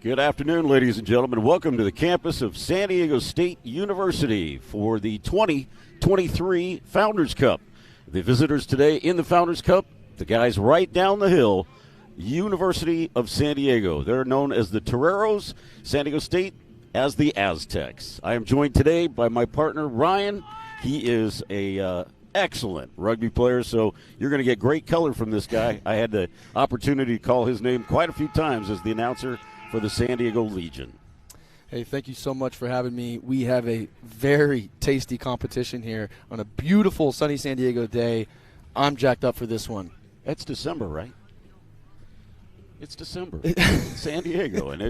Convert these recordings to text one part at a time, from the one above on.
Good afternoon, ladies and gentlemen. Welcome to the campus of San Diego State University for the 2023 Founders Cup. The visitors today in the Founders Cup, the guys right down the hill, University of San Diego. They're known as the Toreros, San Diego State as the Aztecs. I am joined today by my partner, Ryan. He is a excellent rugby player, so you're going to get great color from this guy. I had the opportunity to call his name quite a few times as the announcer for the San Diego Legion. Hey, thank you so much for having me. We have a very tasty competition here on a beautiful sunny San Diego day. I'm jacked up for this one. It's December, right? It's December, San Diego, and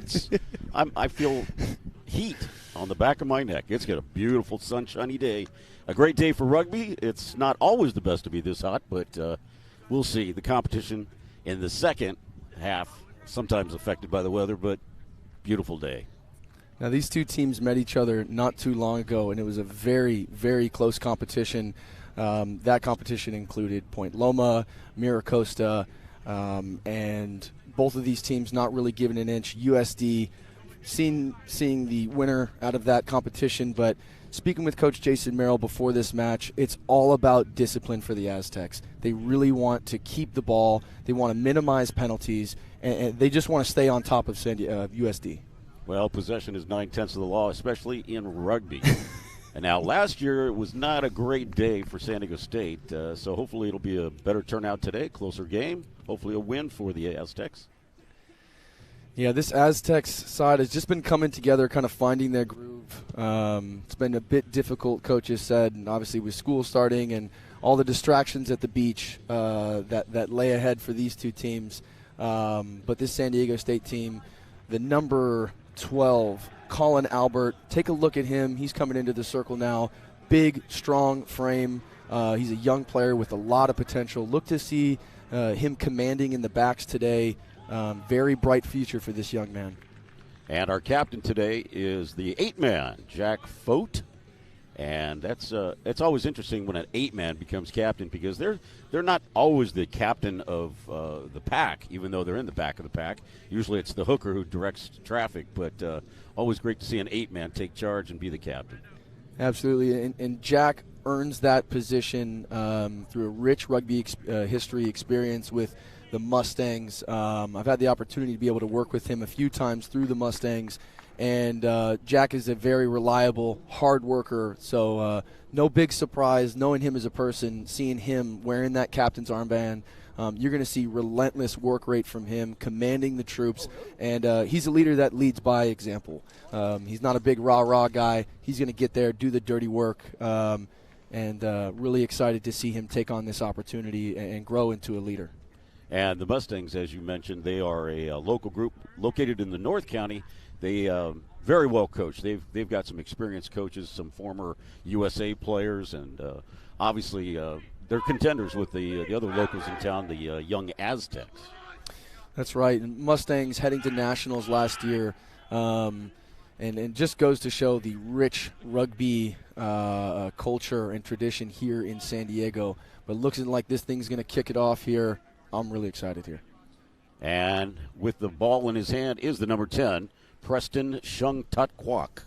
I feel heat on the back of my neck. It's got a beautiful sunshiny day. A great day for rugby. It's not always the best to be this hot, but we'll see. The competition in the second half, sometimes affected by the weather, but beautiful day. Now, these two teams met each other not too long ago, and it was a very, very close competition. That competition included Point Loma, Miracosta, and both of these teams not really given an inch. USD seeing the winner out of that competition, but speaking with Coach Jason Merrill before this match, it's all about discipline for the Aztecs. They really want to keep the ball. They want to minimize penalties, and they just want to stay on top of USD. Well, possession is 9/10 of the law, especially in rugby. And now last year it was not a great day for San Diego State, so hopefully it'll be a better turnout today, closer game, hopefully a win for the Aztecs. Yeah, this Aztecs side has just been coming together, kind of finding their groove. It's been a bit difficult, coaches said, and obviously with school starting and all the distractions at the beach that lay ahead for these two teams. But this San Diego State team, the number 12, Colin Albert, take a look at him. He's coming into the circle now. Big, strong frame. He's a young player with a lot of potential. Look to see him commanding in the backs today. Very bright future for this young man. And our captain today is the 8-man, Jack Fote. And it's always interesting when an 8-man becomes captain because they're not always the captain of the pack, even though they're in the back of the pack. Usually it's the hooker who directs traffic, but always great to see an 8-man take charge and be the captain. Absolutely, and Jack earns that position through a rich rugby history experience with the Mustangs. I've had the opportunity to be able to work with him a few times through the Mustangs, and Jack is a very reliable, hard worker, so no big surprise knowing him as a person, seeing him wearing that captain's armband. You're going to see relentless work rate from him, commanding the troops, and he's a leader that leads by example. He's not a big rah-rah guy. He's going to get there, do the dirty work, and really excited to see him take on this opportunity and grow into a leader. And the Mustangs, as you mentioned, they are a local group located in the North County. They very well coached. They've got some experienced coaches, some former USA players, and obviously they're contenders with the other locals in town, the young Aztecs. That's right. And Mustangs heading to nationals last year, and just goes to show the rich rugby culture and tradition here in San Diego. But looking like this thing's going to kick it off here. I'm really excited here. And with the ball in his hand is the number 10, Preston Shung Tut Kwok.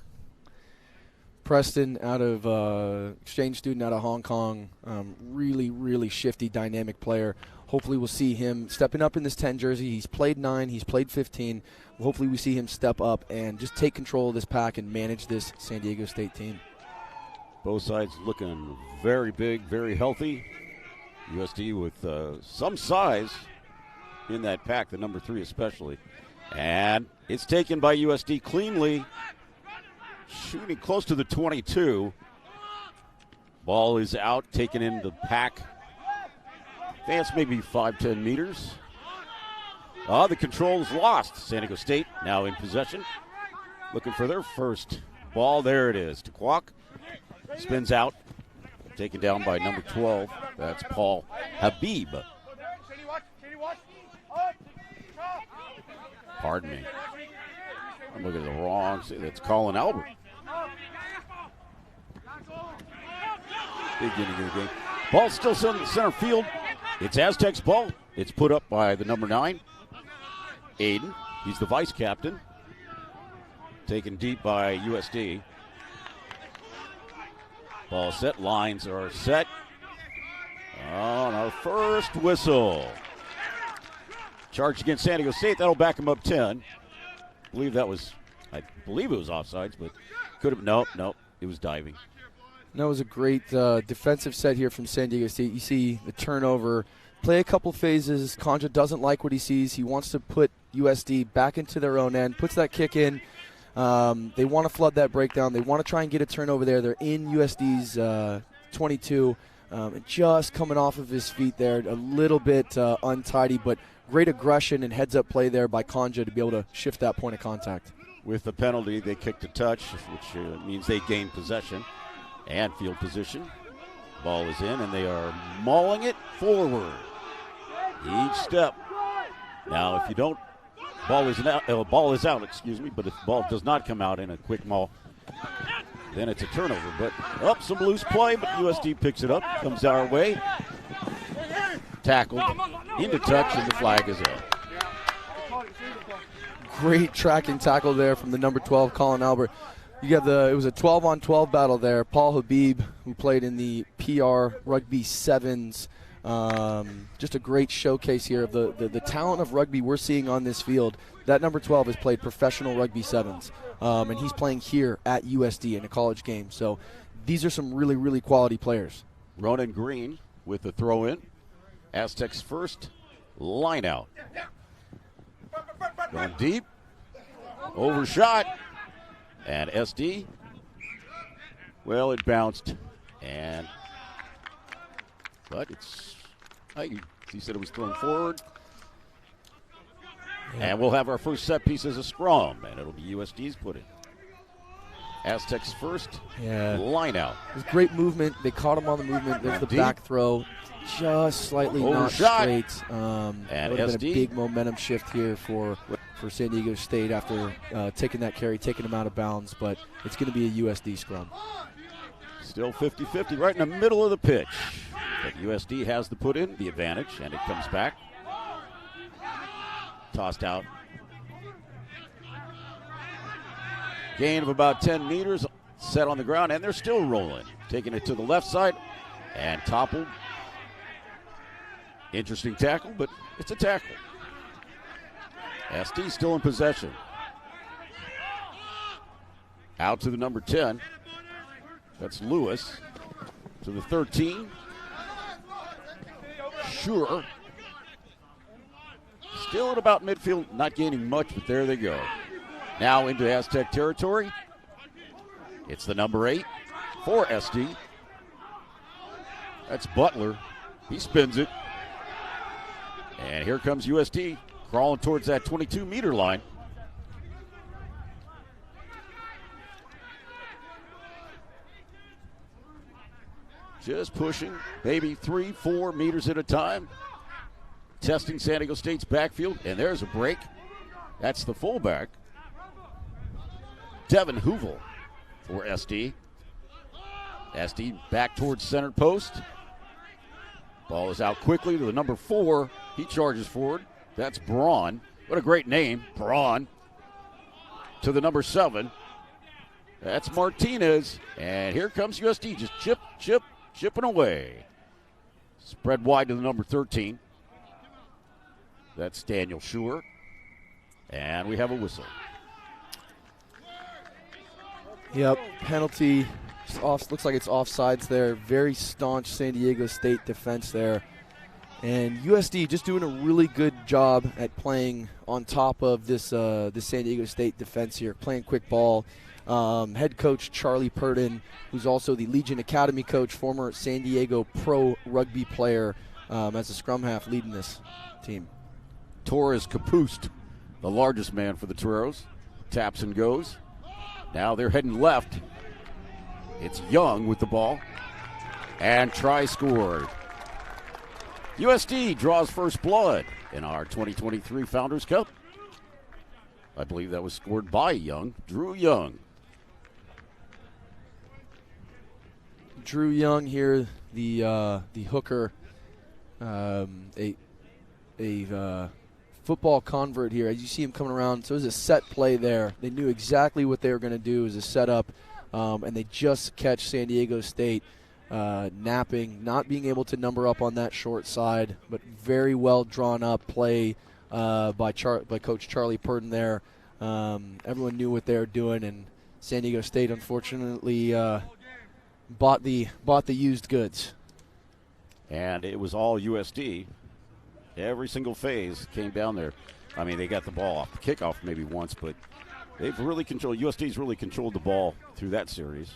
Preston, out of exchange student out of Hong Kong, really, really shifty, dynamic player. Hopefully we'll see him stepping up in this 10 jersey. He's played 9, he's played 15. Hopefully we see him step up and just take control of this pack and manage this San Diego State team. Both sides looking very big, very healthy. USD with some size in that pack, the number 3 especially. And it's taken by USD cleanly, shooting close to the 22. Ball is out, taken in the pack. That's maybe 5-10 meters. The control is lost. San Diego State now in possession. Looking for their first ball. There it is. To Kwok. Spins out. Taken down by number 12. That's Paul Habib. Pardon me. I'm looking at the wrong. That's Colin Albert. Big inning of the game. Ball still center field. It's Aztecs ball. It's put up by the number 9, Aiden. He's the vice captain. Taken deep by USD. Ball set, lines are set. On our first whistle. Charge against San Diego State, that'll back him up 10. I believe it was offsides, but could have, nope, it was diving. That was a great defensive set here from San Diego State. You see the turnover, play a couple phases. Conja doesn't like what he sees. He wants to put USD back into their own end, puts that kick in. They want to flood that breakdown. They want to try and get a turnover there. They're in USD's 22. Just coming off of his feet there, a little bit untidy, but great aggression and heads-up play there by Conja to be able to shift that point of contact. With the penalty, they kicked a touch, which means they gain possession and field position. Ball is in, and they are mauling it forward. Each step. Now, if you don't, ball is out, but if the ball does not come out in a quick maul, then it's a turnover. But some loose play, but USD picks it up, comes our way. Tackled, into touch, and the flag is up. Great tracking tackle there from the number 12, Colin Albert. It was a 12-on-12 battle there. Paul Habib, who played in the PR Rugby Sevens, just a great showcase here of the talent of rugby we're seeing on this field. That number 12 has played professional Rugby Sevens, and he's playing here at USD in a college game. So these are some really, really quality players. Ronan Green with the throw-in. Aztecs first, line out. Going deep, overshot, and SD, well, it bounced, but he said it was thrown forward. Yeah. And we'll have our first set piece as a scrum, and it'll be USD's put in. Aztecs first, line out. It was great movement. They caught him on the movement. There's the deep. Back throw. Just slightly overshot. Not straight. And would have SD. been a big momentum shift here for San Diego State after taking that carry, taking him out of bounds, but it's going to be a USD scrum. Still 50-50 right in the middle of the pitch. But USD has the put in, the advantage, and it comes back. Tossed out. Gain of about 10 meters, set on the ground, and they're still rolling. Taking it to the left side and toppled. Interesting tackle, but it's a tackle. SD still in possession. Out to the number 10. That's Lewis. To the 13. Sure. Still at about midfield, not gaining much, but there they go. Now into Aztec territory. It's the number 8 for SD. That's Butler. He spins it. And here comes USD crawling towards that 22-meter line. Just pushing, maybe 3-4 meters at a time. Testing San Diego State's backfield, and there's a break. That's the fullback, Devin Hoovel for SD. SD back towards center post. Ball is out quickly to the number 4. He charges forward. That's Braun. What a great name, Braun. To the number 7. That's Martinez. And here comes USD. Just chipping away. Spread wide to the number 13. That's Daniel Schuer. And we have a whistle. Yep, penalty. Looks like it's offsides there. Very staunch San Diego State defense there. And USD just doing a really good job at playing on top of this San Diego State defense here, playing quick ball. Head coach Charlie Purdon, who's also the Legion Academy coach, former San Diego pro rugby player, as a scrum half leading this team. Torres Capuste, the largest man for the Toreros, taps and goes. Now they're heading left. It's Young with the ball. And try scored. USD draws first blood in our 2023 Founders Cup. I believe that was scored by Young, Drew Young. Drew Young here, the hooker, a football convert here. As you see him coming around, so it was a set play there. They knew exactly what they were going to do as a setup, and they just catch San Diego State napping, not being able to number up on that short side, but very well drawn up play by Coach Charlie Purdon there. Everyone knew what they were doing, and San Diego State unfortunately bought the used goods. And it was all USD. Every single phase came down there. I mean, they got the ball off the kickoff maybe once, but they've really controlled. USD's really controlled the ball through that series.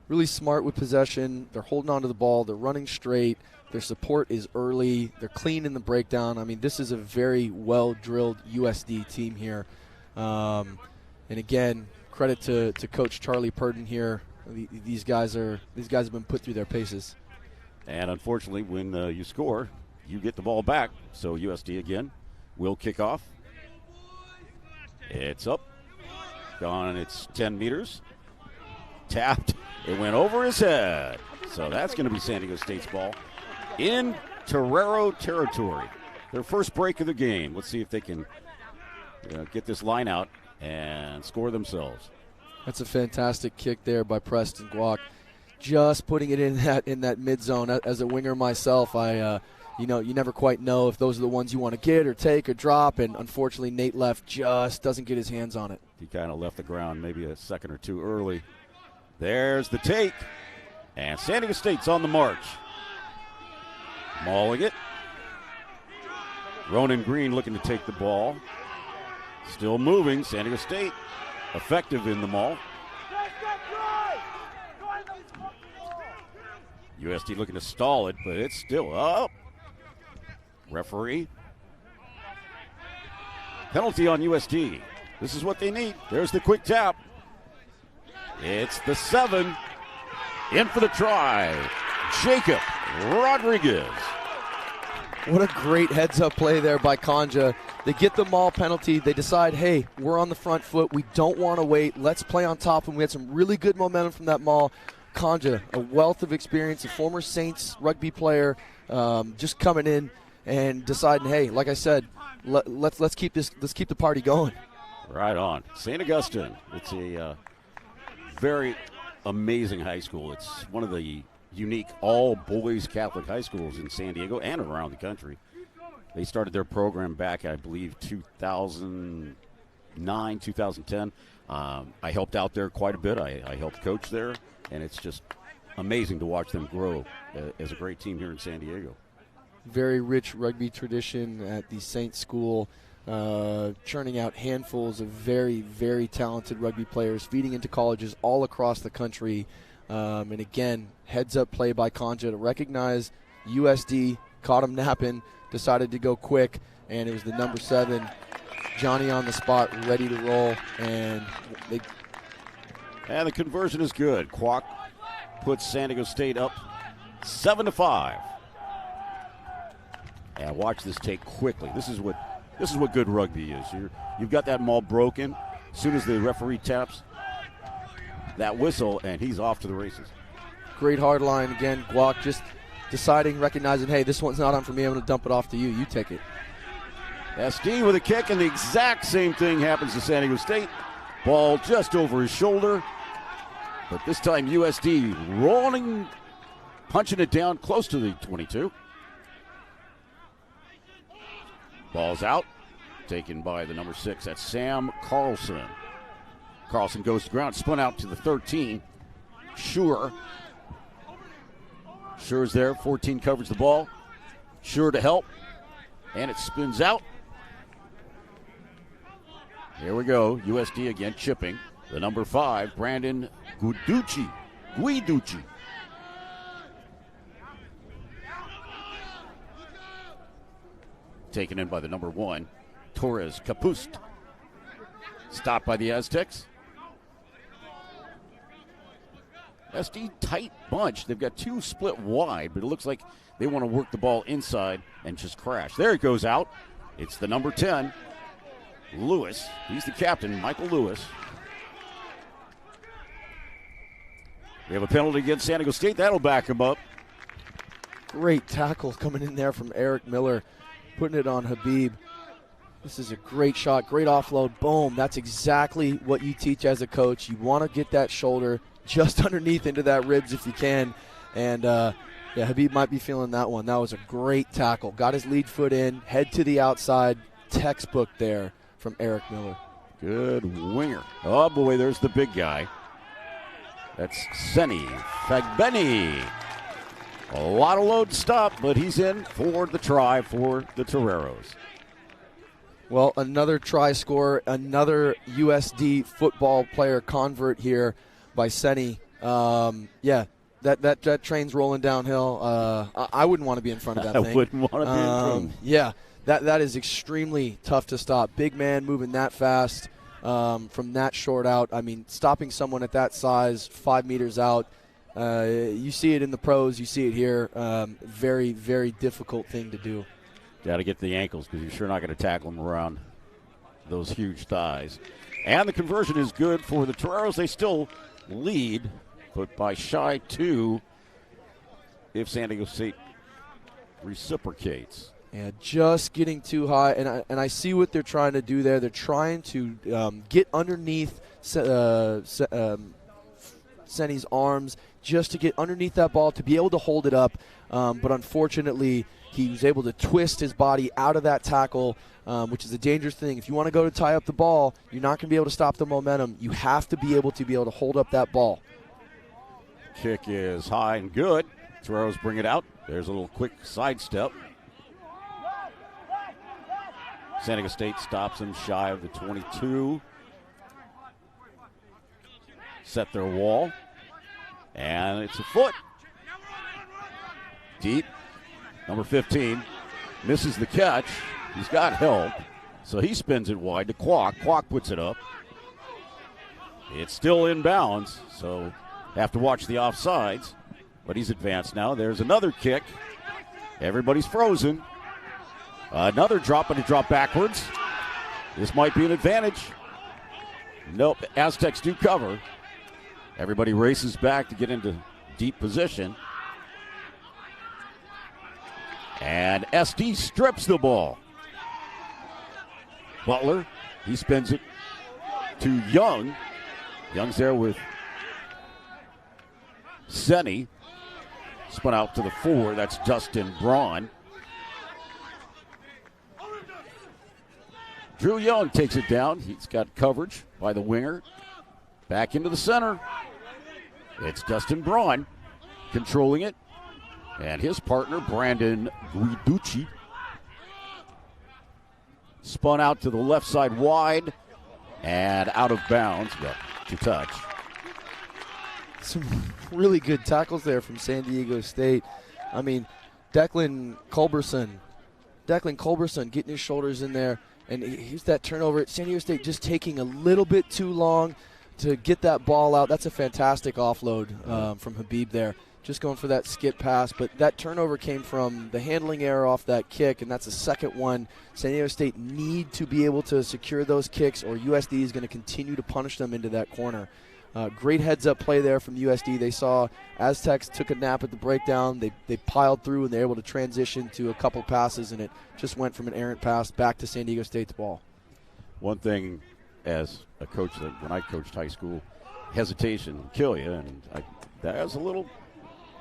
Really smart with possession. They're holding on to the ball. They're running straight. Their support is early. They're clean in the breakdown. I mean, this is a very well-drilled USD team here. And again, credit to Coach Charlie Purdon here. These guys have been put through their paces. And unfortunately, when you score, you get the ball back. So USD again will kick off. It's up. Gone. It's 10 meters. Tapped. It went over his head. So that's going to be San Diego State's ball in Torero territory. Their first break of the game. Let's see if they can get this line out and score themselves. That's a fantastic kick there by Preston Guac. Just putting it in that mid zone. As a winger myself, you never quite know if those are the ones you want to get or take or drop, and unfortunately Nate Leff just doesn't get his hands on it. He kind of left the ground maybe a second or two early. There's the take, and San Diego State's on the march. Mauling it. Ronan Green looking to take the ball. Still moving. San Diego State effective in the maul. USD looking to stall it, but it's still up. Referee. Penalty on USD. This is what they need. There's the quick tap. It's the 7. In for the try. Jacob Rodriguez. What a great heads-up play there by Conja. They get the maul penalty. They decide, hey, we're on the front foot. We don't want to wait. Let's play on top of them. We had some really good momentum from that maul. Conja, a wealth of experience, a former Saints rugby player, just coming in and deciding, hey, like I said, let's keep the party going. Right on. St. Augustine. It's a very amazing high school. It's one of the unique all-boys Catholic high schools in San Diego and around the country. They started their program back, I believe, 2009, 2010. I helped out there quite a bit. I helped coach there, and it's just amazing to watch them grow as a great team here in San Diego. Very rich rugby tradition at the Saints school, churning out handfuls of very, very talented rugby players, feeding into colleges all across the country. And again, heads-up play by Conja to recognize USD, caught him napping, decided to go quick, and it was the number 7, Johnny on the spot, ready to roll. And the conversion is good. Kwok puts San Diego State up 7-5. And watch this take quickly. This is what good rugby is. You've got that maul broken. As soon as the referee taps that whistle, and he's off to the races. Great hard line again. Guac just deciding, recognizing, hey, this one's not on for me. I'm going to dump it off to you. You take it. SD with a kick, and the exact same thing happens to San Diego State. Ball just over his shoulder. But this time USD rolling, punching it down close to the 22. Ball's out. Taken by the number 6. That's Sam Carlson. Carlson goes to ground, spun out to the 13. Sure. Sure's there. 14 covers the ball. Sure to help. And it spins out. Here we go. USD again chipping. The number 5, Brandon Guiducci. Taken in by the number 1, Torres Capust. Stopped by the Aztecs. SD tight bunch. They've got 2 split wide, but it looks like they want to work the ball inside and just crash. There it goes out. It's the number 10, Lewis. He's the captain, Michael Lewis. We have a penalty against San Diego State. That'll back him up. Great tackle coming in there from Eric Miller, putting it on Habib. This is a great shot, great offload. Boom. That's exactly what you teach as a coach. You want to get that shoulder just underneath into that ribs if you can. And, Habib might be feeling that one. That was a great tackle. Got his lead foot in, head to the outside. Textbook there from Eric Miller. Good winger. Oh, boy, there's the big guy. That's Seni Fagbeni. A lot of load stop, but he's in for the try for the Toreros. Well, another try scorer, another USD football player convert here by Seni. That train's rolling downhill. I wouldn't want to be in front of that thing. I wouldn't want to be in front. Yeah, that is extremely tough to stop. Big man moving that fast from that short out. I mean, stopping someone at that size, 5 meters out, you see it in the pros, you see it here. Very, very difficult thing to do. Got to get the ankles because you're sure not going to tackle them around those huge thighs. And the conversion is good for the Toreros. They still lead, but by shy 2 if San Diego State reciprocates. Yeah, just getting too high, and I see what they're trying to do there. They're trying to get underneath Seni's arms just to get underneath that ball to be able to hold it up, but unfortunately he was able to twist his body out of that tackle, which is a dangerous thing. If you want to go to tie up the ball, you're not going to be able to stop the momentum. You have to be able to hold up that ball. Kick is high and good. Toreros bring it out. There's a little quick sidestep. San Diego State stops him shy of the 22. Set their wall. And it's a foot. Deep. Number 15 misses the catch. He's got help. So he spins it wide to Kwok. Kwok puts it up. It's still in bounds, so have to watch the offsides. But he's advanced now. There's another kick. Everybody's frozen. Another drop, and a drop backwards. This might be an advantage. Nope, Aztecs do cover. Everybody races back to get into deep position. And SD strips the ball. Butler, he spins it to Young. Young's there with Seni. Spun out to the 4. That's Justin Braun. Drew Young takes it down. He's got coverage by the winger. Back into the center. It's Justin Braun controlling it. And his partner, Brandon Guiducci, spun out to the left side wide and out of bounds. But to touch. Some really good tackles there from San Diego State. I mean, Declan Culberson getting his shoulders in there. And here's that turnover. San Diego State just taking a little bit too long to get that ball out. That's a fantastic offload from Habib there. Just going for that skip pass. But that turnover came from the handling error off that kick, and that's the second one. San Diego State need to be able to secure those kicks, or USD is going to continue to punish them into that corner. Great heads-up play there from USD. They saw Aztecs took a nap at the breakdown. They piled through, and they're able to transition to a couple passes, and it just went from an errant pass back to San Diego State's ball. One thing as a coach, that when I coached high school, hesitation will kill you, and there's a little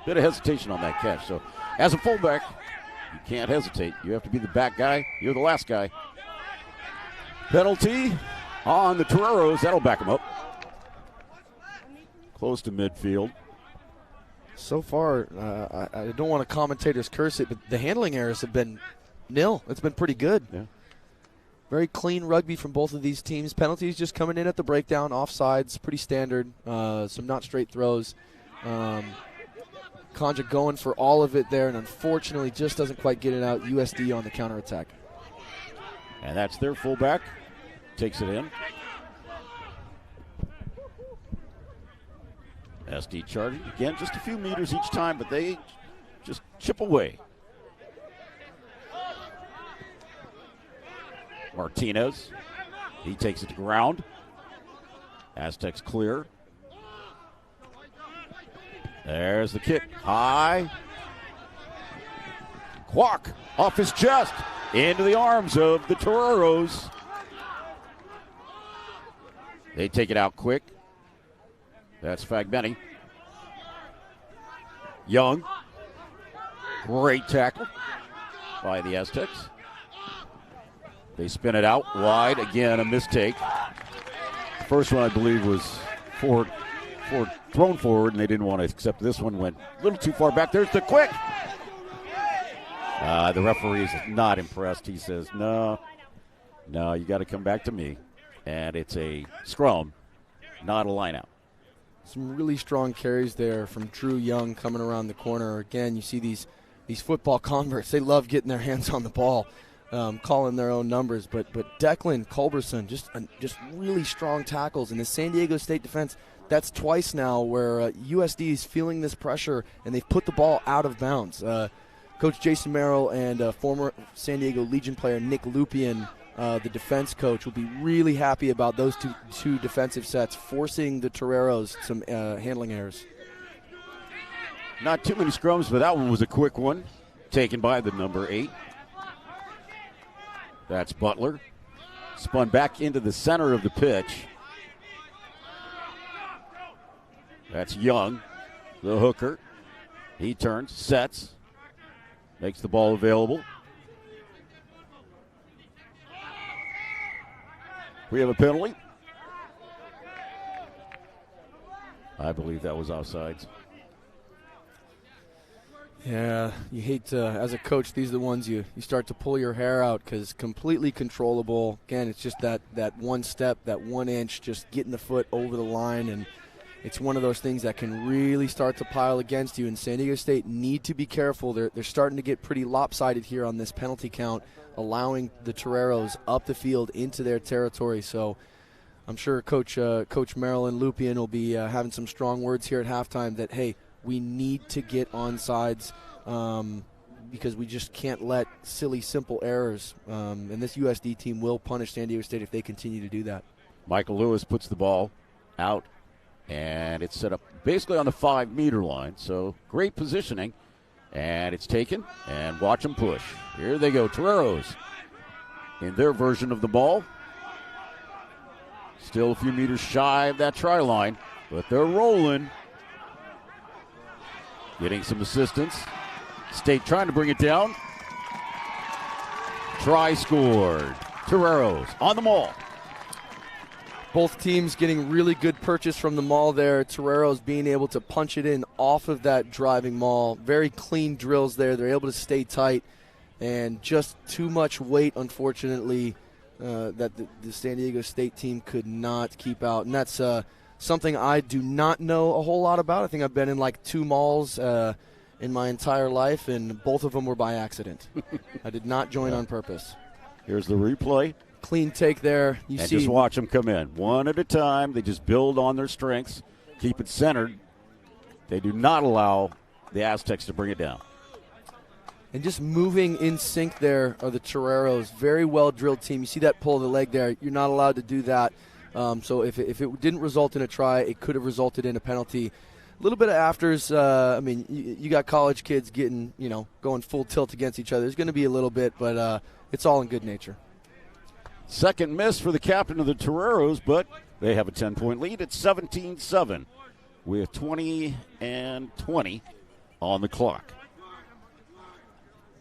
bit of hesitation on that catch. So as a fullback, you can't hesitate. You have to be the back guy. You're the last guy. Penalty on the Toreros. That'll back them up. Close to midfield. So far, I don't want to commentators curse it, but the handling errors have been nil. It's been pretty good. Yeah. Very clean rugby from both of these teams. Penalties just coming in at the breakdown, offsides, pretty standard. Some not straight throws. Conja going for all of it there, and unfortunately just doesn't quite get it out. USD on the counterattack. And that's their fullback. Takes it in. SD charging. Again, just a few meters each time, but they just chip away. Martinez. He takes it to ground. Aztecs clear. There's the kick. High. Kwok off his chest. into the arms of the Toreros. They take it out quick. That's Fagbeni. Young. Great tackle by the Aztecs. They spin it out wide. Again, a mistake. The first one, I believe, was thrown forward, and they didn't want to accept this one. Went a little too far back. There's the quick. The referee is not impressed. He says, no, you got to come back to me. And it's a scrum, not a line-out. Some really strong carries there from Drew Young coming around the corner. Again, you see these football converts. They love getting their hands on the ball, calling their own numbers. But Declan Culberson, just really strong tackles. In the San Diego State defense, that's twice now where USD is feeling this pressure, and they've put the ball out of bounds. Coach Jason Merrill and former San Diego Legion player Nick Lupien, the defense coach, will be really happy about those two defensive sets, forcing the Toreros some handling errors. Not too many scrums, but that one was a quick one, taken by the number 8. That's Butler. Spun back into the center of the pitch. That's Young, the hooker. He turns, sets, makes the ball available. We have a penalty. I believe that was offsides. Yeah, you hate to, as a coach, these are the ones you start to pull your hair out because completely controllable. Again, it's just that one step, that 1 inch, just getting the foot over the line, and it's one of those things that can really start to pile against you. And San Diego State need to be careful. They're starting to get pretty lopsided here on this penalty count, allowing the Toreros up the field into their territory. So I'm sure Coach Merrill and Lupien will be having some strong words here at halftime that, hey, we need to get onsides because we just can't let silly, simple errors. And this USD team will punish San Diego State if they continue to do that. Michael Lewis puts the ball out, and it's set up basically on the 5-meter line. So great positioning. And it's taken, and watch them push. Here they go, Toreros in their version of the ball. Still a few meters shy of that try line, but they're rolling. Getting some assistance. State trying to bring it down. Try scored. Toreros on the maul. Both teams getting really good purchase from the maul there. Toreros being able to punch it in off of that driving maul. Very clean drills there. They're able to stay tight. And just too much weight, unfortunately, that the San Diego State team could not keep out. And that's something I do not know a whole lot about. I think I've been in like 2 mauls in my entire life, and both of them were by accident. I did not join on purpose. Here's the replay. Clean take there. You see, just watch them come in. One at a time. They just build on their strengths, keep it centered. They do not allow the Aztecs to bring it down. And just moving in sync there are the Toreros. Very well-drilled team. You see that pull of the leg there. You're not allowed to do that. So if it didn't result in a try, it could have resulted in a penalty. A little bit of afters. You got college kids getting, going full tilt against each other. There's going to be a little bit, but it's all in good nature. Second miss for the captain of the Toreros, but they have a 10-point lead at 17-7 with 20 and 20 on the clock.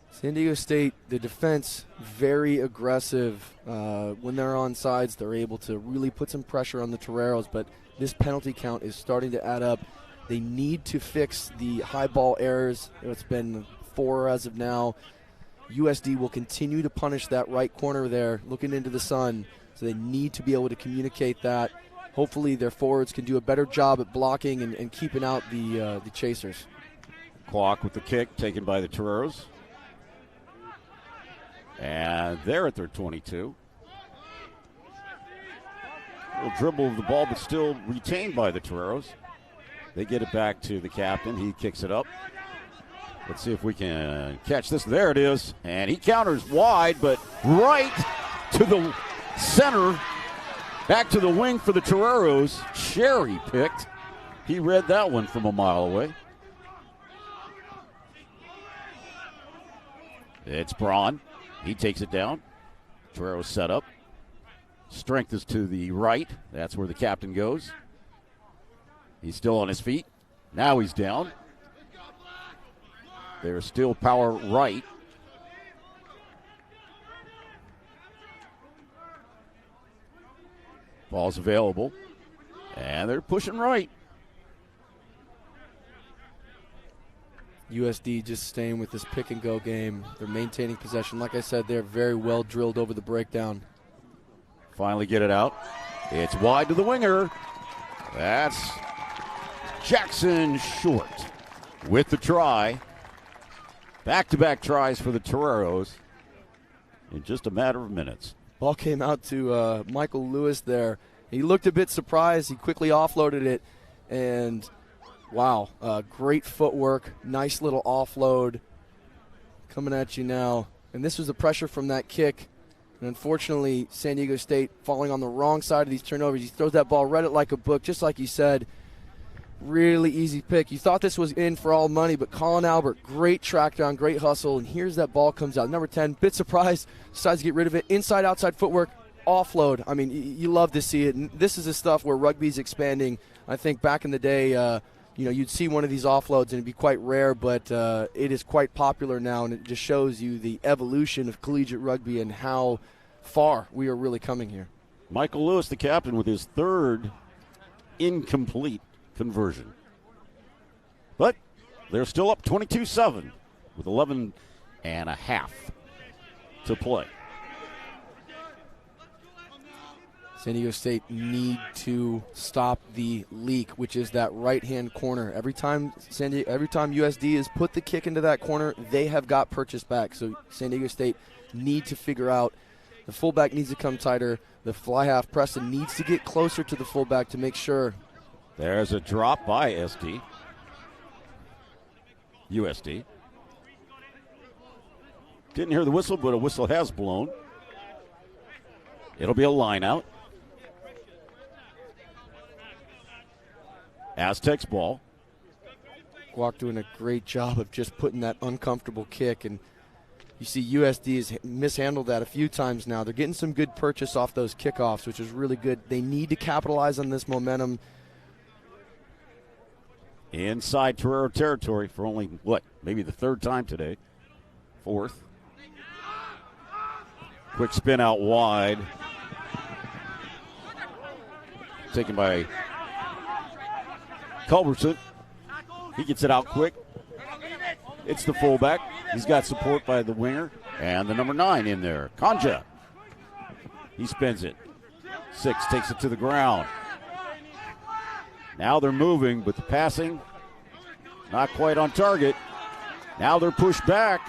San Diego State, the defense, very aggressive. When they're on sides, they're able to really put some pressure on the Toreros, but this penalty count is starting to add up. They need to fix the high ball errors. It's been 4 as of now. USD will continue to punish that right corner there, looking into the sun, so they need to be able to communicate that. Hopefully their forwards can do a better job at blocking and keeping out the chasers. Kwok with the kick taken by the Toreros. And they're at their 22. A little dribble of the ball, but still retained by the Toreros. They get it back to the captain. He kicks it up. Let's see if we can catch this. There it is. And he counters wide, but right to the center. Back to the wing for the Toreros. Cherry picked. He read that one from a mile away. It's Braun. He takes it down. Toreros set up. Strength is to the right. That's where the captain goes. He's still on his feet. Now he's down. There's still power right. Ball's available. And they're pushing right. USD just staying with this pick-and-go game. They're maintaining possession. Like I said, they're very well drilled over the breakdown. Finally get it out. It's wide to the winger. That's Jackson Short with the try. Back-to-back tries for the Toreros in just a matter of minutes. Ball came out to Michael Lewis there. He looked a bit surprised. He quickly offloaded it, and wow, great footwork, nice little offload coming at you now. And this was the pressure from that kick. And unfortunately, San Diego State falling on the wrong side of these turnovers. He throws that ball right at like a book, just like you said. Really easy pick. You thought this was in for all money, but Colin Albert, great track down, great hustle, and here's that ball comes out. Number 10, bit surprised, decides to get rid of it. Inside, outside footwork, offload. I mean, you love to see it. And this is the stuff where rugby's expanding. I think back in the day, you'd see one of these offloads and it'd be quite rare, but it is quite popular now, and it just shows you the evolution of collegiate rugby and how far we are really coming here. Michael Lewis, the captain, with his third incomplete conversion. But they're still up 22-7 with 11 and a half to play. San Diego State need to stop the leak, which is that right-hand corner. Every time USD has put the kick into that corner, they have got purchase back. So San Diego State need to figure out the fullback needs to come tighter. The fly half Preston needs to get closer to the fullback to make sure. There's a drop by USD. Didn't hear the whistle, but a whistle has blown. It'll be a line out. Aztecs ball. Guac doing a great job of just putting that uncomfortable kick, and you see USD has mishandled that a few times now. They're getting some good purchase off those kickoffs, which is really good. They need to capitalize on this momentum. Inside Torero territory for only, maybe the third time today. Fourth. Quick spin out wide. Taken by Culbertson. He gets it out quick. It's the fullback. He's got support by the winger. And the number 9 in there, Kanja. He spins it. 6 takes it to the ground. Now they're moving, but the passing, not quite on target. Now they're pushed back.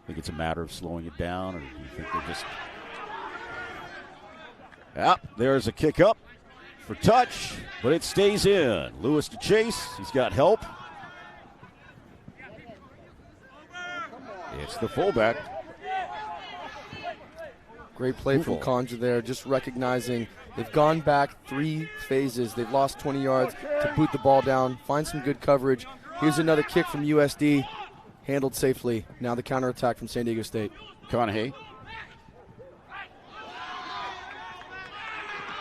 I think it's a matter of slowing it down, or do you think they're just... There's a kick up for touch, but it stays in. Lewis to chase. He's got help. It's the fullback. Great play from Kanja there, just recognizing they've gone back 3 phases. They've lost 20 yards to boot the ball down, find some good coverage. Here's another kick from USD, handled safely. Now the counterattack from San Diego State. McConaughey.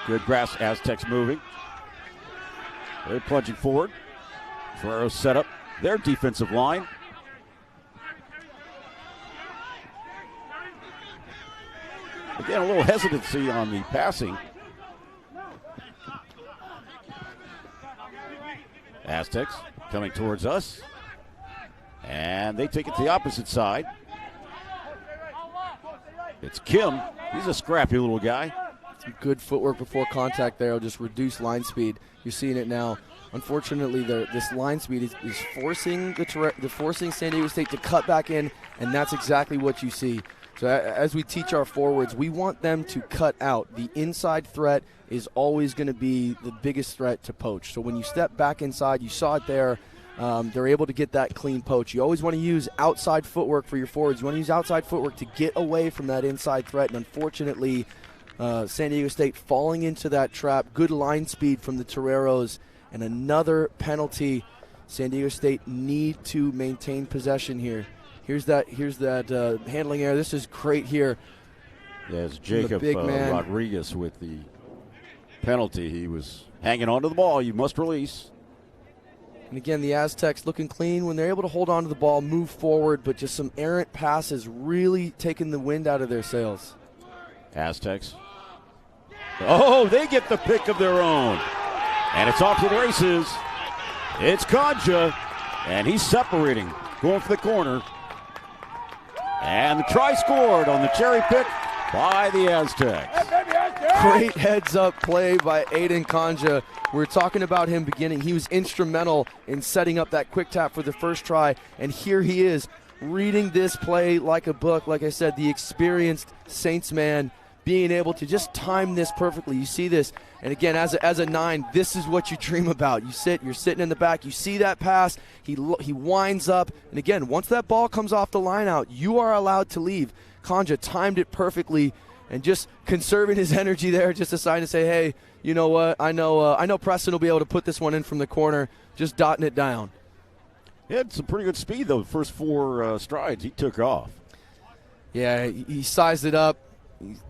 Good grass, Aztecs moving. They're plunging forward. Toreros set up their defensive line. Again, a little hesitancy on the passing. Aztecs coming towards us. And they take it to the opposite side. It's Kim. He's a scrappy little guy. Some good footwork before contact there will just reduce line speed. You're seeing it now. Unfortunately, this line speed is forcing forcing San Diego State to cut back in, and that's exactly what you see. So as we teach our forwards, we want them to cut out. The inside threat is always going to be the biggest threat to poach. So when you step back inside, you saw it there. They're able to get that clean poach. You always want to use outside footwork for your forwards. You want to use outside footwork to get away from that inside threat, and unfortunately, San Diego State falling into that trap. Good line speed from the Toreros, and another penalty San Diego State need to maintain possession here. Here's that handling error. This is great here. As Jacob Rodriguez with the penalty, he was hanging on to the ball. You must release. And again, the Aztecs looking clean when they're able to hold on to the ball, move forward, but just some errant passes really taking the wind out of their sails. Aztecs. Oh, they get the pick of their own. And it's off to the races. It's Concha, and he's separating, going for the corner. And the try scored on the cherry pick by the Aztecs. Great heads-up play by Aiden Concha. We're talking about him beginning. He was instrumental in setting up that quick tap for the first try, and here he is reading this play like a book. Like I said, the experienced Saints man being able to just time this perfectly. You see this, and again, as a 9, this is what you dream about. You're sitting in the back, you see that pass, he winds up, and again, once that ball comes off the line out, you are allowed to leave. Concha timed it perfectly, and just conserving his energy there, just deciding to say, hey, you know what, I know Preston will be able to put this one in from the corner, just dotting it down. He had some pretty good speed, though, the first 4 strides he took off. Yeah, he sized it up.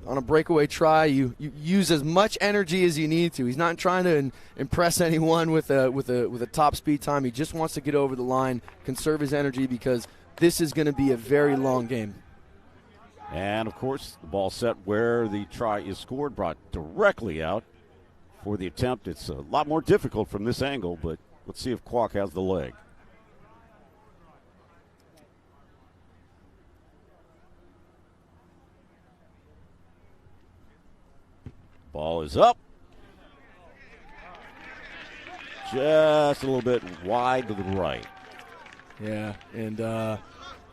On a breakaway try, you use as much energy as you need to. He's not trying to impress anyone with a top speed time. He just wants to get over the line, conserve his energy, because this is going to be a very long game. And, of course, the ball set where the try is scored, brought directly out for the attempt. It's a lot more difficult from this angle, but let's see if Kwok has the leg. Ball is up. Just a little bit wide to the right. Yeah, and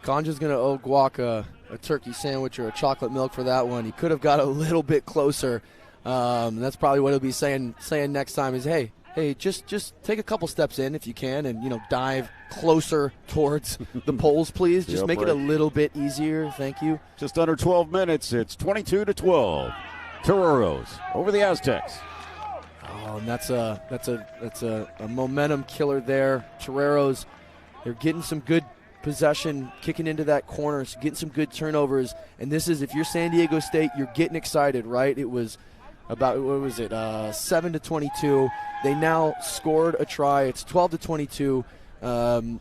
Conja's going to owe Guac a turkey sandwich or a chocolate milk for that one. He could have got a little bit closer. That's probably what he'll be saying next time is, hey, just take a couple steps in if you can, and dive closer towards the poles, please. Just make it a little bit easier. Thank you. Just under 12 minutes. It's 22-12. Toreros over the Aztecs. Oh, and that's a momentum killer there. Toreros, they're getting some good possession, kicking into that corner, getting some good turnovers. And this is, if you're San Diego State, you're getting excited, right? It was about, 7-22. They now scored a try. It's 12-22.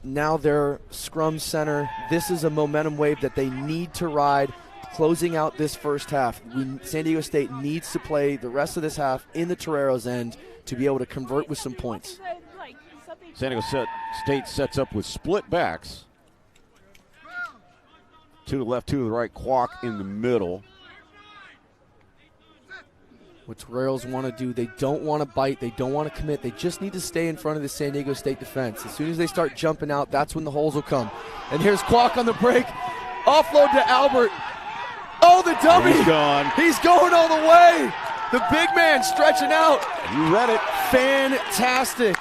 Now they're scrum center. This is a momentum wave that they need to ride. Closing out this first half, San Diego State needs to play the rest of this half in the Toreros' end to be able to convert with some points. San Diego State sets up with split backs. To the left, to the right, Kwok in the middle. What Toreros want to do, they don't want to bite, they don't want to commit, they just need to stay in front of the San Diego State defense. As soon as they start jumping out, that's when the holes will come. And here's Kwok on the break. Offload to Albert. Oh, the dummy. He's gone. He's going all the way. The big man stretching out. You read it. Fantastic.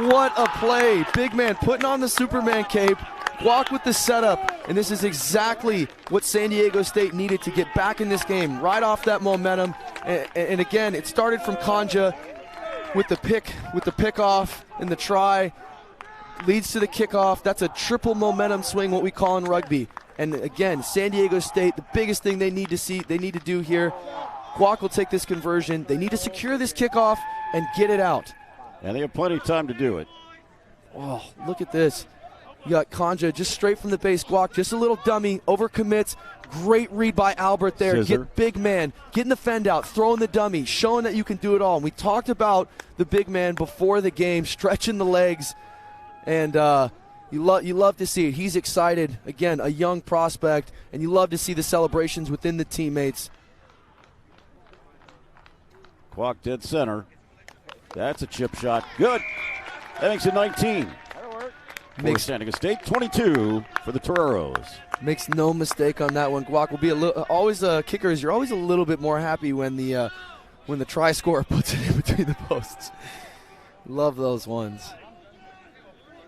What a play. Big man putting on the Superman cape. Kwok with the setup. And this is exactly what San Diego State needed to get back in this game. Right off that momentum. And again, it started from Conja with the pick off and the try. Leads to the kickoff. That's a triple momentum swing, what we call in rugby. And again, San Diego State, the biggest thing they need to do here, Kwok will take this conversion. They need to secure this kickoff and get it out. And they have plenty of time to do it. Oh, look at this. You got Conja just straight from the base. Kwok, just a little dummy, overcommits. Great read by Albert there. Scissor. Get big man, getting the fend out, throwing the dummy, showing that you can do it all. And we talked about the big man before the game, stretching the legs. And you love to see it. He's excited. Again, a young prospect, and you love to see the celebrations within the teammates. Kwok dead center. That's a chip shot. Good. That makes it 19. For San Diego State, 22 for the Toreros. Makes no mistake on that one. Kwok will be always a kicker. You're always a little bit more happy when the try scorer puts it in between the posts. Love those ones.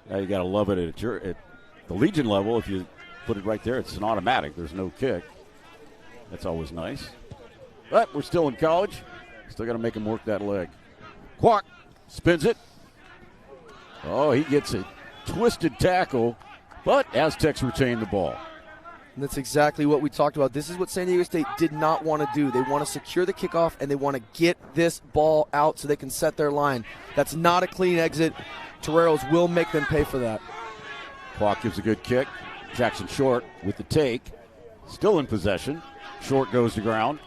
Now you got to love it at the Legion level. If you put it right there, it's an automatic. There's no kick. That's always nice. But we're still in college. Still got to make him work that leg. Kwok spins it. Oh, he gets a twisted tackle, but Aztecs retain the ball. And that's exactly what we talked about. This is what San Diego State did not want to do. They want to secure the kickoff, and they want to get this ball out so they can set their line. That's not a clean exit. Toreros will make them pay for that. Clock gives a good kick. Jackson Short with the take. Still in possession. Short goes to ground.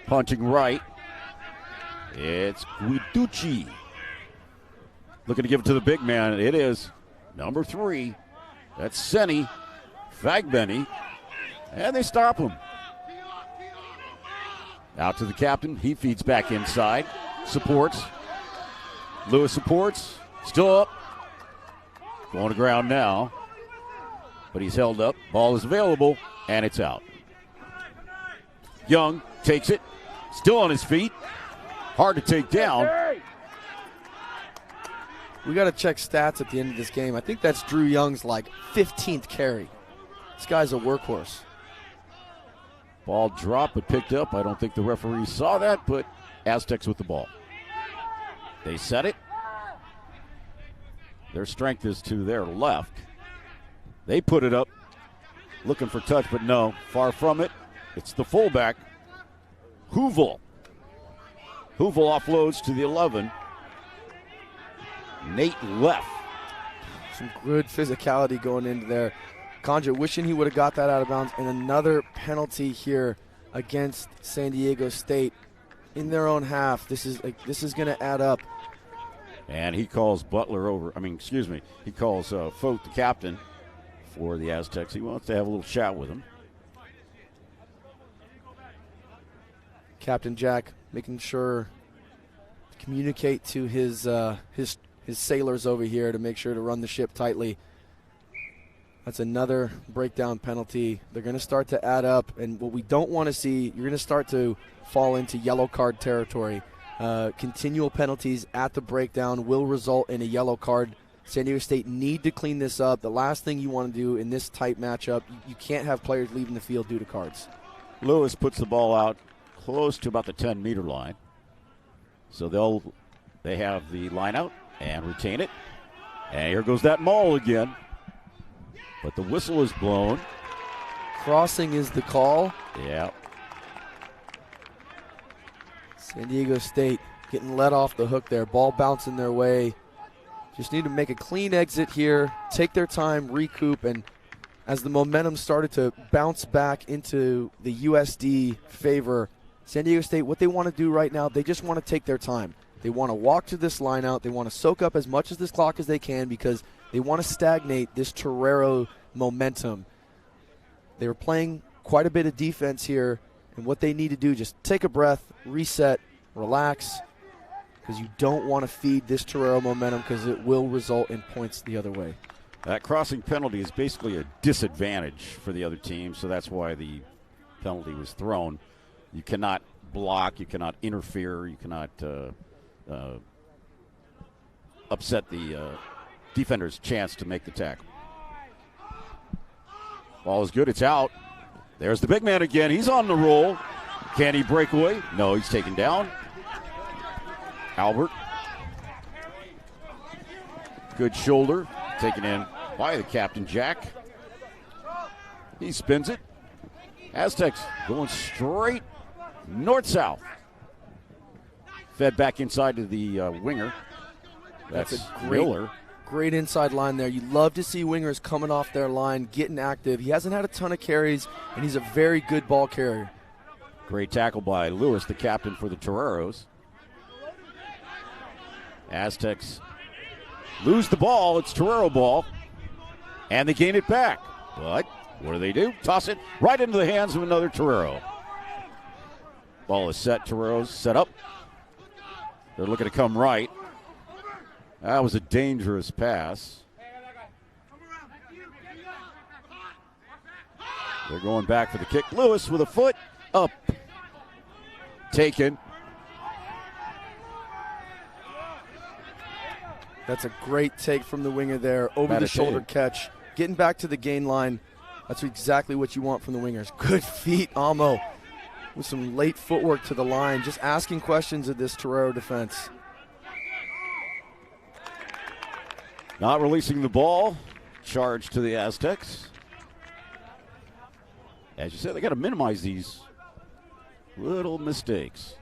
Punching right. It's Guiducci. Looking to give it to the big man. It is number 3. That's Senny Fagbeni. And they stop him. Out to the captain. He feeds back inside. Supports. Lewis supports. Still up. Going to ground now. But he's held up. Ball is available. And it's out. Young takes it. Still on his feet. Hard to take down. We got to check stats at the end of this game. I think that's Drew Young's 15th carry. This guy's a workhorse. Ball dropped but picked up. I don't think the referee saw that, but Aztecs with the ball. They set it. Their strength is to their left. They put it up, looking for touch, but no, far from it. It's the fullback, Hoovel. Hoovel offloads to the 11. Nate left. Some good physicality going into there. Conja wishing he would have got that out of bounds. And another penalty here against San Diego State in their own half. This is going to add up. And he calls Butler over. He calls Fote, the captain, for the Aztecs. He wants to have a little chat with him. Captain Jack making sure to communicate to his sailors over here to make sure to run the ship tightly. That's another breakdown penalty. They're going to start to add up, and what we don't want to see, you're going to start to fall into yellow card territory. Continual penalties at the breakdown will result in a yellow card. San Diego State need to clean this up. The last thing you want to do in this tight matchup, you can't have players leaving the field due to cards. Lewis puts the ball out close to about the 10-meter line. So they have the line out and retain it. And here goes that maul again. But the whistle is blown. Crossing is the call. Yeah. San Diego State getting let off the hook there. Ball bouncing their way. Just need to make a clean exit here, take their time, recoup, and as the momentum started to bounce back into the USD favor, San Diego State, what they want to do right now, they just want to take their time. They want to walk to this line out. They want to soak up as much of this clock as they can because they want to stagnate this Torero momentum. They were playing quite a bit of defense here, and what they need to do, just take a breath, reset, relax, because you don't want to feed this Torero momentum because it will result in points the other way. That crossing penalty is basically a disadvantage for the other team, so that's why the penalty was thrown. You cannot block, you cannot interfere, you cannot upset the defender's chance to make the tackle. Ball is good, it's out. There's the big man again, he's on the roll. Can he break away? No, he's taken down. Albert. Good shoulder, taken in by the captain, Jack. He spins it. Aztecs going straight north-south. Fed back inside to the winger. That's a great inside line there. You love to see wingers coming off their line, getting active. He hasn't had a ton of carries, and he's a very good ball carrier. Great tackle by Lewis, the captain for the Toreros. Aztecs lose the ball. It's Torero ball. And they gain it back. But what do? Toss it right into the hands of another Torero. Ball is set. Toreros set up. They're looking to come right. That was a dangerous pass. They're going back for the kick. Lewis with a foot up. Taken. That's a great take from the winger there. Over the shoulder catch. Getting back to the gain line. That's exactly what you want from the wingers. Good feet, Amo. with some late footwork to the line, just asking questions of this Torero defense. Not releasing the ball. Charge to the Aztecs. As you said, they got to minimize these little mistakes.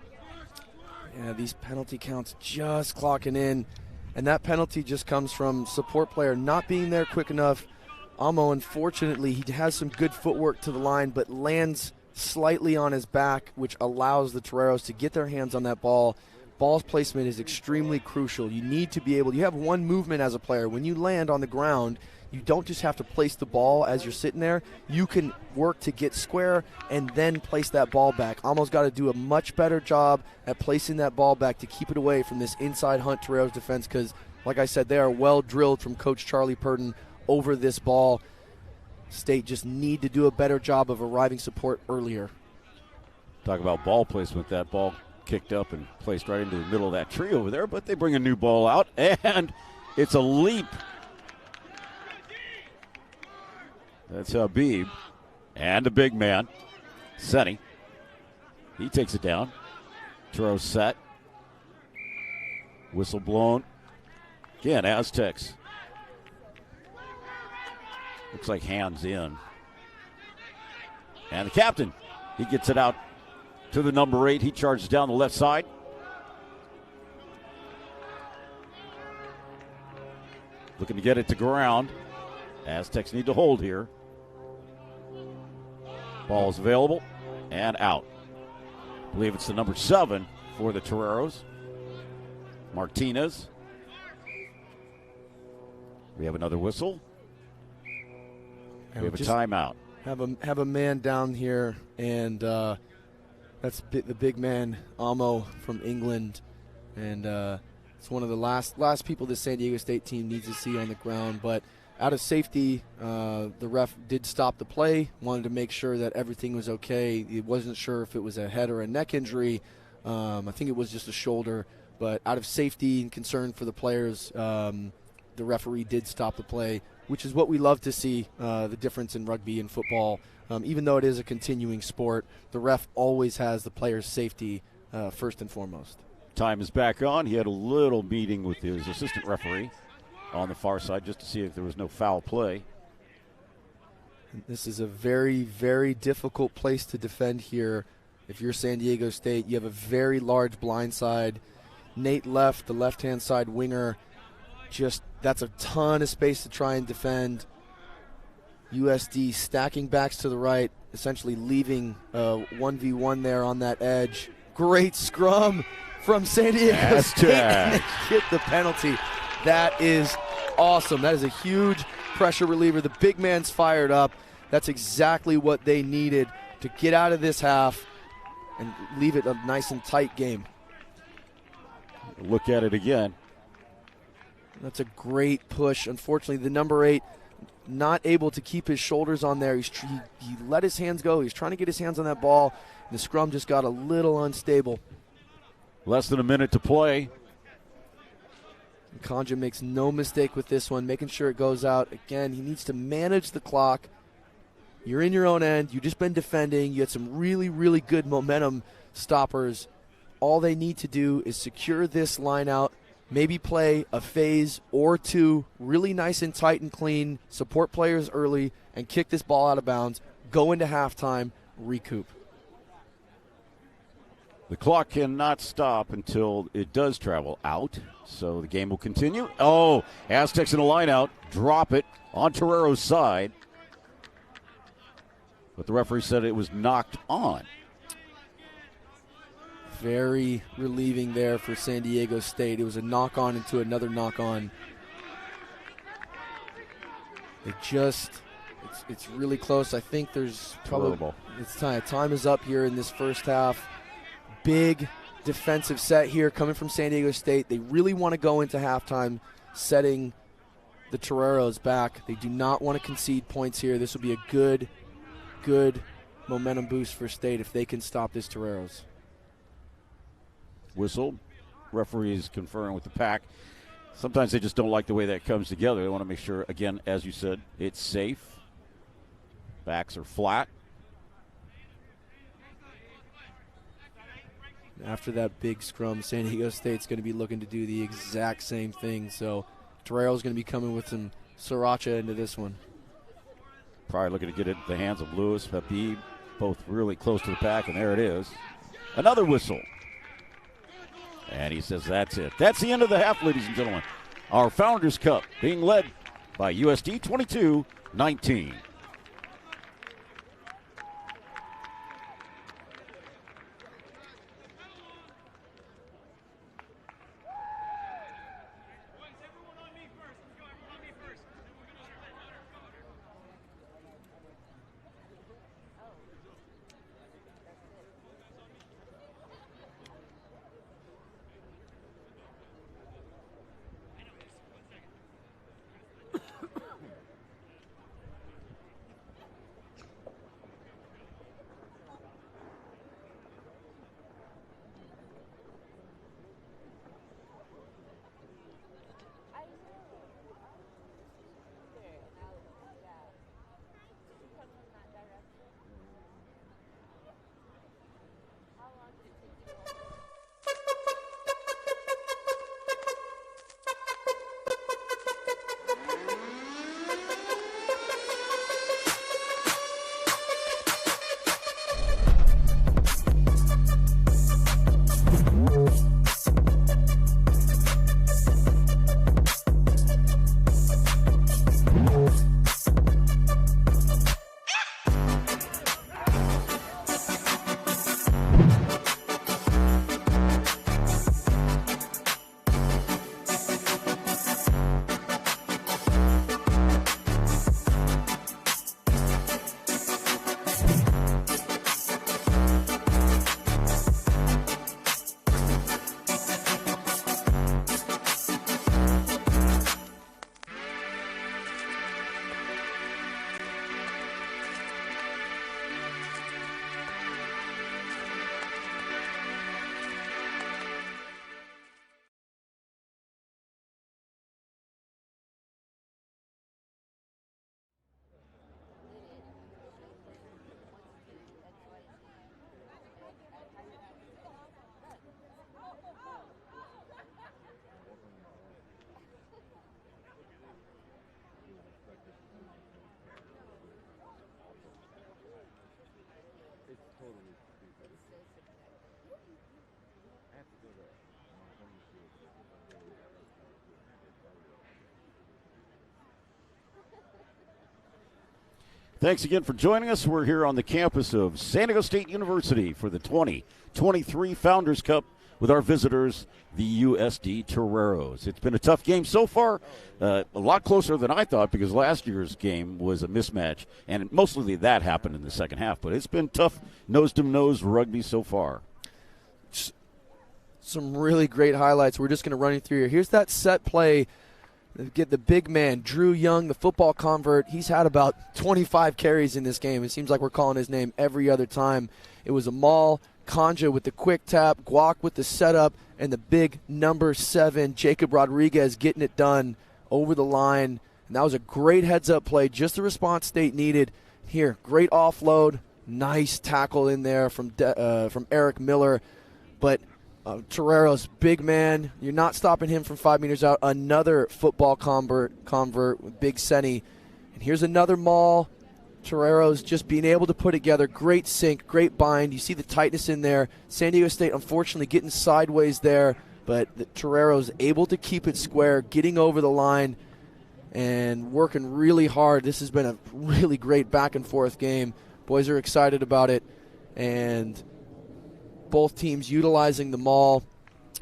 Yeah, these penalty counts just clocking in, and that penalty just comes from support player not being there quick enough. Amo, unfortunately, he has some good footwork to the line, but lands slightly on his back, which allows the Toreros to get their hands on that ball. Ball's placement is extremely crucial. You need to be able, you have one movement as a player. When you land on the ground, you don't just have to place the ball as you're sitting there. You can work to get square and then place that ball back. Amo's got to do a much better job at placing that ball back to keep it away from this inside Hunt Toreros defense because, like I said, they are well drilled from Coach Charlie Purden over this ball. State just need to do a better job of arriving support earlier. Talk about ball placement. That ball kicked up and placed right into the middle of that tree over there, but they bring a new ball out, and it's a leap. That's Habib. And the big man, Senni. He takes it down. Throw set. Whistle blown. Again, Aztecs. Looks like hands in. And the captain, he gets it out to the number 8. He charges down the left side. Looking to get it to ground. Aztecs need to hold here. Ball is available and out. I believe it's the number 7 for the Toreros. Martinez. We have another whistle. We have a timeout. Have a man down here, and that's the big man, Amo from England. And it's one of the last people the San Diego State team needs to see on the ground. But out of safety, the ref did stop the play, wanted to make sure that everything was okay. He wasn't sure if it was a head or a neck injury. I think it was just a shoulder. But out of safety and concern for the players, the referee did stop the play, which is what we love to see, the difference in rugby and football. Even though it is a continuing sport, the ref always has the player's safety first and foremost. Time is back on. He had a little meeting with his assistant referee on the far side just to see if there was no foul play. This is a very, very difficult place to defend here. If you're San Diego State, you have a very large blind side. Nate left, the left-hand side winger, that's a ton of space to try and defend. USD stacking backs to the right, essentially leaving 1v1 there on that edge. Great scrum from San Diego State, and they get the penalty. That is awesome. That is a huge pressure reliever. The big man's fired up. That's exactly what they needed to get out of this half and leave it a nice and tight game. Look at it again. That's a great push. Unfortunately, the number 8 not able to keep his shoulders on there. He let his hands go. He's trying to get his hands on that ball. And the scrum just got a little unstable. Less than a minute to play. Kanja makes no mistake with this one, making sure it goes out. Again, he needs to manage the clock. You're in your own end. You've just been defending. You had some really, really good momentum stoppers. All they need to do is secure this line out, maybe play a phase or two, really nice and tight and clean, support players early, and kick this ball out of bounds, go into halftime, recoup. The clock cannot stop until it does travel out, so the game will continue. Oh, Aztecs in a line out, drop it on Torero's side. But the referee said it was knocked on. Very relieving there for San Diego State. It was a knock-on into another knock-on. It's really close. I think there's probably, it's time. Time is up here in this first half. Big defensive set here coming from San Diego State. They really want to go into halftime setting the Toreros back. They do not want to concede points here. This will be a good momentum boost for State if they can stop this Toreros. Whistle. Referees conferring with the pack. Sometimes they just don't like the way that comes together. They want to make sure, again, as you said, it's safe. Backs are flat. After that big scrum, San Diego State's going to be looking to do the exact same thing. So Toreros going to be coming with some sriracha into this one. Probably looking to get it into the hands of Lewis, Habib, both really close to the pack, and there it is. Another whistle. And he says that's it. That's the end of the half, ladies and gentlemen. Our Founders Cup being led by USD 22-19. Thanks again for joining us. We're here on the campus of San Diego State University for the 2023 Founders Cup with our visitors, the USD Toreros. It's been a tough game so far, a lot closer than I thought because last year's game was a mismatch, and mostly that happened in the second half. But it's been tough nose-to-nose rugby so far. Some really great highlights. We're just going to run you through here. Here's that set play. Get the big man, Drew Young, the football convert. He's had about 25 carries in this game. It seems like we're calling his name every other time. It was a maul, Kanja with the quick tap, Guac with the setup, and the big number 7, Jacob Rodriguez, getting it done over the line. And that was a great heads-up play, just the response State needed. Here, great offload, nice tackle in there from Eric Miller. But Toreros, big man. You're not stopping him from 5 meters out. Another football convert with Big Senny. And here's another maul. Toreros just being able to put together great sync, great bind. You see the tightness in there. San Diego State, unfortunately, getting sideways there. But the Toreros able to keep it square, getting over the line, and working really hard. This has been a really great back-and-forth game. Boys are excited about it. And both teams utilizing the maul.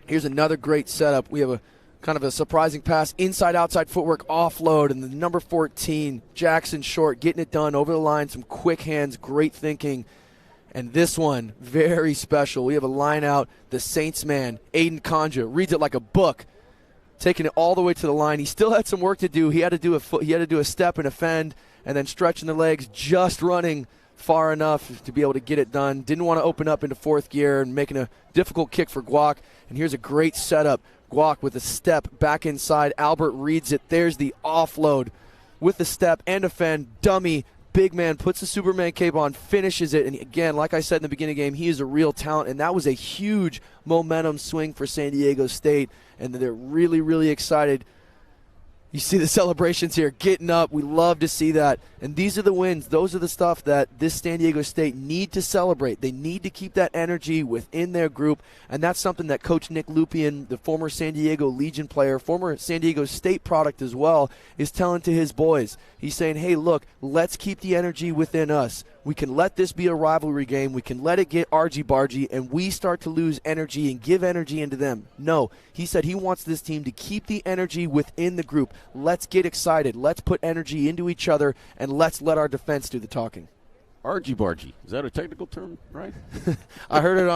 Here's another great setup. We have a kind of a surprising pass, inside-outside footwork, offload, and the number 14, Jackson Short, getting it done over the line, some quick hands, great thinking. And this one, very special. We have a line out, the Saints man, Aiden Kanja, reads it like a book, taking it all the way to the line. He still had some work to do. He had to do a step and a fend, and then stretching the legs, just running far enough to be able to get it done. Didn't want to open up into fourth gear and making a difficult kick for Guac. And here's a great setup. Guac with a step back inside. Albert reads it. There's the offload with the step and a fend. Dummy big man, puts the Superman cape on, finishes it. And again, like I said in the beginning of the game, he is a real talent. And that was a huge momentum swing for San Diego State. And they're really, really excited. You see the celebrations here, getting up. We love to see that. And these are the wins. Those are the stuff that this San Diego State need to celebrate. They need to keep that energy within their group. And that's something that Coach Nick Lupien, the former San Diego Legion player, former San Diego State product as well, is telling to his boys. He's saying, hey, look, let's keep the energy within us. We can let this be a rivalry game. We can let it get argy-bargy, and we start to lose energy and give energy into them. No, he said he wants this team to keep the energy within the group. Let's get excited. Let's put energy into each other, and let's let our defense do the talking. Argy-bargy. Is that a technical term, right? I heard it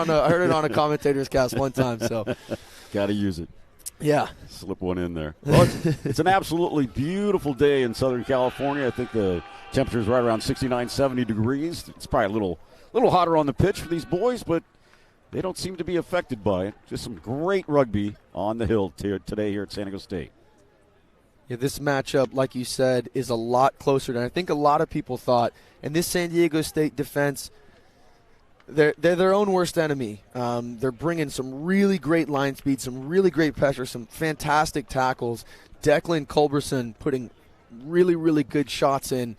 on a commentator's cast one time. So, got to use it. Yeah. Slip one in there. Well, it's an absolutely beautiful day in Southern California. I think the temperature is right around 69, 70 degrees. It's probably a little hotter on the pitch for these boys, but they don't seem to be affected by it. Just some great rugby on the hill today here at San Diego State. Yeah, this matchup, like you said, is a lot closer than I think a lot of people thought. And this San Diego State defense, they're their own worst enemy. They're bringing some really great line speed, some really great pressure, some fantastic tackles. Declan Culberson putting really, really good shots in.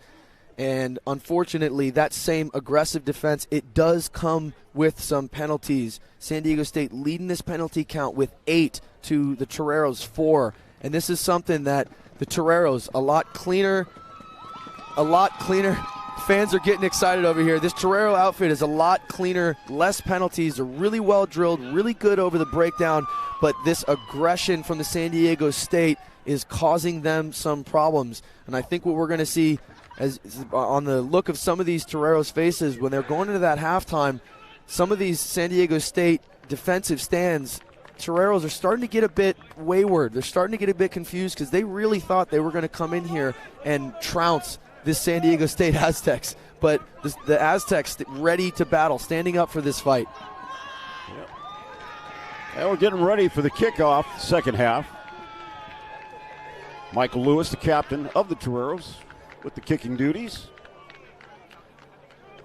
And unfortunately, that same aggressive defense, it does come with some penalties. San Diego State leading this penalty count with 8 to the Toreros 4. And this is something that the Toreros, a lot cleaner. Fans are getting excited over here. This Torero outfit is a lot cleaner, less penalties. They're really well drilled, really good over the breakdown. But this aggression from the San Diego State is causing them some problems. And I think what we're going to see as on the look of some of these Toreros' faces when they're going into that halftime, some of these San Diego State defensive stands, Toreros are starting to get a bit wayward. They're starting to get a bit confused because they really thought they were going to come in here and trounce this San Diego State Aztecs. But the Aztecs ready to battle, standing up for this fight. Yep. And we're getting ready for the kickoff, second half. Michael Lewis, the captain of the Toreros, with the kicking duties.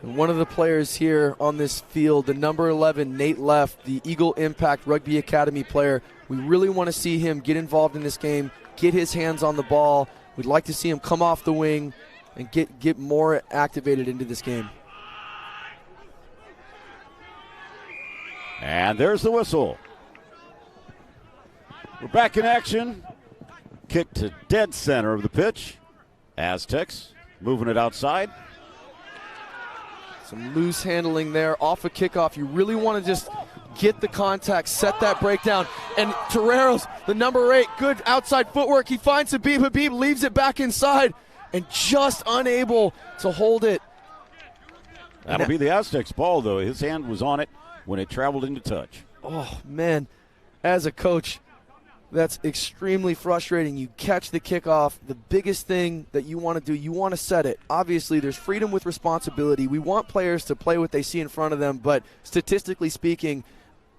And one of the players here on this field, the number 11, Nate Leff, the Eagle Impact Rugby Academy player. We really want to see him get involved in this game, get his hands on the ball. We'd like to see him come off the wing and get more activated into this game. And there's the whistle. We're back in action. Kick to dead center of the pitch. Aztecs moving it outside. Some loose handling there. Off a kickoff, you really want to just get the contact, set that breakdown. And Toreros, the number 8, good outside footwork. He finds Habib, leaves it back inside, and just unable to hold it. That'll be the Aztecs' ball, though. His hand was on it when it traveled into touch. Oh, man. As a coach, that's extremely frustrating. You catch the kickoff. The biggest thing that you want to do, you want to set it. Obviously, there's freedom with responsibility. We want players to play what they see in front of them, but statistically speaking,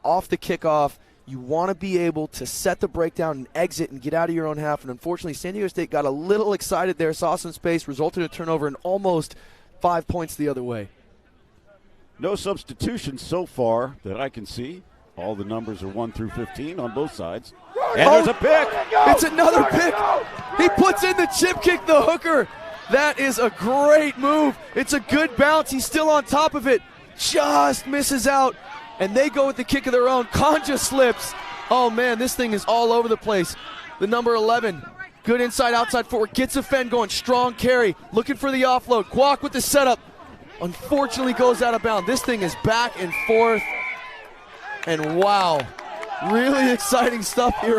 off the kickoff, you want to be able to set the breakdown and exit and get out of your own half. And unfortunately, San Diego State got a little excited there, saw some space, resulted in a turnover, and almost 5 points the other way. No substitutions so far that I can see. All the numbers are 1 through 15 on both sides. And there's a pick. It's another pick. He puts in the chip kick, the hooker. That is a great move. It's a good bounce. He's still on top of it. Just misses out. And they go with the kick of their own. Conja slips. Oh, man, this thing is all over the place. The number 11, good inside, outside footwork. Gets a fend going. Strong carry. Looking for the offload. Kwok with the setup. Unfortunately goes out of bounds. This thing is back and forth. And wow, really exciting stuff here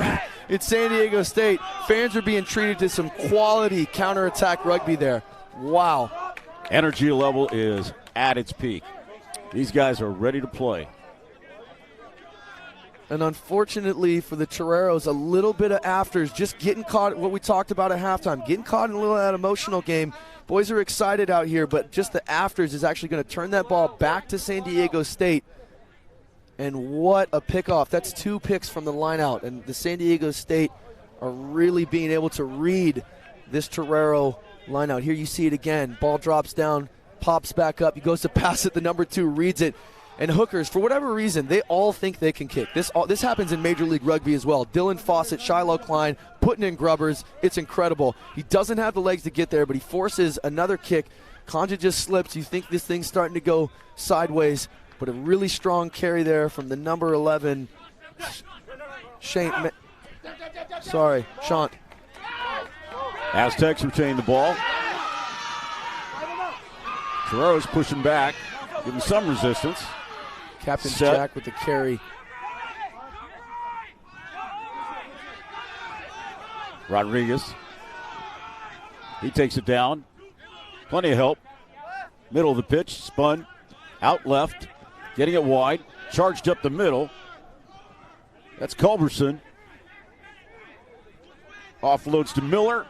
at San Diego State. Fans are being treated to some quality counterattack rugby there. Wow. Energy level is at its peak. These guys are ready to play. And unfortunately for the Toreros, a little bit of afters, just getting caught, what we talked about at halftime, getting caught in a little of that emotional game. Boys are excited out here, but just the afters is actually going to turn that ball back to San Diego State. And what a pickoff. That's 2 picks from the line out. And the San Diego State are really being able to read this Torero line out. Here you see it again. Ball drops down, pops back up. He goes to pass it. The number 2 reads it. And hookers, for whatever reason, they all think they can kick. This happens in Major League Rugby as well. Dylan Fawcett, Shiloh Klein, putting in grubbers. It's incredible. He doesn't have the legs to get there, but he forces another kick. Conja just slips. You think this thing's starting to go sideways, but a really strong carry there from the number 11, Sean. Aztecs retain the ball. Toreros pushing back, giving some resistance. Captain Set. Jack with the carry. Rodriguez. He takes it down. Plenty of help. Middle of the pitch, spun. Out left. Getting it wide. Charged up the middle. That's Culberson. Offloads to Miller.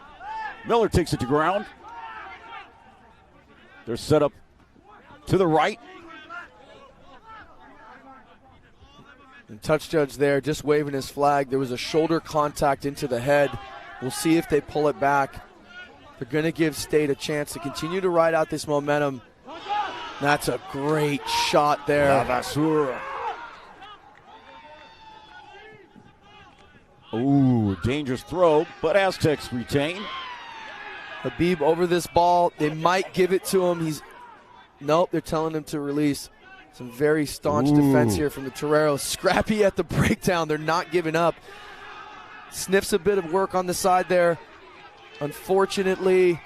Miller takes it to ground. They're set up to the right. And touch judge there just waving his flag. There was a shoulder contact into the head. We'll see if they pull it back. They're going to give State a chance to continue to ride out this momentum. That's a great shot there. Lavasseur. Ooh, dangerous throw, but Aztecs retain. Habib over this ball. They might give it to him. Nope, they're telling him to release. Some very staunch defense here from the Toreros. Scrappy at the breakdown. They're not giving up. Sniffs a bit of work on the side there. Unfortunately,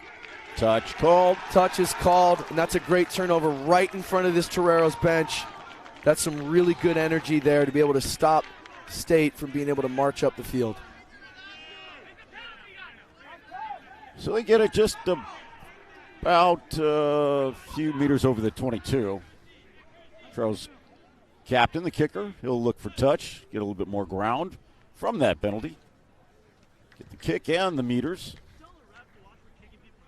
Touch called. touch is called, and that's a great turnover right in front of this Toreros bench. That's some really good energy there to be able to stop State from being able to march up the field. So they get it just about a few meters over the 22. Toreros captain, the kicker, he'll look for touch, get a little bit more ground from that penalty. Get the kick and the meters.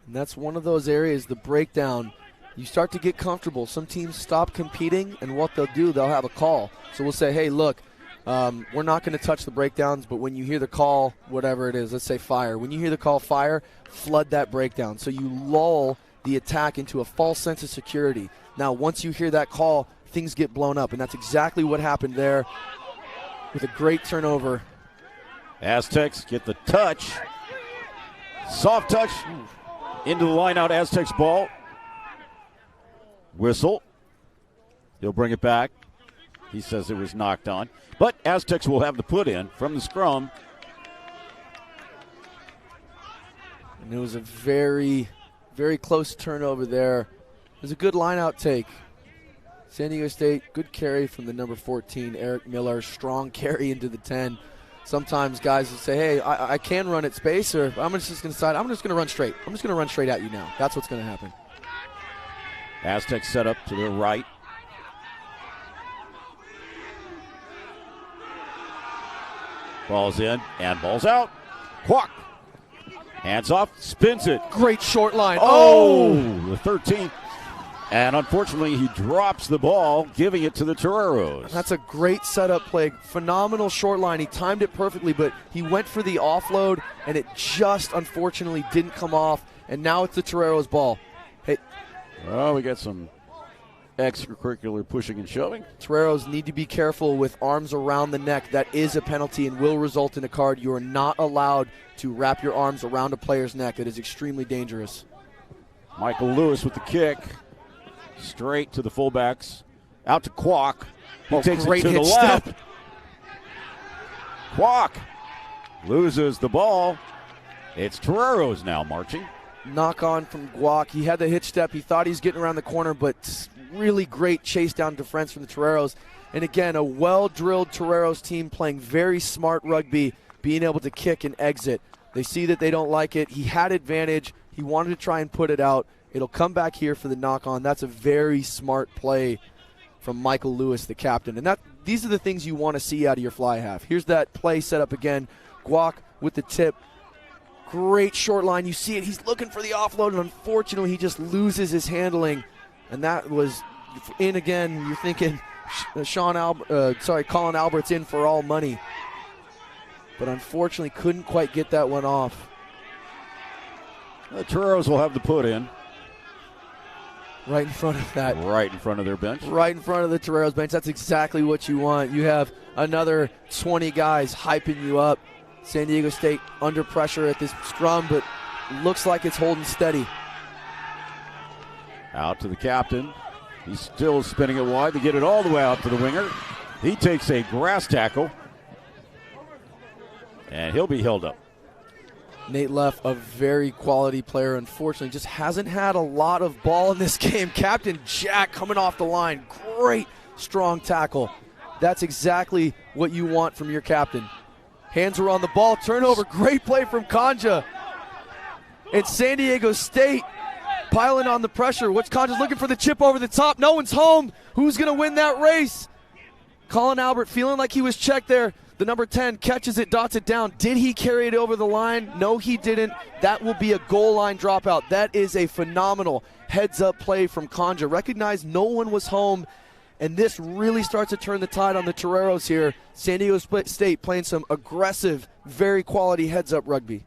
And that's one of those areas, the breakdown, you start to get comfortable. Some teams stop competing, and what they'll do, they'll have a call. So we'll say, hey, look, we're not going to touch the breakdowns, but when you hear the call, whatever it is, let's say fire. When you hear the call fire, flood that breakdown. So you lull the attack into a false sense of security. Now, once you hear that call, things get blown up, and that's exactly what happened there with a great turnover. Aztecs get the touch. Soft touch into the line out. Aztecs ball. Whistle. He'll bring it back. He says it was knocked on. But Aztecs will have the put in from the scrum. And it was a very, very close turnover there. It was a good line-out take. San Diego State, good carry from the number 14, Eric Miller. Strong carry into the 10. Sometimes guys will say, hey, I can run at space, or I'm just going to decide, I'm just going to run straight. I'm just going to run straight at you now. That's what's going to happen. Aztecs set up to their right. Ball's in and ball's out. Quack. Hands off, spins it. Great short line. Oh, the 13th. And unfortunately, he drops the ball, giving it to the Toreros. That's a great setup play. Phenomenal short line. He timed it perfectly, but he went for the offload, and it just unfortunately didn't come off. And now it's the Toreros' ball. Hey, well, we got some extracurricular pushing and shoving. Toreros need to be careful with arms around the neck. That is a penalty and will result in a card. You are not allowed to wrap your arms around a player's neck. It is extremely dangerous. Michael Lewis with the kick. Straight to the fullbacks. Out to Kwok. He takes it to the left. Step. Kwok loses the ball. It's Toreros now marching. Knock on from Guac. He had the hitch step. He thought he was getting around the corner, but really great chase down defense from the Toreros. And again, a well-drilled Toreros team playing very smart rugby, being able to kick and exit. They see that they don't like it. He had advantage. He wanted to try and put it out. It'll come back here for the knock-on. That's a very smart play from Michael Lewis, the captain. And these are the things you want to see out of your fly half. Here's that play set up again. Guac with the tip. Great short line. You see it. He's looking for the offload, and unfortunately, he just loses his handling. And that was in again. You're thinking Colin Albert's in for all money. But unfortunately, couldn't quite get that one off. The Toreros will have the put in. Right in front of that. Right in front of their bench. Right in front of the Toreros bench. That's exactly what you want. You have another 20 guys hyping you up. San Diego State under pressure at this scrum, but looks like it's holding steady. Out to the captain. He's still spinning it wide to get it all the way out to the winger. He takes a grass tackle, and he'll be held up. Nate Leff, a very quality player, unfortunately, just hasn't had a lot of ball in this game. Captain Jack coming off the line. Great, strong tackle. That's exactly what you want from your captain. Hands are on the ball. Turnover. Great play from Kanja. And San Diego State piling on the pressure. What's Conja's looking for the chip over the top? No one's home. Who's going to win that race? Colin Albert feeling like he was checked there. The number 10 catches it, dots it down. Did he carry it over the line? No, he didn't. That will be a goal line dropout. That is a phenomenal heads-up play from Kanja. Recognized no one was home, and this really starts to turn the tide on the Toreros here. San Diego State playing some aggressive, very quality heads-up rugby.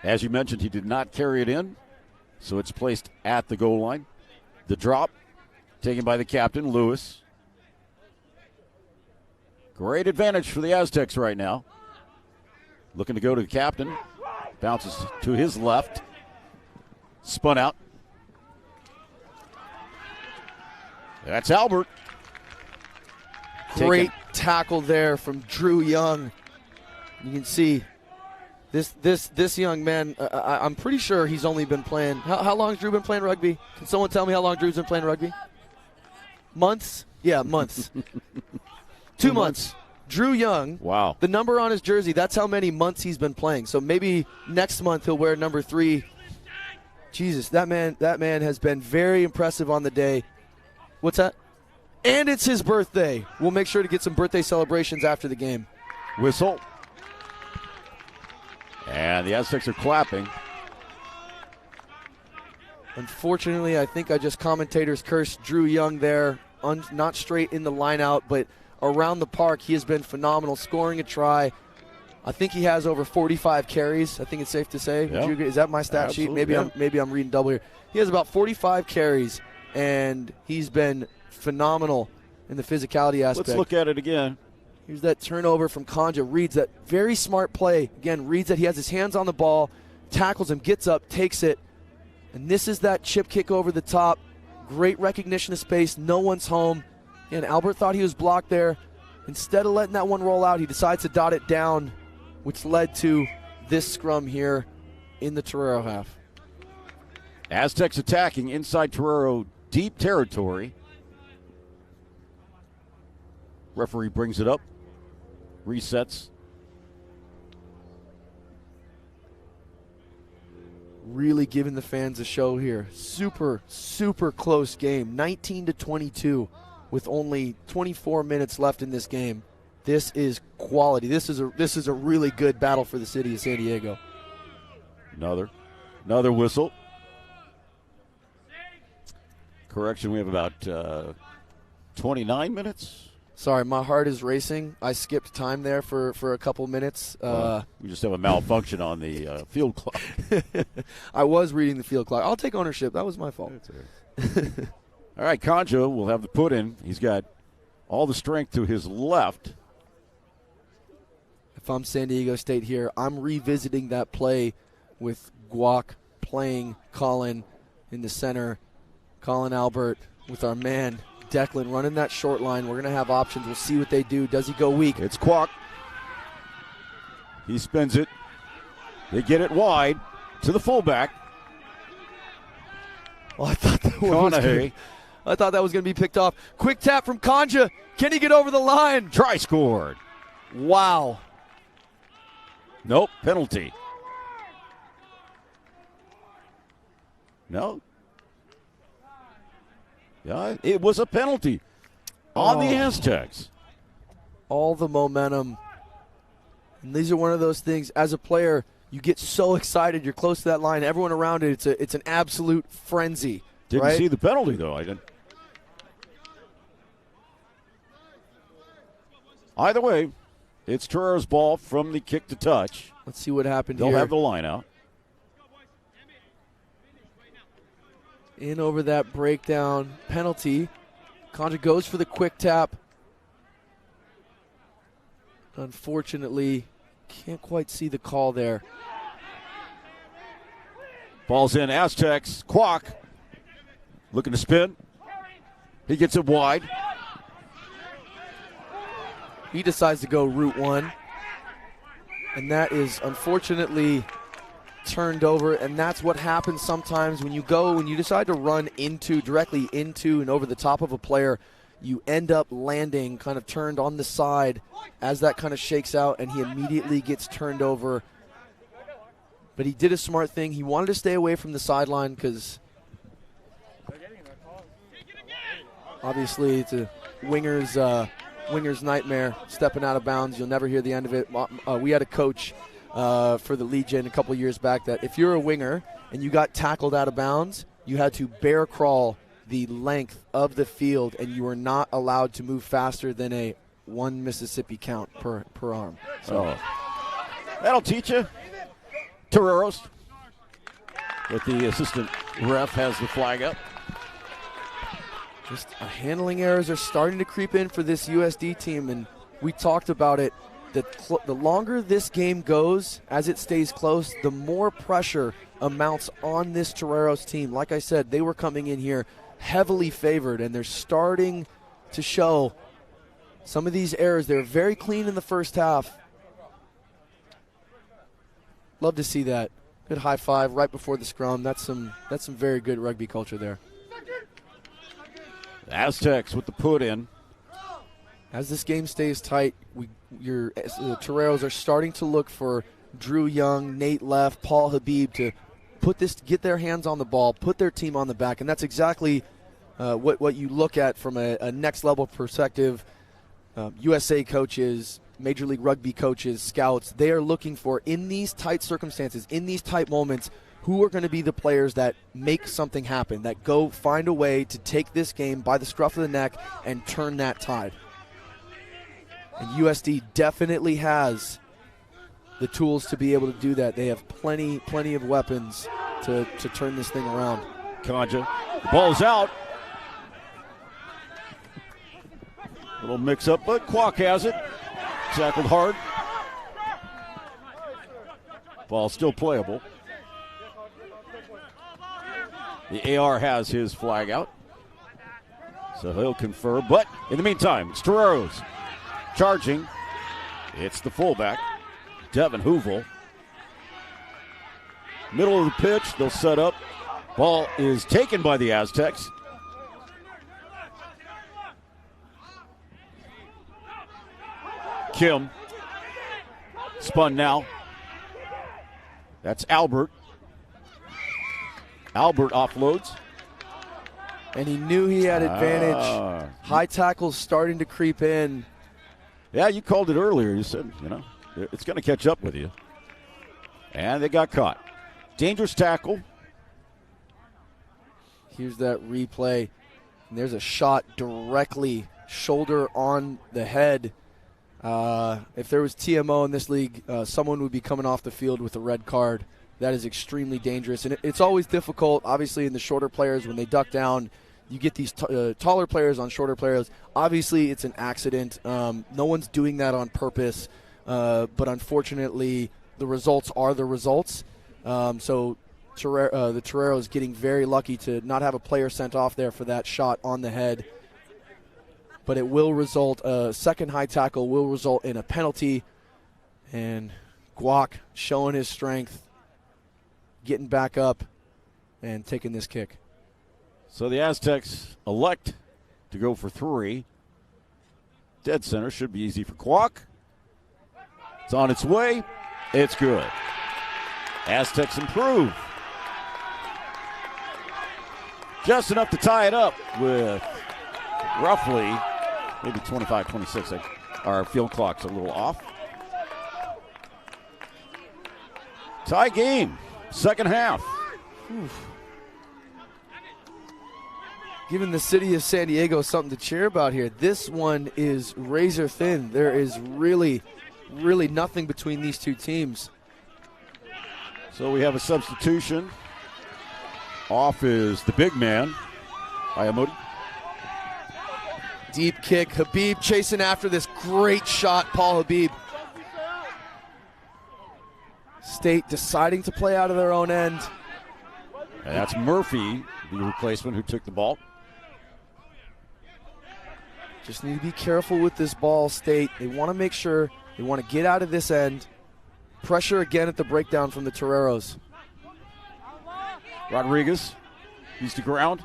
As you mentioned, he did not carry it in, so it's placed at the goal line. The drop taken by the captain, Lewis. Great advantage for the Aztecs right now. Looking to go to the captain. Bounces to his left. Spun out. That's Albert. Great tackle there from Drew Young. You can see this young man, I'm pretty sure he's only been playing. How long has Drew been playing rugby? Can someone tell me how long Drew's been playing rugby? Months? Yeah, months. 2 months. Drew Young. Wow. The number on his jersey, that's how many months he's been playing. So maybe next month he'll wear number 3. Jesus, that man has been very impressive on the day. What's that? And it's his birthday. We'll make sure to get some birthday celebrations after the game. Whistle. And the Aztecs are clapping. Unfortunately, I think I just commentators cursed Drew Young there. Not straight in the line out, but around the park, he has been phenomenal, scoring a try. I think he has over 45 carries. I think it's safe to say. Yeah. Is that my stat sheet? Maybe I'm reading double here. He has about 45 carries, and he's been phenomenal in the physicality aspect. Let's look at it again. Here's that turnover from Kanja. Reads that very smart play. Again, reads that he has his hands on the ball, tackles him, gets up, takes it. And this is that chip kick over the top. Great recognition of space. No one's home. And Albert thought he was blocked there. Instead of letting that one roll out, he decides to dot it down, which led to this scrum here in the Torero half. Aztecs attacking inside Torero deep territory. Referee brings it up. Resets. Really giving the fans a show here. Super, super close game. 19-22 with only 24 minutes left in this game. This is quality. This is a really good battle for the city of San Diego. Another whistle. Correction, we have about 29 minutes. Sorry, my heart is racing. I skipped time there for a couple minutes. We just have a malfunction on the field clock. I was reading the field clock. I'll take ownership. That was my fault. All right, Kanja will have the put in. He's got all the strength to his left. If I'm San Diego State here, I'm revisiting that play with Guac playing Colin in the center. Colin Albert with our man Declan running that short line. We're going to have options. We'll see what they do. Does he go weak? It's Kwok. He spins it. They get it wide to the fullback. Well, I thought that was going to be picked off. Quick tap from Kanja. Can he get over the line? Try scored. Wow. Nope, penalty. No. Yeah, it was a penalty on the Aztecs. All the momentum. And these are one of those things, as a player, you get so excited. You're close to that line. Everyone around it, it's an absolute frenzy. Didn't see the penalty, though. I didn't. Either way, it's Torero's ball from the kick to touch. Let's see what happened They'll here. have the line out. In over that breakdown penalty. Conja goes for the quick tap. Unfortunately, can't quite see the call there. Ball's in. Aztecs. Kwok looking to spin. He gets it wide. He decides to go route one. And that is unfortunately turned over, and that's what happens sometimes when you decide to run directly into and over the top of a player. You end up landing kind of turned on the side as that kind of shakes out, and he immediately gets turned over. But he did a smart thing. He wanted to stay away from the sideline because obviously it's a winger's nightmare, stepping out of bounds. You'll never hear the end of it. We had a coach for the Legion a couple years back that if you're a winger and you got tackled out of bounds, you had to bear crawl the length of the field, and you were not allowed to move faster than a 1 Mississippi count per arm. So that'll teach you. Toreros, but the assistant ref has the flag up. Just handling errors are starting to creep in for this USD team, and we talked about it. The longer this game goes, as it stays close, the more pressure amounts on this Toreros team. Like I said, they were coming in here heavily favored, and they're starting to show some of these errors. They're very clean in the first half. Love to see that. Good high five right before the scrum. That's some very good rugby culture there. The Aztecs with the put in. As this game stays tight, the Toreros are starting to look for Drew Young, Nate Leff, Paul Habib to get their hands on the ball, put their team on the back, and that's exactly what you look at from a next level perspective. USA coaches, Major League Rugby coaches, scouts, they are looking for, in these tight circumstances, in these tight moments, who are going to be the players that make something happen, that go find a way to take this game by the scruff of the neck and turn that tide. And USD definitely has the tools to be able to do that. They have plenty of weapons to turn this thing around. Conja, the ball's out. Little mix-up, but Kwok has it. Tackled hard. Ball still playable. The AR has his flag out, so he'll confer. But in the meantime, it's Toreros charging. It's the fullback, Devin Hoovel. Middle of the pitch, they'll set up. Ball is taken by the Aztecs. Kim spun now. That's Albert. Albert offloads. And he knew he had advantage. High tackles starting to creep in. Yeah, you called it earlier. You said, it's going to catch up with you. And they got caught. Dangerous tackle. Here's that replay. And there's a shot directly shoulder on the head. If there was TMO in this league, someone would be coming off the field with a red card. That is extremely dangerous. And it's always difficult, obviously, in the shorter players when they duck down. You get these taller players on shorter players. Obviously, it's an accident. No one's doing that on purpose. But unfortunately, the results are the results. So the Toreros getting very lucky to not have a player sent off there for that shot on the head. But it will result, second high tackle will result in a penalty. And Guac showing his strength, getting back up and taking this kick. So the Aztecs elect to go for 3. Dead center should be easy for Kwok. It's on its way. It's good. Aztecs improve. Just enough to tie it up with roughly maybe 25-26. Our field clock's a little off. Tie game. Second half. Giving the city of San Diego something to cheer about here. This one is razor thin. There is really nothing between these two teams. So we have a substitution. Off is the big man, Ayamudi. Deep kick. Habib chasing after this. Great shot, Paul Habib. State deciding to play out of their own end. And that's Murphy, the replacement, who took the ball. Just need to be careful with this ball, State. They want to make sure they want to get out of this end. Pressure again at the breakdown from the Toreros. Rodriguez, he's to ground.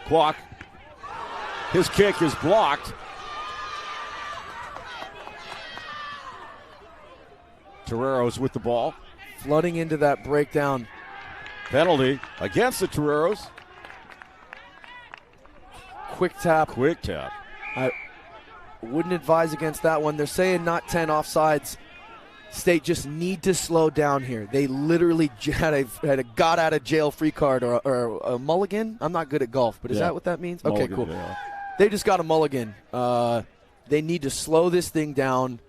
Kwok. His kick is blocked. Toreros with the ball. Flooding into that breakdown. Penalty against the Toreros. Quick tap. Quick tap. I wouldn't advise against that one. They're saying not 10 offsides. State just need to slow down here. They literally had a got out of jail free card or a mulligan. I'm not good at golf, but is that what that means? Mulligan, okay, cool. Yeah. They just got a mulligan. They need to slow this thing down.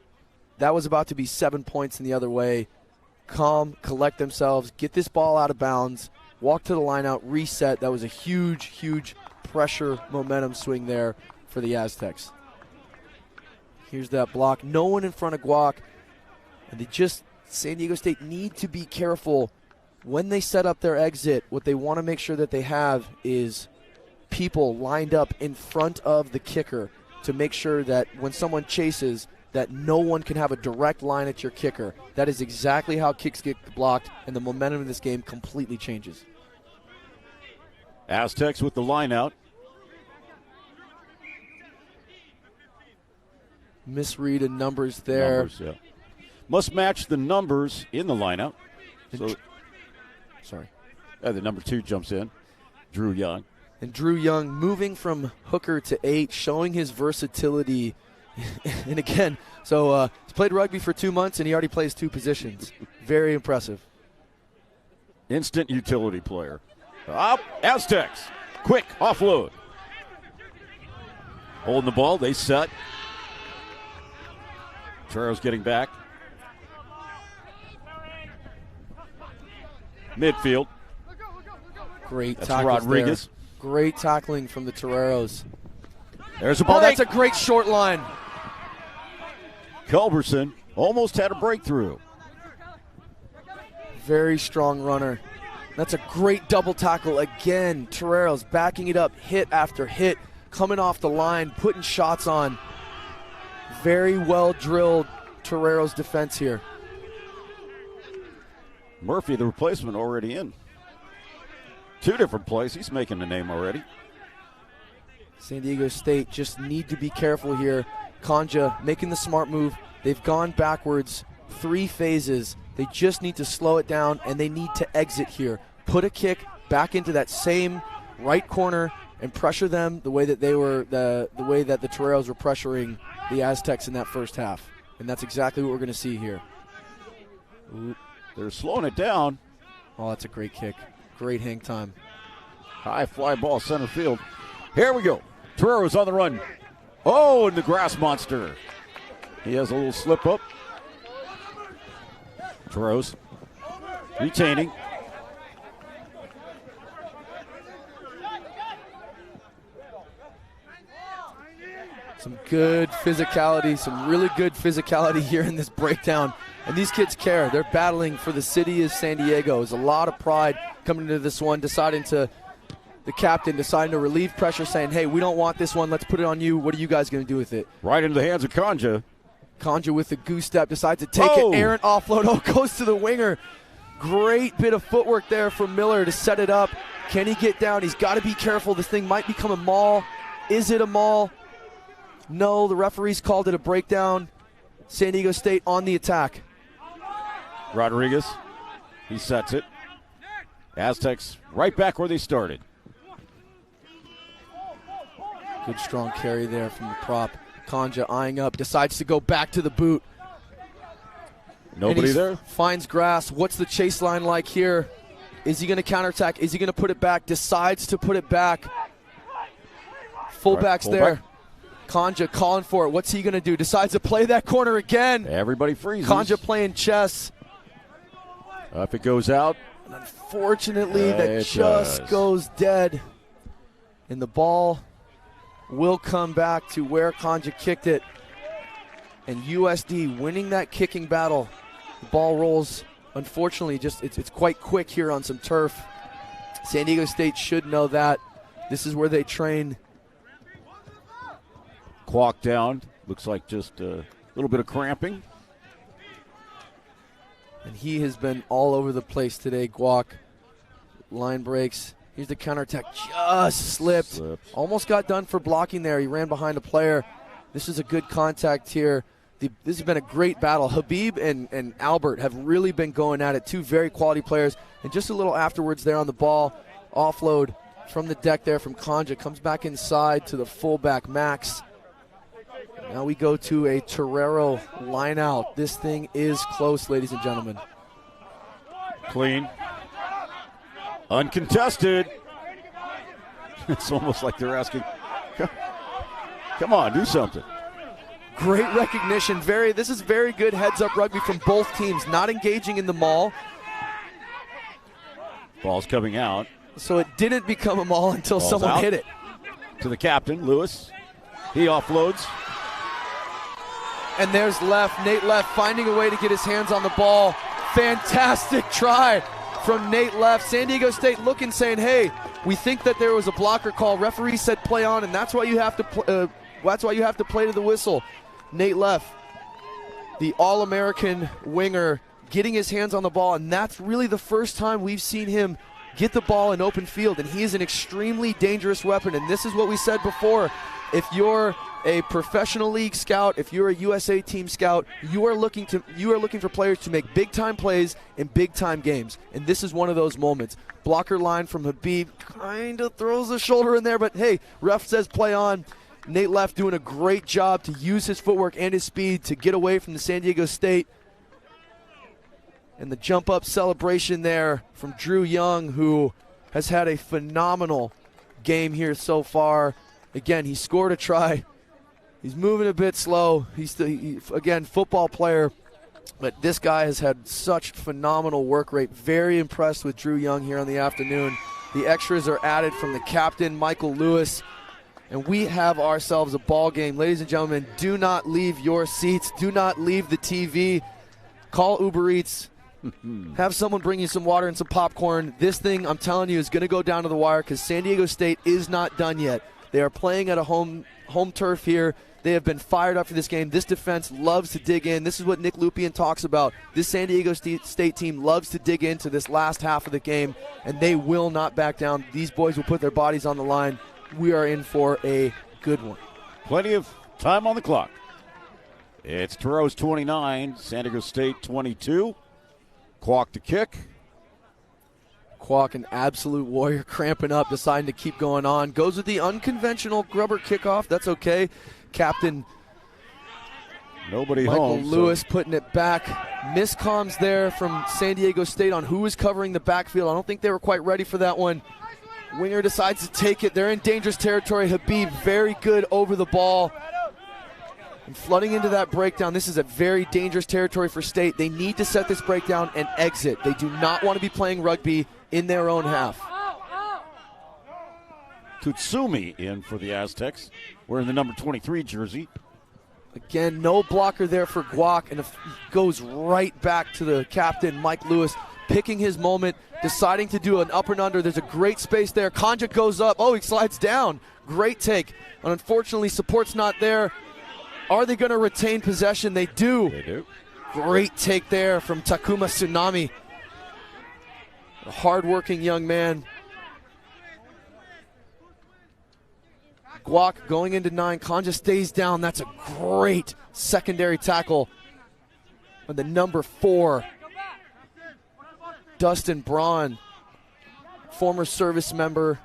That was about to be 7 points in the other way. Calm, collect themselves, get this ball out of bounds, walk to the line out, reset. That was a huge, huge pressure momentum swing there for the Aztecs. Here's that block. No one in front of Guac. And San Diego State need to be careful when they set up their exit. What they want to make sure that they have is people lined up in front of the kicker to make sure that when someone chases, that no one can have a direct line at your kicker. That is exactly how kicks get blocked, and the momentum of this game completely changes. Aztecs with the line out. Misread in numbers there. Numbers, yeah. Must match the numbers in the lineup. So, sorry. The number 2 jumps in, Drew Young. And Drew Young moving from hooker to 8, showing his versatility. And again, so he's played rugby for 2 months, and he already plays 2 positions. Very impressive. Instant utility player. Up, Aztecs. Quick offload. Holding the ball, they set. Toreros getting back. Midfield. Great That's tackles Rodriguez. there. Great tackling from the Toreros. There's a break. Oh, that's a great short line. Culberson almost had a breakthrough. Very strong runner. That's a great double tackle again. Toreros backing it up, hit after hit, coming off the line, putting shots on. Very well drilled Toreros defense here. Murphy, the replacement, already in. 2 different plays. He's making the name already. San Diego State just need to be careful here. Conja making the smart move. They've gone backwards 3 phases. They just need to slow it down, and they need to exit here. Put a kick back into that same right corner and pressure them the way that they were the way that the Toreros were pressuring the Aztecs in that first half. And that's exactly what we're going to see here. Ooh, they're slowing it down. Oh, that's a great kick. Great hang time. High fly ball center field. Here we go. Toreros on the run. Oh, and the grass monster. He has a little slip up. Toreros retaining. Some good physicality, some really good physicality here in this breakdown. And these kids care. They're battling for the city of San Diego. There's a lot of pride coming into this one, the captain deciding to relieve pressure, saying, hey, we don't want this one. Let's put it on you. What are you guys going to do with it? Right into the hands of Conja. Conja with the goose step decides to take it. Errant offload. Oh, goes to the winger. Great bit of footwork there from Miller to set it up. Can he get down? He's got to be careful. This thing might become a maul. Is it a maul? No, the referees called it a breakdown. San Diego State on the attack. Rodriguez, he sets it. Aztecs right back where they started. Good strong carry there from the prop. Conja eyeing up, decides to go back to the boot. Nobody there. Finds grass. What's the chase line like here? Is he going to counterattack? Is he going to put it back? Decides to put it back. Fullback's there. Conja calling for it. What's he going to do? Decides to play that corner again. Everybody freezes. Conja playing chess. If it goes out. And unfortunately, that it just goes dead. And the ball will come back to where Kanja kicked it. And USD winning that kicking battle. The ball rolls, unfortunately, it's quite quick here on some turf. San Diego State should know that. This is where they train. Kwok down. Looks like just a little bit of cramping. And he has been all over the place today, Guac. Line breaks. Here's the counterattack. Just slipped. Almost got done for blocking there. He ran behind a player. This is a good contact here. This has been a great battle. Habib and Albert have really been going at it. Two very quality players. And just a little afterwards there on the ball. Offload from the deck there from Kanja. Comes back inside to the fullback, Max. Now we go to a Torero line out. This thing is close, ladies and gentlemen. Clean. Uncontested. It's almost like they're asking, come on, do something. Great recognition. This is very good heads-up rugby from both teams, not engaging in the maul. Ball's coming out. So it didn't become a maul until someone hit it. To the captain, Lewis. He offloads. And there's Nate Leff finding a way to get his hands on the ball. Fantastic try from Nate Leff. San Diego State looking, saying, hey, we think that there was a blocker call. Referee said play on, and that's why you have to play to the whistle. Nate Leff, the All-American winger, getting his hands on the ball, and that's really the first time we've seen him get the ball in open field, and he is an extremely dangerous weapon. And this is what we said before. If you're a professional league scout, if you're a USA team scout, you are looking for players to make big-time plays in big-time games. And this is one of those moments. Blocker line from Habib kind of throws the shoulder in there, but hey, ref says play on. Nate Leff doing a great job to use his footwork and his speed to get away from the San Diego State. And the jump-up celebration there from Drew Young, who has had a phenomenal game here so far. Again, he scored a try. He's moving a bit slow. Again, football player, but this guy has had such phenomenal work rate. Very impressed with Drew Young here on the afternoon. The extras are added from the captain, Michael Lewis, and we have ourselves a ball game. Ladies and gentlemen, do not leave your seats. Do not leave the TV. Call Uber Eats. Have someone bring you some water and some popcorn. This thing, I'm telling you, is going to go down to the wire because San Diego State is not done yet. They are playing at a home turf here. They have been fired up for this game. This defense loves to dig in. This is what Nick Lupian talks about. This San Diego State team loves to dig into this last half of the game, and they will not back down. These boys will put their bodies on the line. We are in for a good one. Plenty of time on the clock. It's Toreros 29, San Diego State 22. Kwok to kick. Kwok, an absolute warrior, cramping up, deciding to keep going on. Goes with the unconventional grubber kickoff. That's okay. Captain Michael Lewis putting it back. Miscomms there from San Diego State on who was covering the backfield. I don't think they were quite ready for that one. Winger decides to take it. They're in dangerous territory. Habib very good over the ball. And flooding into that breakdown, this is a very dangerous territory for State. They need to set this breakdown and exit. They do not want to be playing rugby in their own half. Tutsumi in for the Aztecs, wearing the number 23 jersey. Again, no blocker there for Guac, and it goes right back to the captain, Mike Lewis, picking his moment, deciding to do an up and under. There's a great space there. Kanja goes up. Oh, he slides down. Great take. And unfortunately, support's not there. Are they going to retain possession? They do. They do. Great take there from Takuma Tsunami. A hard-working young man. Guac going into 9. Kanja stays down. That's a great secondary tackle on the number 4. Dustin Braun, former service member,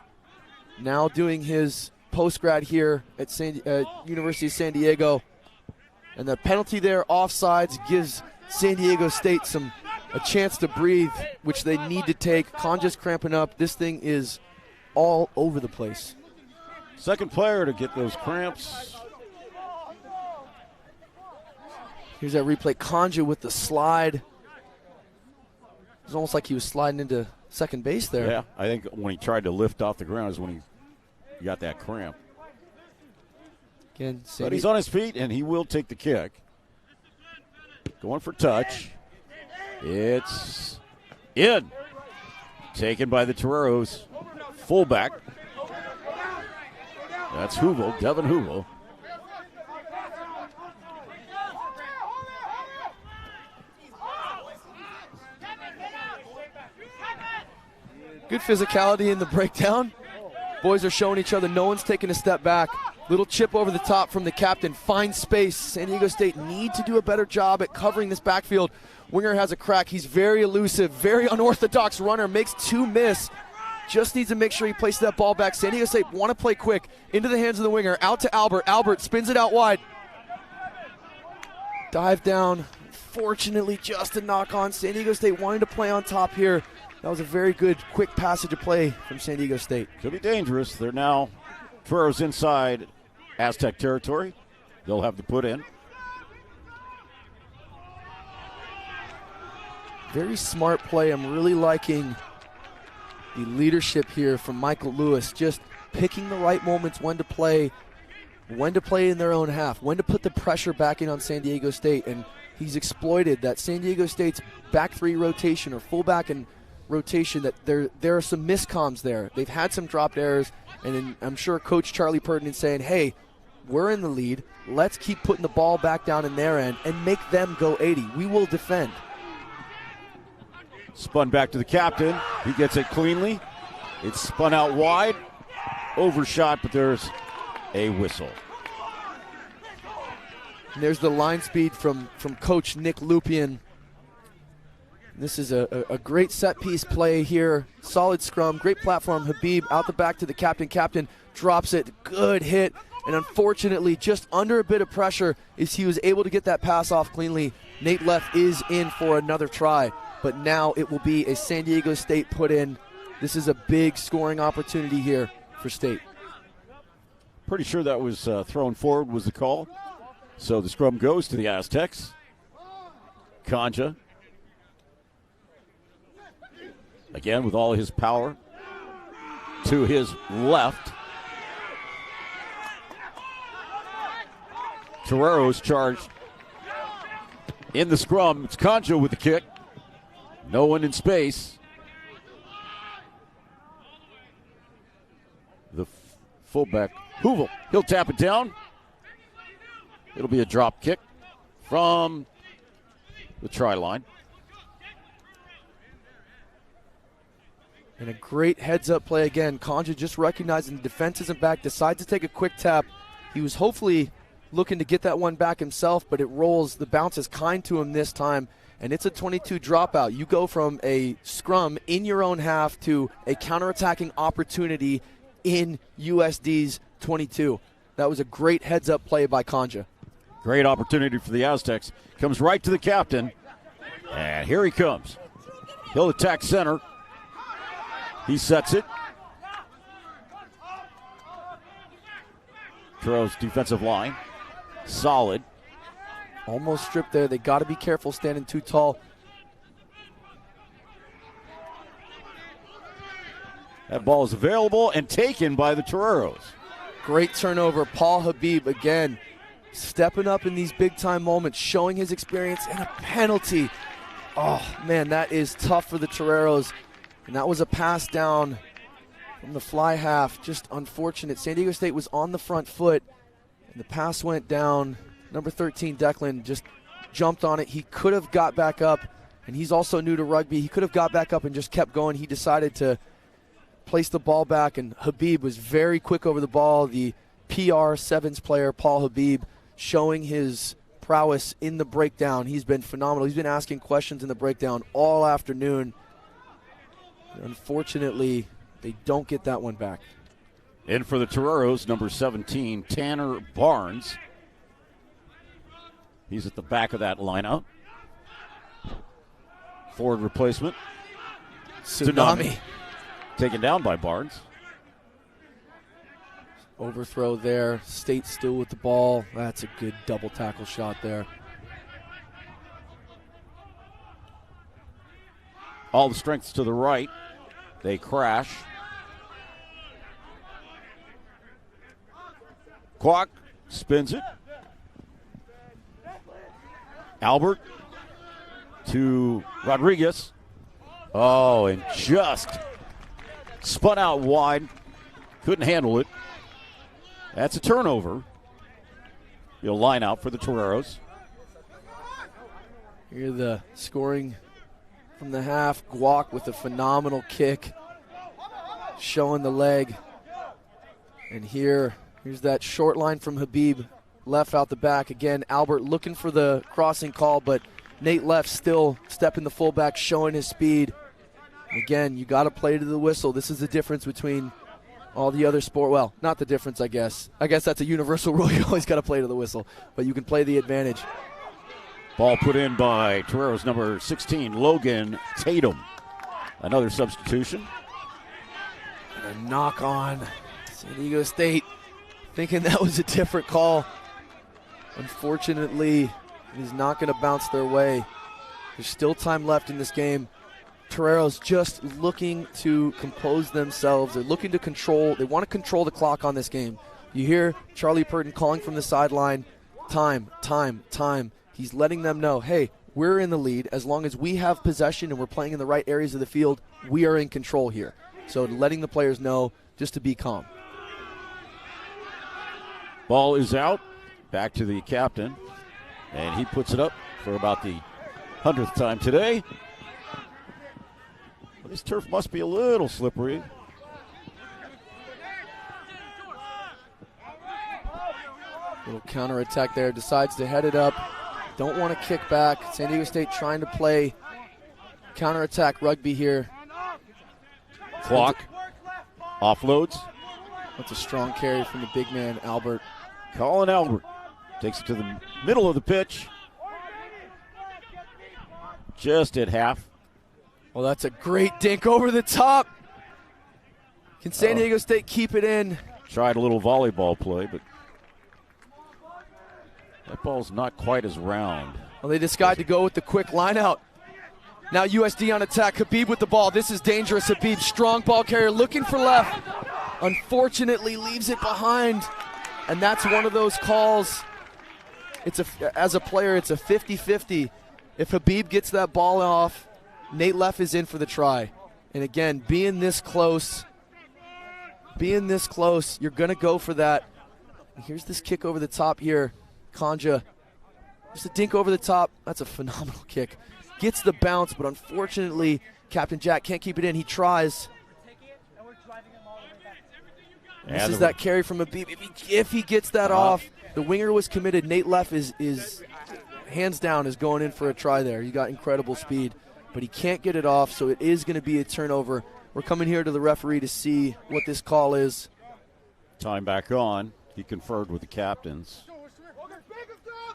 now doing his post-grad here at University of San Diego. And the penalty there, offsides, gives San Diego State a chance to breathe, which they need to take. Kanja's cramping up. This thing is all over the place. Second player to get those cramps. Here's that replay. Kanja with the slide. was almost like he was sliding into second base there. Yeah, I think when he tried to lift off the ground is when he got that cramp. Again, but he's on his feet, and he will take the kick. Going for touch. It's in. Taken by the Toreros. Fullback. That's Hoovel, Devin Hoovel. Good physicality in the breakdown. Boys are showing each other. No one's taking a step back. Little chip over the top from the captain. Finds space. San Diego State need to do a better job at covering this backfield. Winger has a crack. He's very elusive, very unorthodox runner. Makes 2 miss. Just needs to make sure he places that ball back. San Diego State want to play quick. Into the hands of the winger. Out to Albert. Albert spins it out wide. Dive down. Fortunately, just a knock on. San Diego State wanted to play on top here. That was a very good, quick passage of play from San Diego State. Could be dangerous. They're now Toreros inside Aztec territory. They'll have to put in. Very smart play. I'm really liking the leadership here from Michael Lewis. Just picking the right moments when to play in their own half, when to put the pressure back in on San Diego State. And he's exploited that San Diego State's back 3 rotation or fullback and rotation, that there are some miscoms there. They've had some dropped errors, and then I'm sure Coach Charlie Purden is saying, hey, we're in the lead. Let's keep putting the ball back down in their end and make them go 80. We will defend. Spun back to the captain. He gets it cleanly. It's spun out wide. Overshot, but there's a whistle. And there's the line speed from Coach Nick Lupien. This is a great set-piece play here. Solid scrum, great platform. Habib out the back to the captain. Captain drops it. Good hit. And unfortunately, just under a bit of pressure, is he was able to get that pass off cleanly. Nate Leff is in for another try. But now it will be a San Diego State put in. This is a big scoring opportunity here for State. Pretty sure that was thrown forward was the call. So the scrum goes to the Aztecs. Kanja. Again, with all his power to his left. Toreros charged in the scrum. It's Kanja with the kick. No one in space. The fullback, Hoovel. He'll tap it down. It'll be a drop kick from the try line. And a great heads-up play again. Kanja just recognizing the defense isn't back, decides to take a quick tap. He was hopefully looking to get that one back himself, but it rolls. The bounce is kind to him this time, and it's a 22 dropout. You go from a scrum in your own half to a counterattacking opportunity in USD's 22. That was a great heads-up play by Kanja. Great opportunity for the Aztecs. Comes right to the captain, and here he comes. He'll attack center. He sets it. Toreros defensive line. Solid. Almost stripped there. They got to be careful standing too tall. That ball is available and taken by the Toreros. Great turnover. Paul Habib again stepping up in these big-time moments, showing his experience, and a penalty. Oh, man, that is tough for the Toreros. And that was a pass down from the fly half. Just unfortunate. San Diego State was on the front foot, and the pass went down. Number 13, Declan, just jumped on it. He could have got back up, and he's also new to rugby. He could have got back up and just kept going. He decided to place the ball back, and Habib was very quick over the ball. The PR Sevens player, Paul Habib, showing his prowess in the breakdown. He's been phenomenal. He's been asking questions in the breakdown all afternoon. Unfortunately, they don't get that one back. In for the Toreros, number 17, Tanner Barnes. He's at the back of that lineup. Forward replacement. Tsunami. Taken down by Barnes. Overthrow there. State still with the ball. That's a good double tackle shot there. All the strengths to the right. They crash. Kwok spins it. Albert to Rodriguez. Oh, and just spun out wide. Couldn't handle it. That's a turnover. He'll line out for the Toreros. Here the scoring from the half. Kwok with a phenomenal kick. Showing the leg. And here's that short line from Habib. Left out the back. Again, Albert looking for the crossing call, but Nate Left still stepping the fullback, showing his speed. And again, you got to play to the whistle. This is the difference between all the other sport. Well, not the difference, I guess. I guess that's a universal rule. You always got to play to the whistle, but you can play the advantage. Ball put in by Toreros number 16, Logan Tatum. Another substitution. And a knock on San Diego State, thinking that was a different call. Unfortunately, it is not going to bounce their way. There's still time left in this game. Toreros just looking to compose themselves. They're looking to control. They want to control the clock on this game. You hear Charlie Purton calling from the sideline, time, time, time. He's letting them know, hey, we're in the lead. As long as we have possession and we're playing in the right areas of the field, we are in control here. So letting the players know just to be calm. Ball is out. Back to the captain. And he puts it up for about the 100th time today. Well, this turf must be a little slippery. Little counterattack there. Decides to head it up. Don't want to kick back. San Diego State trying to play counterattack rugby here. Clock. Offloads. That's a strong carry from the big man, Albert. Colin Albert takes it to the middle of the pitch. Just at half. Well, that's a great dink over the top. Can San Diego State keep it in? Tried a little volleyball play, but that ball's not quite as round. Well, they decide to go with the quick line out. Now USD on attack. Habib with the ball. This is dangerous. Habib, strong ball carrier, looking for left. Unfortunately, leaves it behind. And that's one of those calls. As a player, it's a 50-50. If Habib gets that ball off, Nate Left is in for the try. And again, being this close, you're going to go for that. And here's this kick over the top here. Kanja, just a dink over the top. That's a phenomenal kick. Gets the bounce, but unfortunately, Captain Jack can't keep it in. He tries. This is that carry from Habib. If he gets that off, the winger was committed. Nate Left is hands down is going in for a try there. He got incredible speed, but he can't get it off, so it is going to be a turnover. We're coming here to the referee to see what this call is. Time back on. He conferred with the captains.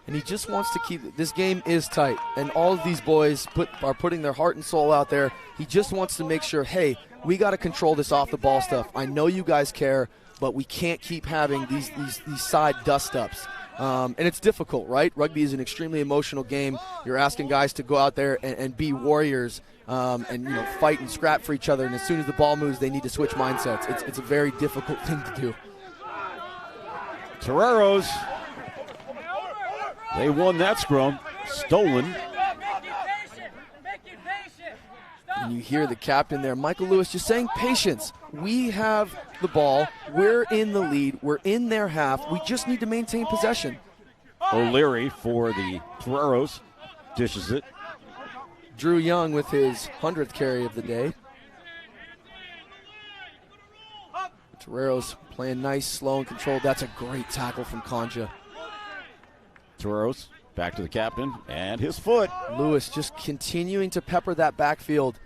And he just wants to keep – this game is tight, and all of these boys are putting their heart and soul out there. He just wants to make sure, hey, we got to control this off-the-ball stuff. I know you guys care, but we can't keep having these side dust-ups. And it's difficult, right? Rugby is an extremely emotional game. You're asking guys to go out there and be warriors and fight and scrap for each other, and as soon as the ball moves, they need to switch mindsets. It's a very difficult thing to do. Toreros, they won that scrum. Stolen. And you hear the captain there, Michael Lewis, just saying patience. We have the ball. We're in the lead. We're in their half. We just need to maintain possession. O'Leary for the Toreros dishes it. Drew Young with his 100th carry of the day. Toreros playing nice, slow, and controlled. That's a great tackle from Kanja. Toreros back to the captain and his foot. Lewis just continuing to pepper that backfield,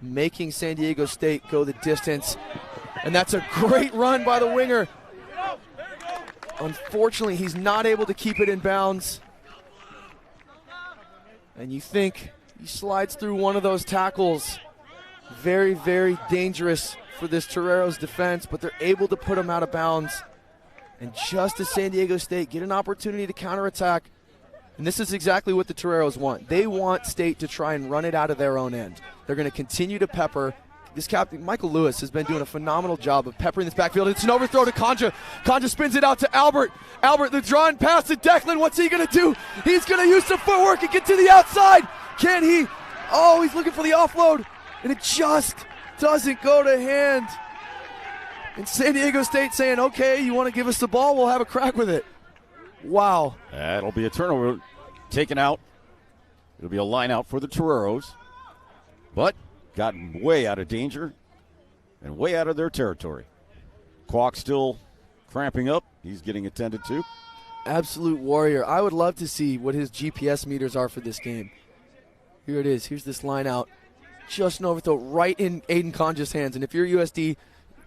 making San Diego State go the distance. And that's a great run by the winger. Unfortunately, he's not able to keep it in bounds. And you think he slides through one of those tackles. Very, very dangerous for this Toreros defense, but they're able to put him out of bounds. And just as San Diego State get an opportunity to counterattack, And this is exactly what the Toreros want. They want State to try and run it out of their own end. They're going to continue to pepper. This captain, Michael Lewis, has been doing a phenomenal job of peppering this backfield. It's an overthrow to Conja. Conja spins it out to Albert. Albert, the drawing pass to Declan. What's he going to do? He's going to use some footwork and get to the outside. Can he? Oh, he's looking for the offload. And it just doesn't go to hand. And San Diego State saying, okay, you want to give us the ball? We'll have a crack with it. Wow. That'll be a turnover taken out. It'll be a line out for the Toreros. But gotten way out of danger and way out of their territory. Kwok still cramping up. He's getting attended to. Absolute warrior. I would love to see what his GPS meters are for this game. Here it is. Here's this line out. Just an overthrow right in Aiden Conja's hands. And if you're USD,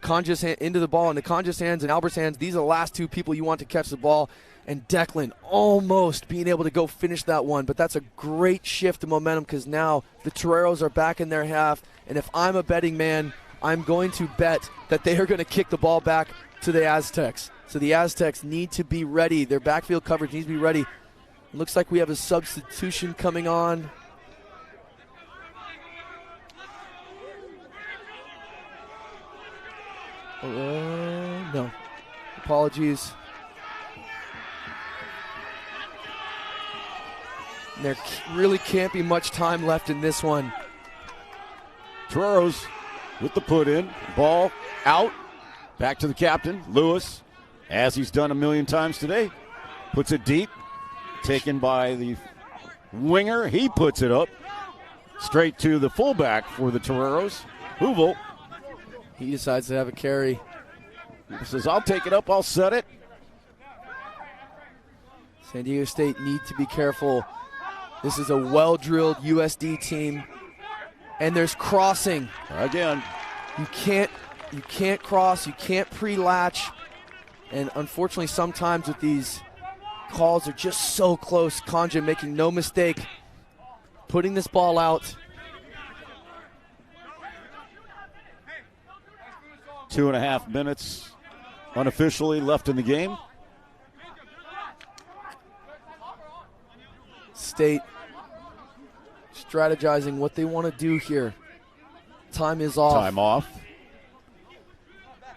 Conja's into the ball into Conja's hands and Albert's hands. These are the last two people you want to catch the ball. And Declan almost being able to go finish that one. But that's a great shift of momentum because now the Toreros are back in their half. And if I'm a betting man, I'm going to bet that they are going to kick the ball back to the Aztecs. So the Aztecs need to be ready. Their backfield coverage needs to be ready. It looks like we have a substitution coming on. No. Apologies. There really can't be much time left in this one. Toreros with the put in. Ball out. Back to the captain, Lewis, as he's done a million times today. Puts it deep. Taken by the winger. He puts it up. Straight to the fullback for the Toreros, Hoovel. He decides to have a carry. He says, I'll take it up, I'll set it. San Diego State need to be careful. This is a well-drilled USD team. And there's crossing. Again. You can't cross, you can't pre-latch. And unfortunately, sometimes with these calls are just so close. Conja making no mistake, putting this ball out. 2.5 minutes unofficially left in the game. State strategizing what they want to do here. Time is off. Time off.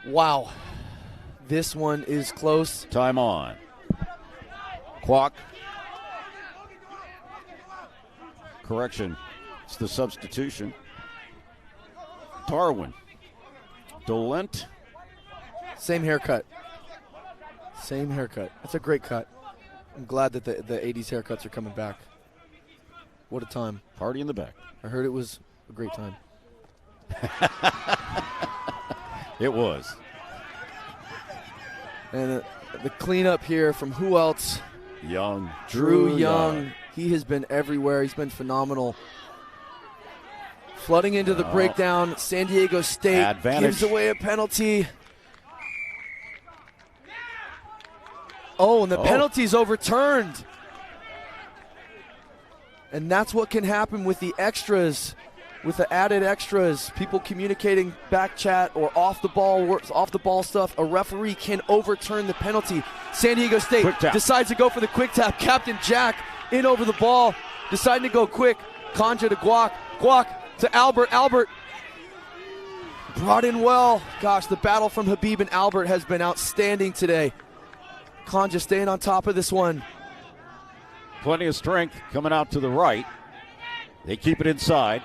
Wow. This one is close. Time on. Kwok. Correction. It's the substitution. Darwin. Dolent. Same haircut. Same haircut. That's a great cut. I'm glad that the 80s haircuts are coming back. What a time. Party in the back. I heard it was a great time. It was. And the cleanup here from who else? Young. Drew Young. He has been everywhere. He's been phenomenal. Flooding into the breakdown. San Diego State gives away a penalty. Oh, and the penalty's overturned. And that's what can happen with the extras, with the added extras. People communicating back chat or off the ball stuff. A referee can overturn the penalty. San Diego State decides to go for the quick tap. Captain Jack in over the ball, deciding to go quick. Conja to Guac. Guac to Albert. Albert brought in well. Gosh, the battle from Habib and Albert has been outstanding today. Conja staying on top of this one. Plenty of strength coming out to the right. They keep it inside.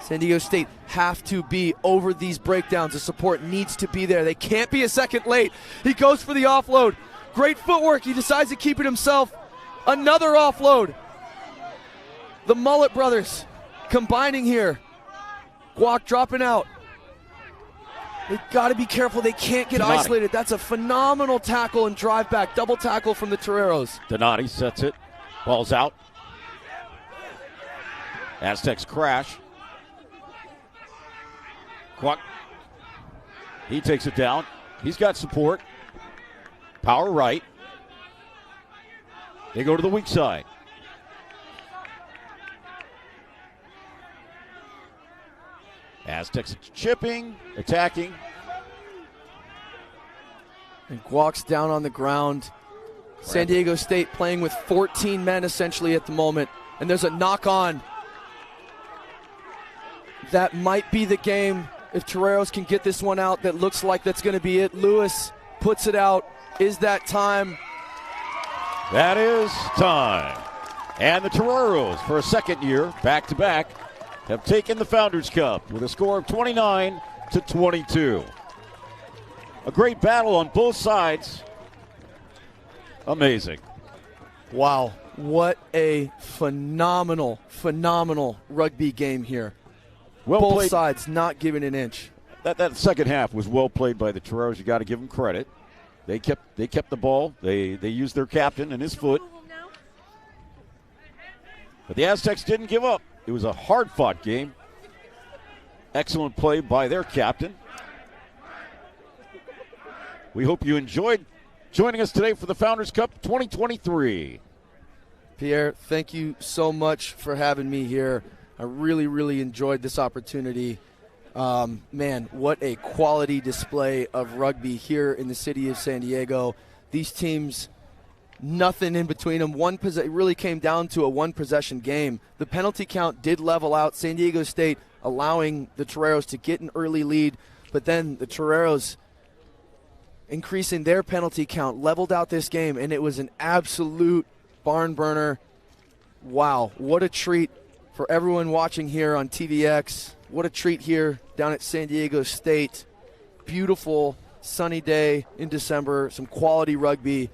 San Diego State have to be over these breakdowns. The support needs to be there. They can't be a second late. He goes for the offload. Great footwork. He decides to keep it himself. Another offload. The Mullet brothers combining here. Guac dropping out. They've got to be careful. They can't get isolated. That's a phenomenal tackle and drive back. Double tackle from the Toreros. Donati sets it. Ball's out. Aztecs crash. Kwok. He takes it down. He's got support. Power right. They go to the weak side. Aztecs chipping, attacking. And Guac's down on the ground. San Diego State playing with 14 men essentially at the moment. And there's a knock on. That might be the game. If Toreros can get this one out, that looks like that's going to be it. Lewis puts it out. Is that time? That is time. And the Toreros, for a second year, back-to-back, have taken the Founders Cup with a score of 29-22. A great battle on both sides. Amazing. Wow. What a phenomenal rugby game here. Well both played. Sides not giving an inch. That second half was well played by the Toreros. You got to give them credit. They kept the ball. They used their captain and his foot. But the Aztecs didn't give up. It was a hard-fought game. Excellent play by their captain. We hope you enjoyed joining us today for the Founders Cup 2023. Pierre, thank you so much for having me here. I really enjoyed this opportunity. Man, what a quality display of rugby here in the city of San Diego. These teams, nothing in between them. It really came down to a one-possession game. The penalty count did level out. San Diego State allowing the Toreros to get an early lead, but then the Toreros increasing their penalty count leveled out this game, and it was an absolute barn burner. Wow, what a treat for everyone watching here on TVX. What a treat here down at San Diego State. Beautiful sunny day in December, some quality rugby.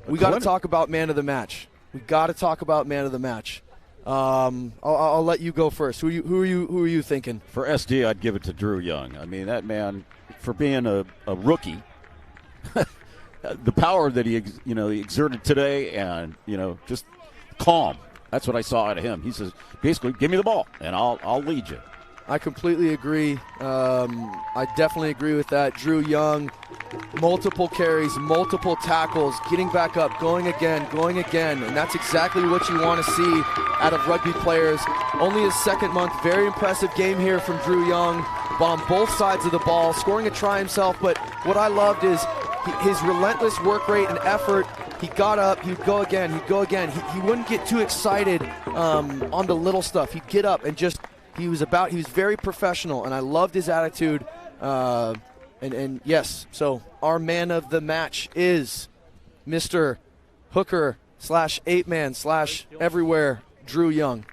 We got to talk about man of the match. I'll let you go first. Who are you thinking? For SD, I'd give it to Drew Young. I mean, that man, for being a rookie, the power that he exerted today, and just calm. That's what I saw out of him. He says, basically, give me the ball, and I'll lead you. I completely agree. I definitely agree with that. Drew Young, multiple carries, multiple tackles, getting back up, going again, and that's exactly what you want to see out of rugby players. Only his second month, very impressive game here from Drew Young, on both sides of the ball, scoring a try himself, but what I loved is his relentless work rate and effort. He got up, he'd go again. He wouldn't get too excited on the little stuff. He'd get up and just, he was very professional, and I loved his attitude. And yes, so our man of the match is Mr. Hooker / 8-man / everywhere, Drew Young.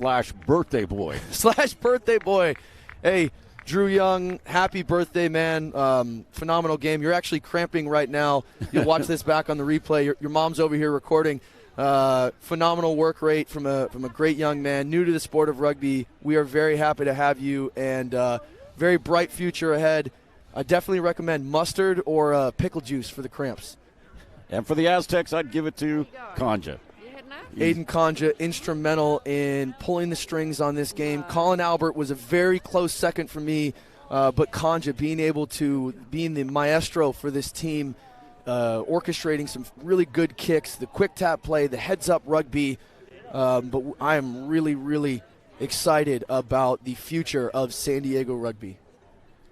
/ birthday boy. / birthday boy. Hey, Drew Young, happy birthday, man. Phenomenal game. You're actually cramping right now. You'll watch this back on the replay. Your mom's over here recording. Phenomenal work rate from a great young man, new to the sport of rugby. We are very happy to have you, and very bright future ahead. I definitely recommend mustard or pickle juice for the cramps. And for the Aztecs, I'd give it to Conja. Aiden Conja, instrumental in pulling the strings on this game. Colin Albert was a very close second for me, but Conja being the maestro for this team, orchestrating some really good kicks, the quick tap play, the heads-up rugby. But I am really excited about the future of San Diego rugby.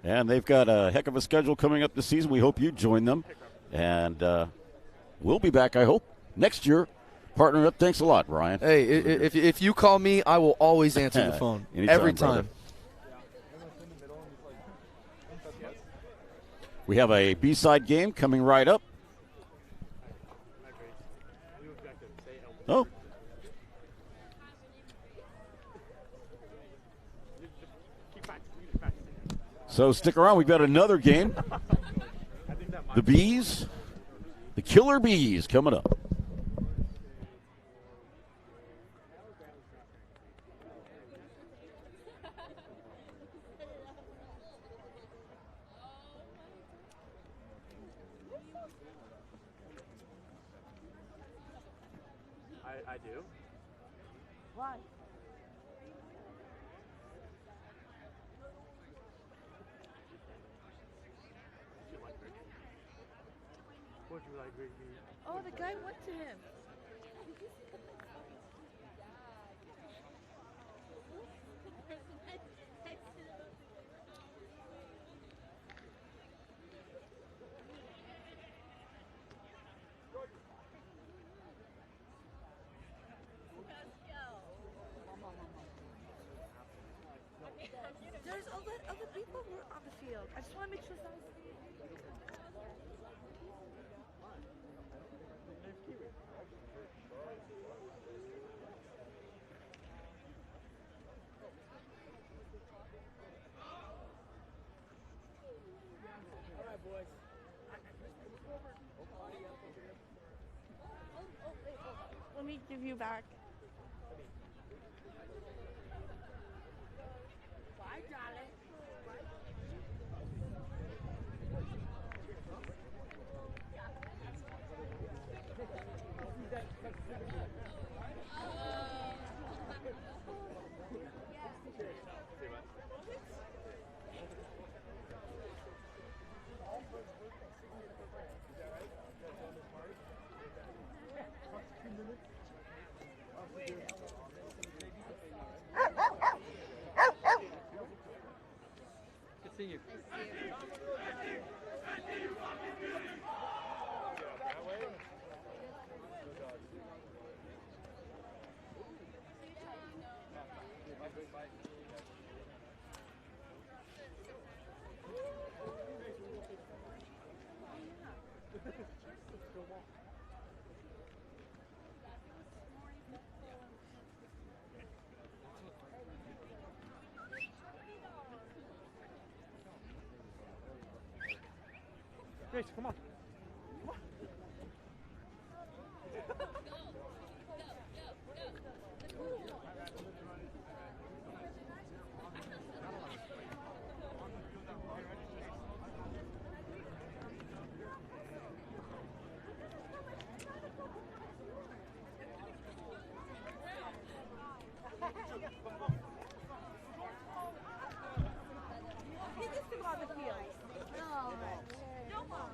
And they've got a heck of a schedule coming up this season. We hope you join them. And we'll be back, I hope, next year. Partner up. Thanks a lot, Ryan. Hey, if you call me, I will always answer the phone. Anytime, every time. Brother. We have a B-side game coming right up. Oh. So stick around. We've got another game. The Bees, the Killer Bees coming up. I do. Why? Would you like Rugby? Oh, the guy went to him. let me exercise. All right, boys. Let me give you back. Bye, darling. Good seeing you. Grace, come on. Come on. He needs to go on the field. No. No, Mom.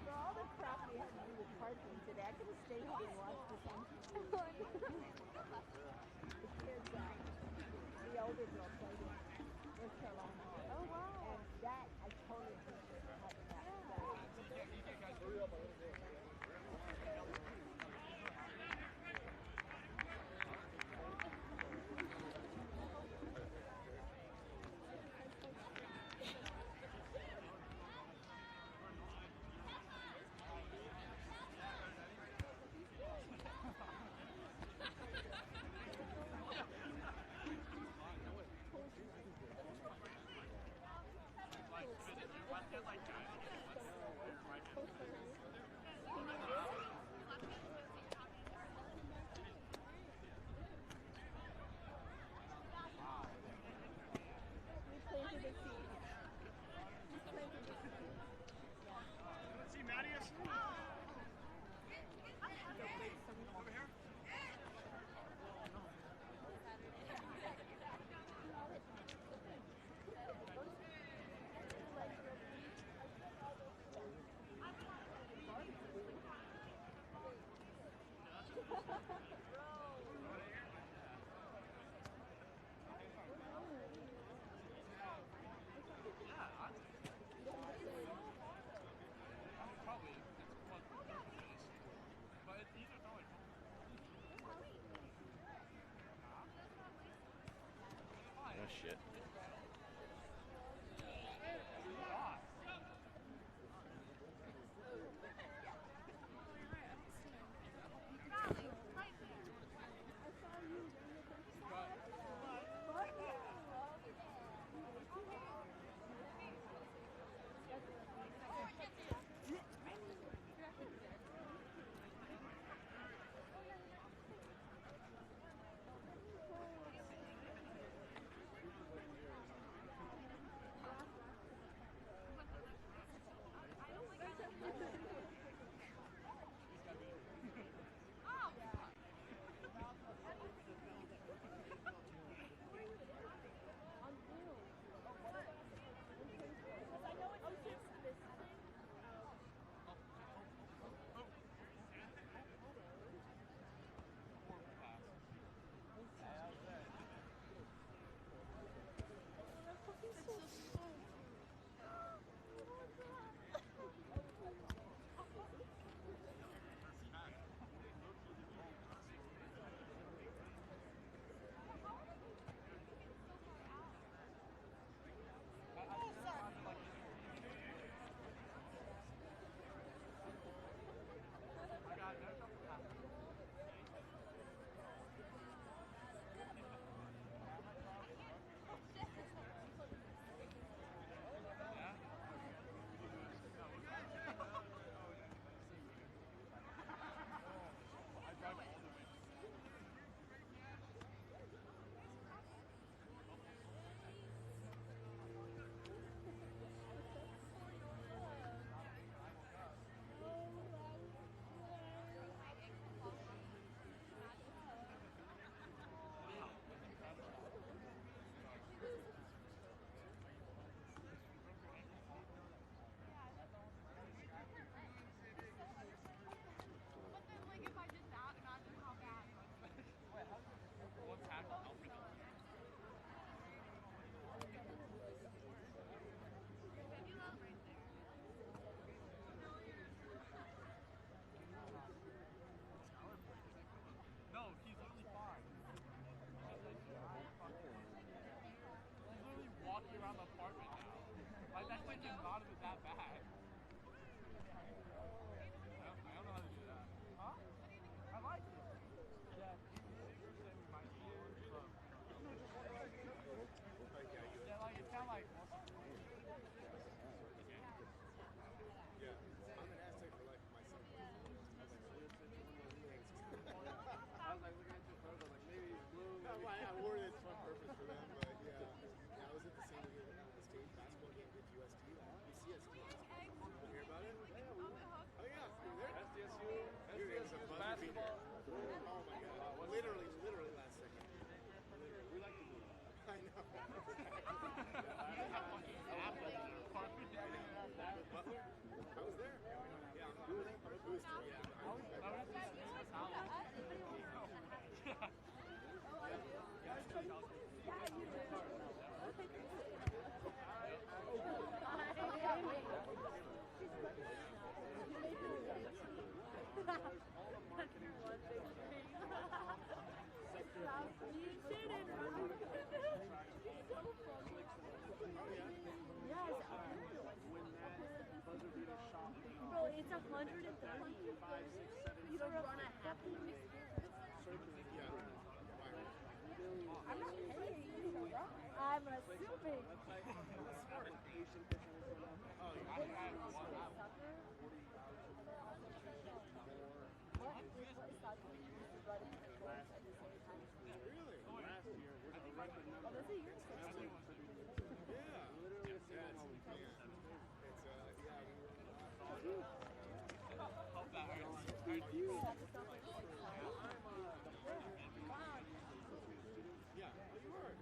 For all the crap we had to do with parking today, I could have stayed here and watched this on the kids, the older girl played in North Carolina. Oh, wow. And that, I totally appreciate that. It's 130. You don't run a half. I'm not paying you to run. I'm assuming. Really? Last year, we're a record number. This is your 16. Yeah. Literally a single moment. It's, yeah, you were.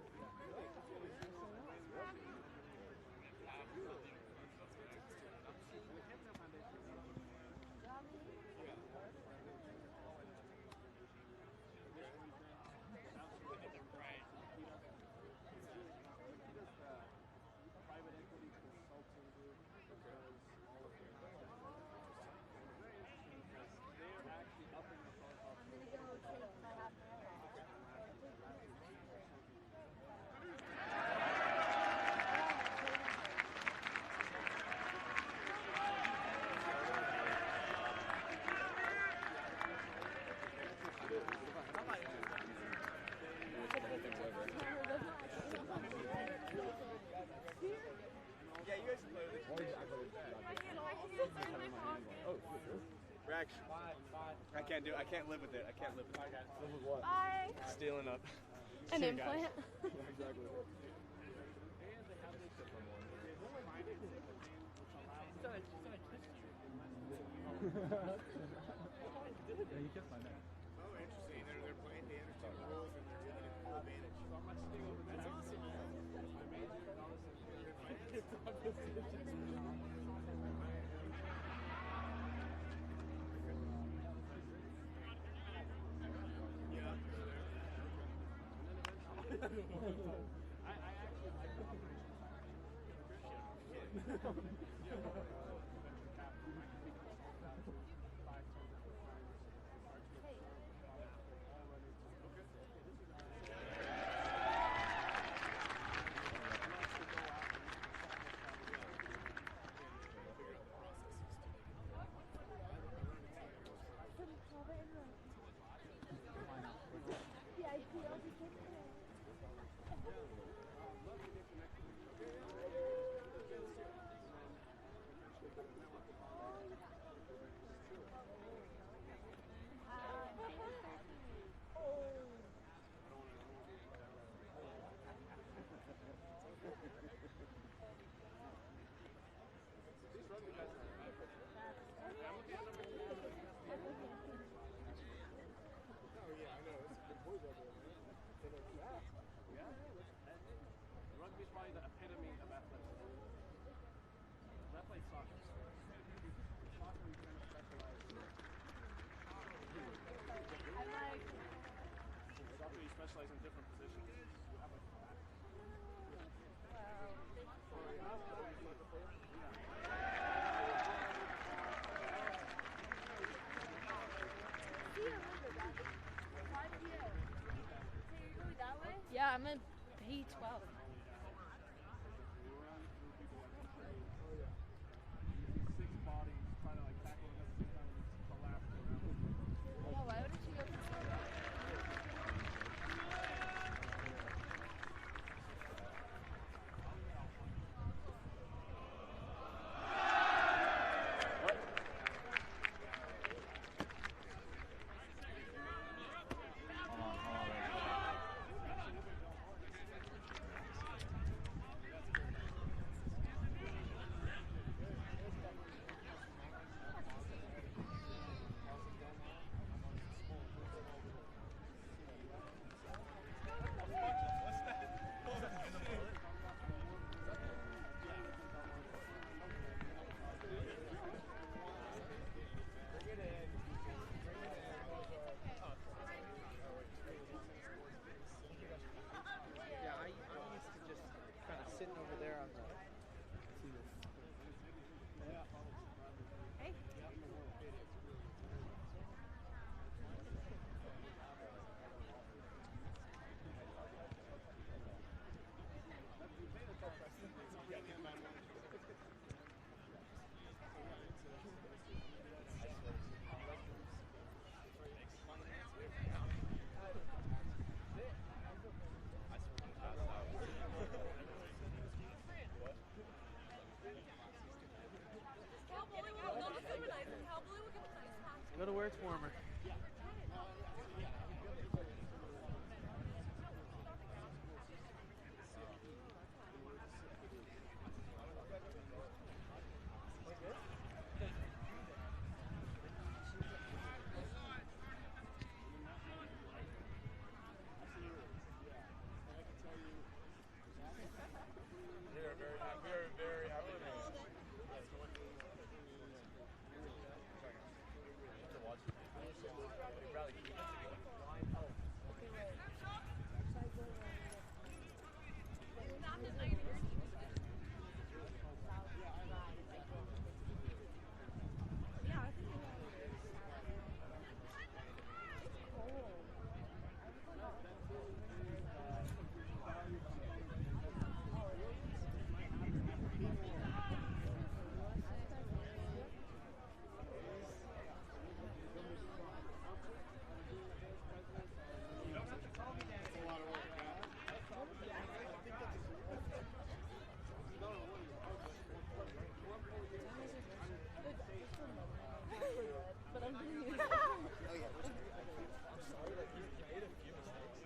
Private equity consulting group does all of their very interesting because they're actually upping the profile. I'm gonna go take my half marathon. Yeah, you guys play this. Rex, I can't do it. I can't live with it. I can't live with it. Live with what? Bye. Stealing up. An implant. Exactly. Oh, interesting. They're playing the entertainment rules and they're taking full advantage. That's awesome, man. Yeah. I actually like the Yeah, I see. I'll just take it. These rugby guys are oh yeah, I know. It's good boys over there, man. Yeah. Rugby is probably the epitome of athleticism. I played soccer. Soccer, we kind of specialize. I like. Soccer, you specialize in different positions. You have like Yeah, I'm in P12. six bodies trying to like tackle them at the same time and collapse around. Yeah, why wouldn't you go to Go to where it's warmer. We are very happy. We are very happy. To watch it. We'd rather keep it But I'm doing it. I'm sorry that he's made a few mistakes.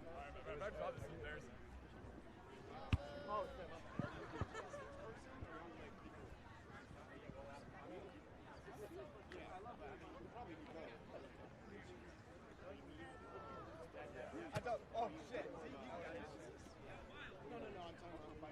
Alright, but if I drop this, embarrassing. Oh, I thought, oh shit. See, you got it. No, I'm talking about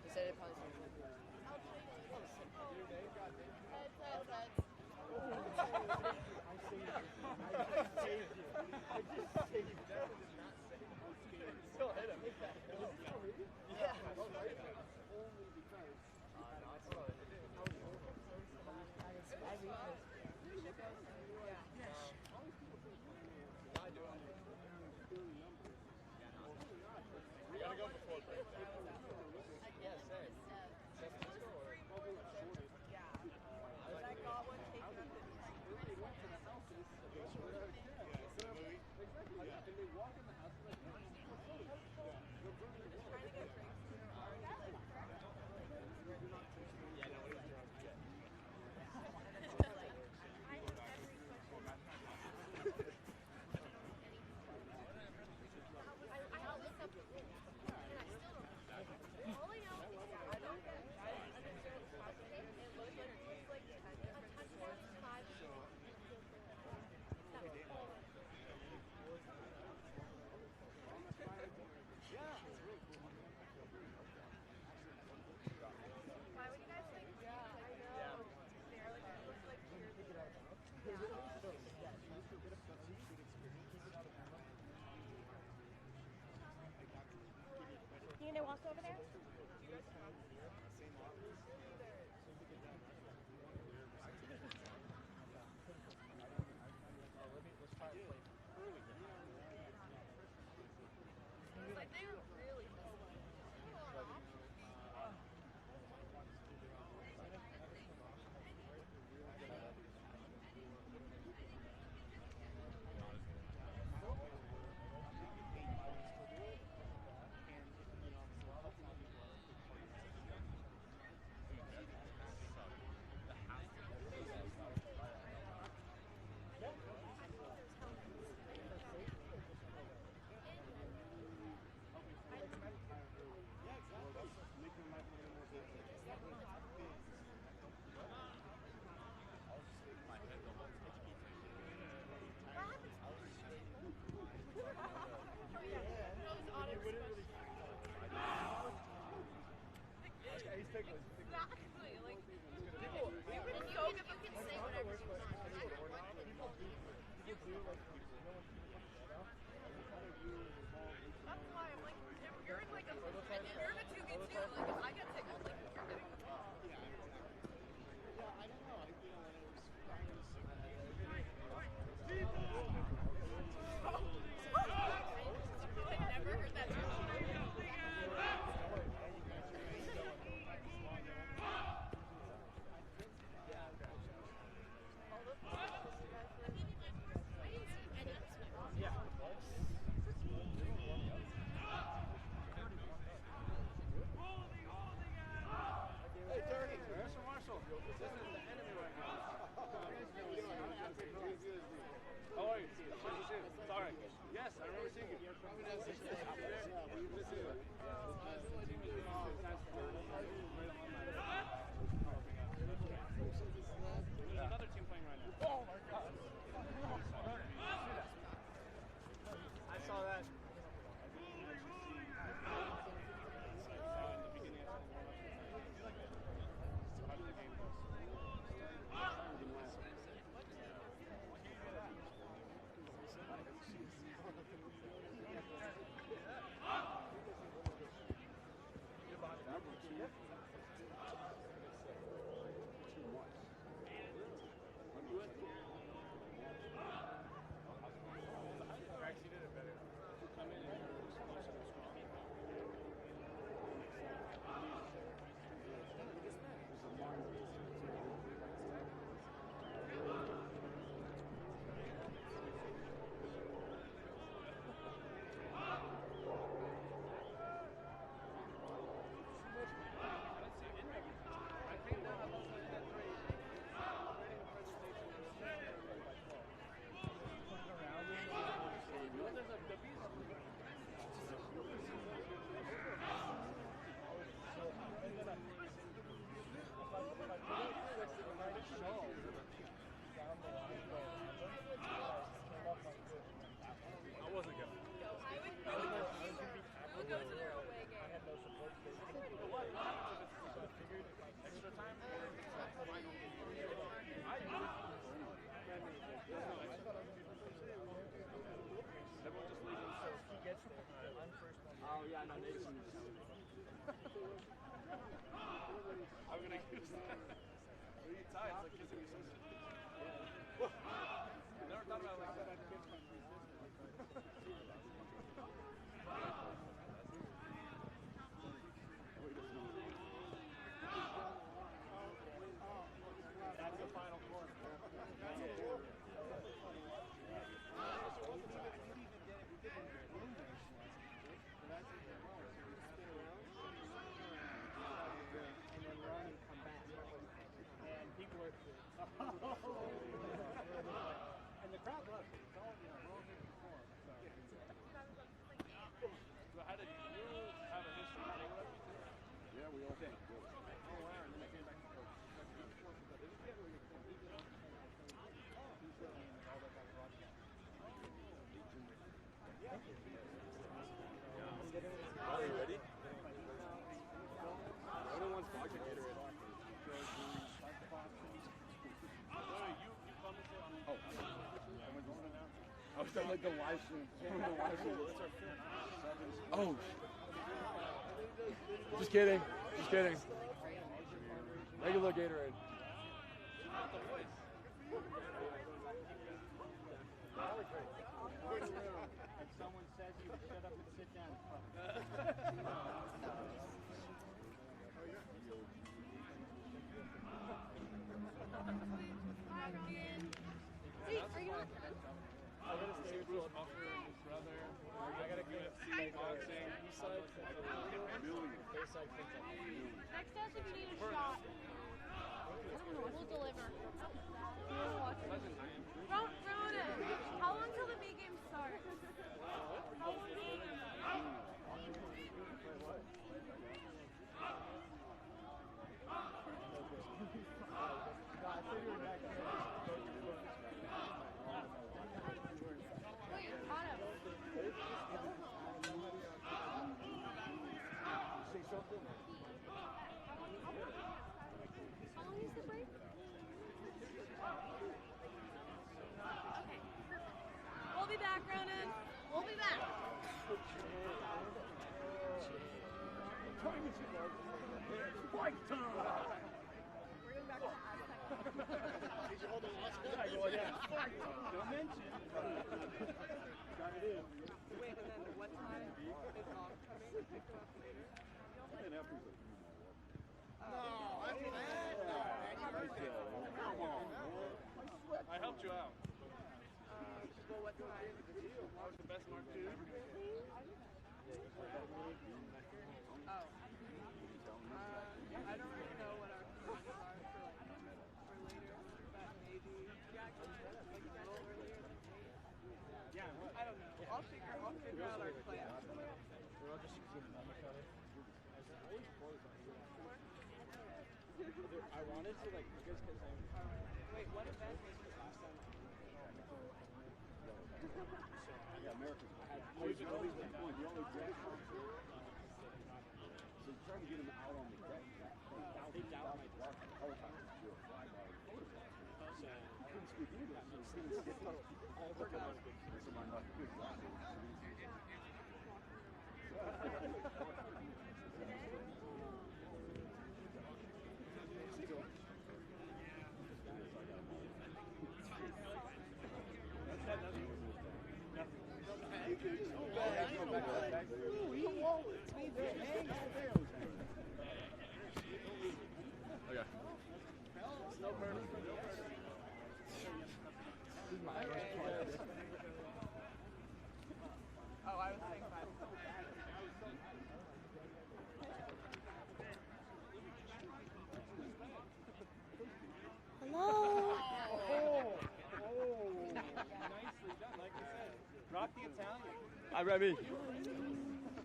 He said it probably Still hit him. Yeah. We gotta go before break. Yeah, same. San Francisco or? I got one taken up And they walk in the house like, trying to get drinks. Yeah, nobody's drunk yet. I have every question. I looked up and I still don't. All I know is that I don't get it. I understand what's happening. It looks like 10 different sports. 5 Why would you guys think? Yeah, I know. They're like, it looks like weird. You gonna walk over there? Like they were really That's why I'm like, you're in like a, you're in a 2v2. Like, if I get tickled, like, you're getting the ball. Yeah, I don't know. I feel when it was practice. I never heard that term. Hey, Turkey, Mr. Marshall. This is the enemy right now. How are you? Nice to see you. Sorry. Yes, I remember seeing you. Yeah, we miss you. There's another team playing right now. Oh my God. I saw that. I would go to their away game. Extra time? Everyone just leaves. He gets there. I'm first one. Oh, yeah, no, Nate's I'm going to use that. When you tie, it's like kissing your sister. Never thought about it like that. That's the final quarter. That's a quarter. And then run and come back. And people are, and the crowd loves it. It's all, rules and perform. So how did you have a history playing rugby too? Yeah, we all did. Oh, wow. And then I came back to coach. Are you ready? Everyone's talking Gatorade. You commented on I was done like the live stream. Oh. Just kidding. Just kidding. Regular Gatorade. the voice. And someone says you shut up and sit down. Hey, are you not done? I gotta stay with Bruce Buffer and his brother. I gotta go UFC boxing. Text us if you need a shot. We'll deliver. Ronan, how long till the B game starts? How long till the B game Wait, Otto. Say something. How long is the break? be back, Ronan. We'll be back. Fight time! We're going back to the Aztecs. Did you hold the last guy? Fight time! Don't mention. Got it in. Wait, and then what time is mom coming to pick them up later? No, after that? No, man, you heard that. Come on, man. I helped you out. Well, what time? That was the best market ever. Oh. I don't really know what our plans are for later, but maybe like a little earlier than 8. Yeah. I don't know. I'll figure out our plan. We're all just zooming on each other. I wanted to like because Wait, what event was this last time? yeah, American. I was always the point. The only deck. So trying to get him out on the deck. They doubt my block. Helicopters do a flyby. So I couldn't speak English. So things get all the time. So my mother good block. Oh, I was saying 5. Nicely done, like I said. Rock the Italian. Hi, Remy.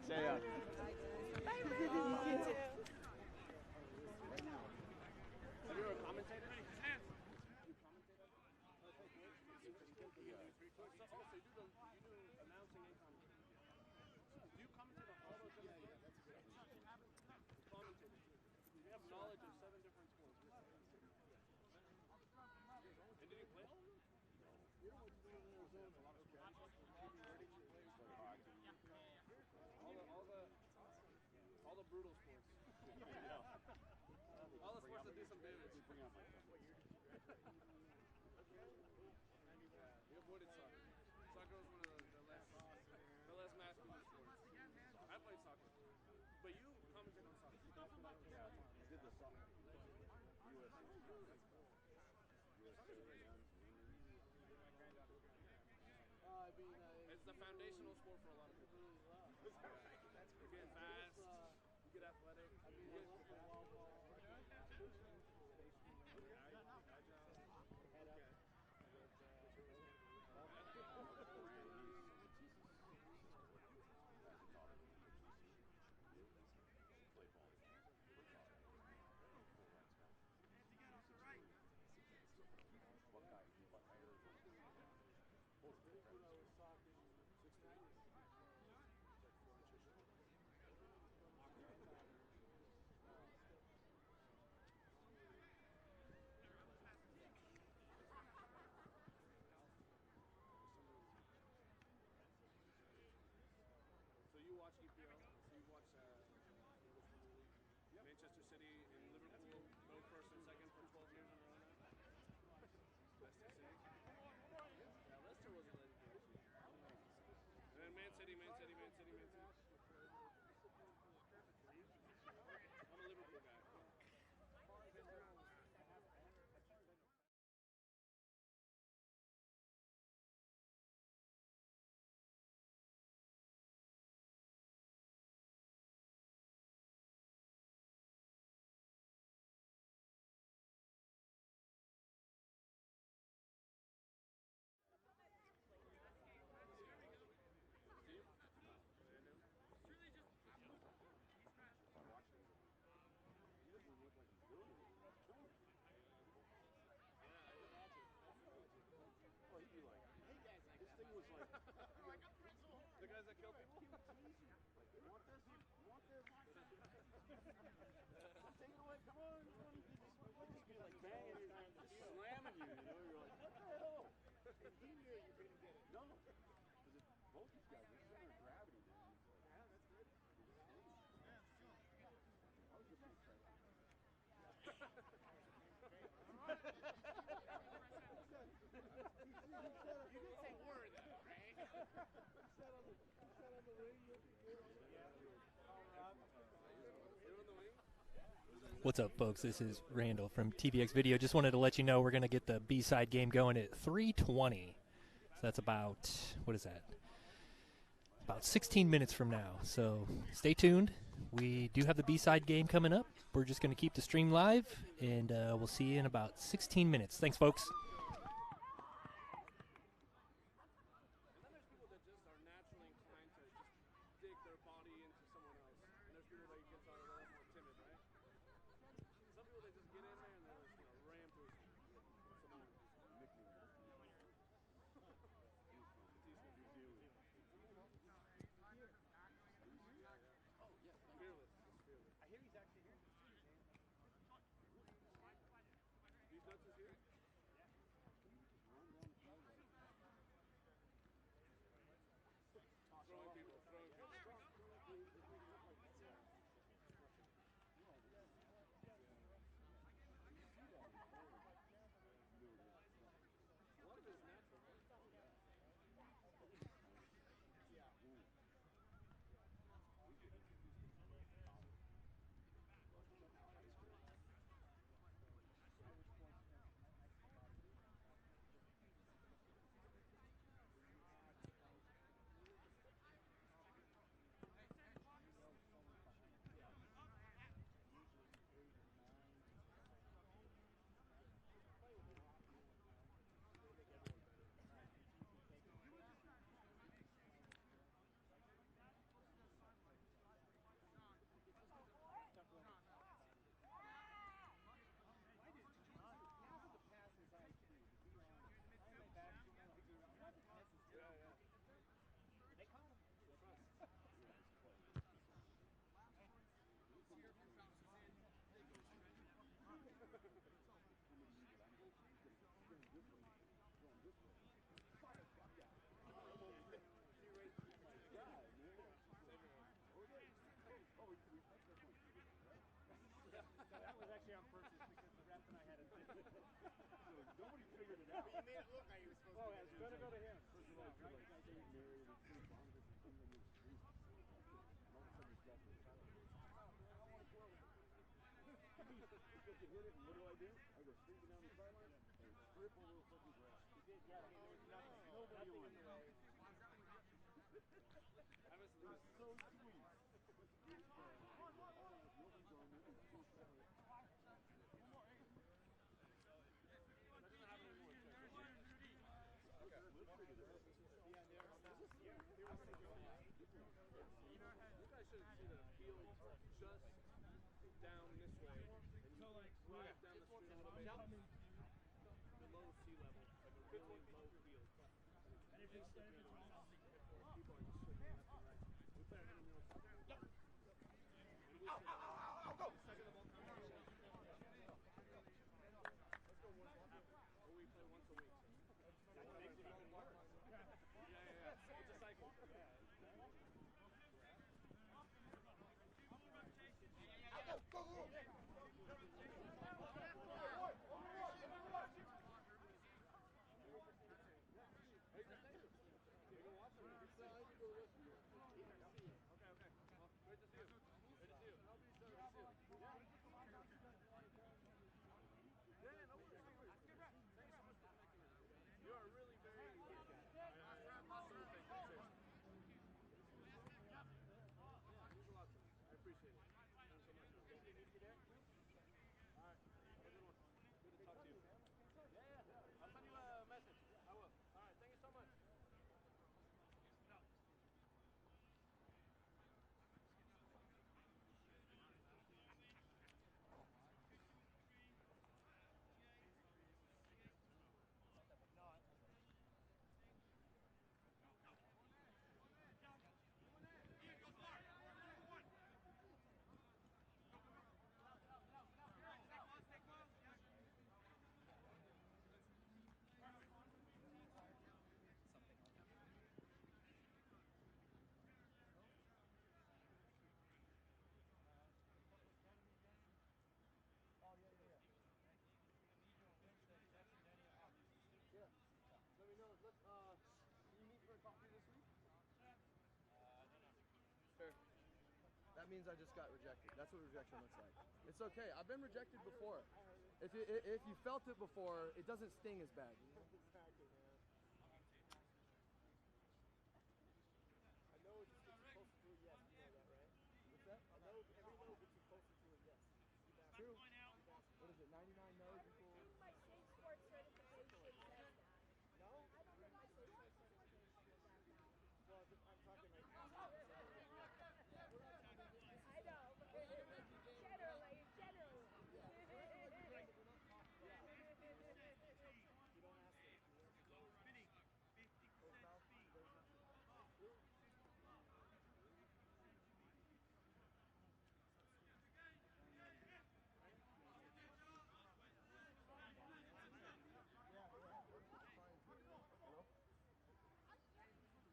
Say Bye, Rose. You too. Have you ever commentated? Also, you do announcing and commentating. Do you commentate on all those different sports? Commentating. You have knowledge of 7 different sports. And did you play all of them? All the brutal sports. All the sports that do some damage. You avoided soccer. Soccer was one of the less masculine sports. I played soccer. But you commented on soccer. I did the soccer. It's the foundational sport for a lot of people. You get fast, you get athletic, you get So you watch EPL, so you watch Manchester City and Liverpool both first and second for 12 years in a row now. Leicester City. Yeah, Leicester wasn't ready for it. And then Man City. I'm a Liverpool guy. both these guys, their center of gravity, man. It's like, Yeah, that's good. I was just gonna try that. You didn't say word though, right? You're on the wing? What's up, folks? This is Randall from TVX Video. Just wanted to let you know we're going to get the B-side game going at 3:20. So that's about, what is that? About 16 minutes from now. So stay tuned. We do have the B-side game coming up. We're just going to keep the stream live, and we'll see you in about 16 minutes. Thanks, folks. And then there's people that just are naturally inclined to just dig their body into someone else. And there's people that just are a little more timid, right? Some people that just get in there and they're just, ram through someone. Fearless. I hear he's actually here. These nuts is here? Throwing people. A lot of it is natural, right? That was actually on purpose because the ref and I had a nobody figured it out. But you made it look like you were supposed to. Oh, yeah, it's gonna go to him. First of all, right? You guys ain't married, it's pretty bonkers, and something is street. And all of a sudden he's got this. He could hit it, and what do? I go streaking down the sideline and strip over the fucking grass. He did, yeah. I mean, there was nothing, nobody in the way. I was It was so sweet. Nobody's on it. It's so sad. That doesn't happen anymore. You guys should see the field just down this way and drive down the street a little bit. Below sea level, like a really low field. And if it's there, people are just sitting left and right. We play our intramural soccer. Second the ball comes. Let's go once a week. Or we play once a week. Yeah. It's a cycle. Okay. Well, great to see you. that means I just got rejected. That's what rejection looks like. It's okay. I've been rejected before. If you felt it before, it doesn't sting as bad. You know? Exactly, man. I know it just gets you closer to a yes. You know that, right? What's that? I know every no gets you closer to a yes. True. What is it? 99 no's equals. My safe sport certification says that. No? I don't think my safe sport certification is that bad. Well, I'm talking like. I know, but generally. You don't ask them. Hello?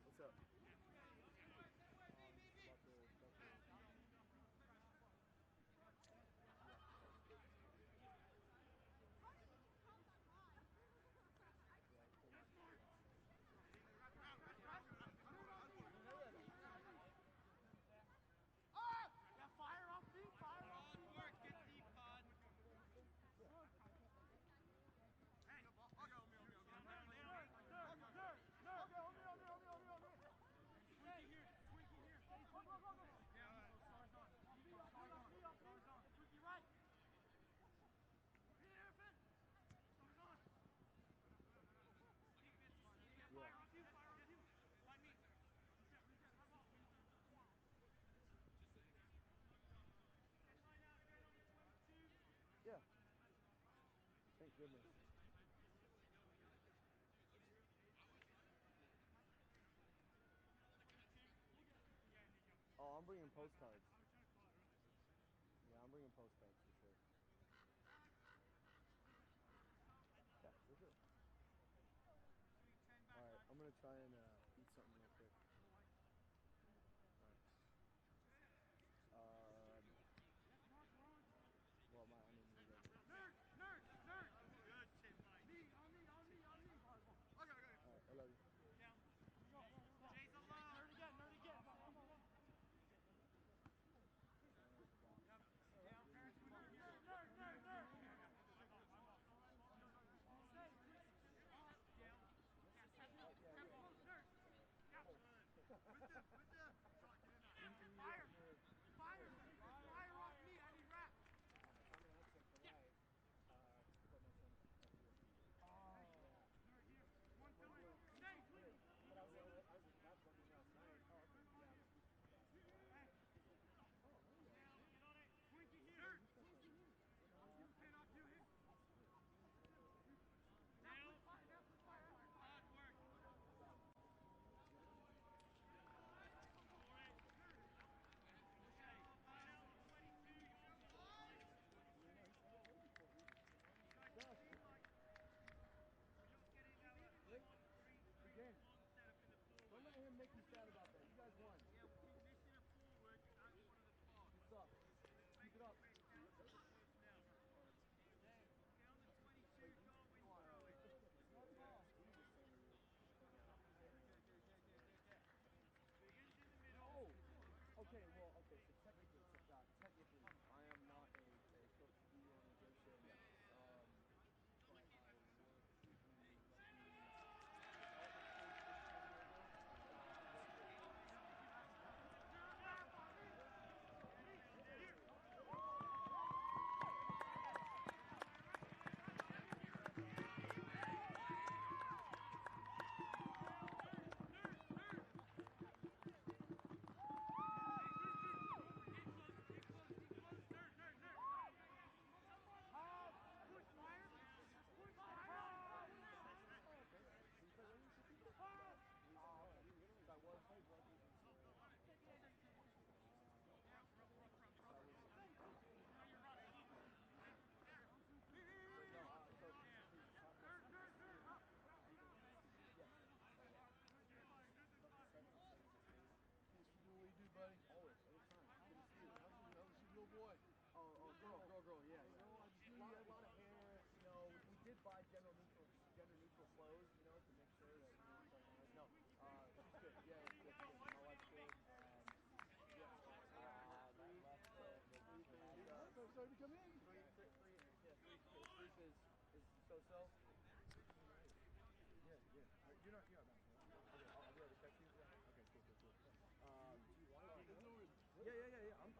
What's up? Yeah. Thank goodness. Oh, I'm bringing postcards. Yeah, I'm bringing postcards for sure. Yeah, for sure. All right, I'm gonna try and eat something real quick. All right. Well, I mean, Nerd! Good shit, Mike. Me, on me. Okay. all right, I love you. Jay's alone. Nerd again. Down, parents. Nerd. Stay. Down. Tempo. Nerd.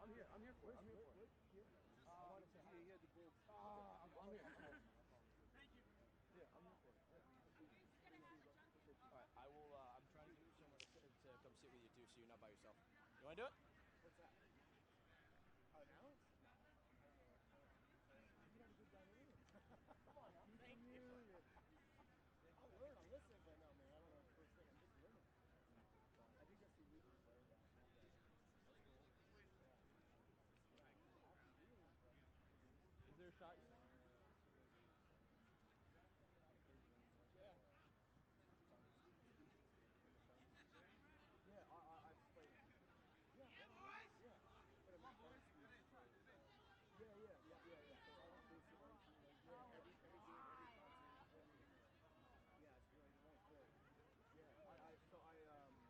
I'm here. I'm here for it. I'm here for it. I want to say hi. He had the bull. I'm here. Thank you. Yeah, I'm here for it. All right, I will. I'm trying to get you somewhere to come sit with you too, so you're not by yourself. You want to do it? What's that? Oh, now it's? No. You have a good dynamic. Come on now. Thank you. I'll learn. I'm listening, but no, man. I don't know the first thing. I'm just learning. I think that's the reason for that. Is there a shot? Yeah, I played. Yeah, boys. Yeah. But I'm boys. Yeah. So I went basically, every game, every concert. Yeah, it's really good.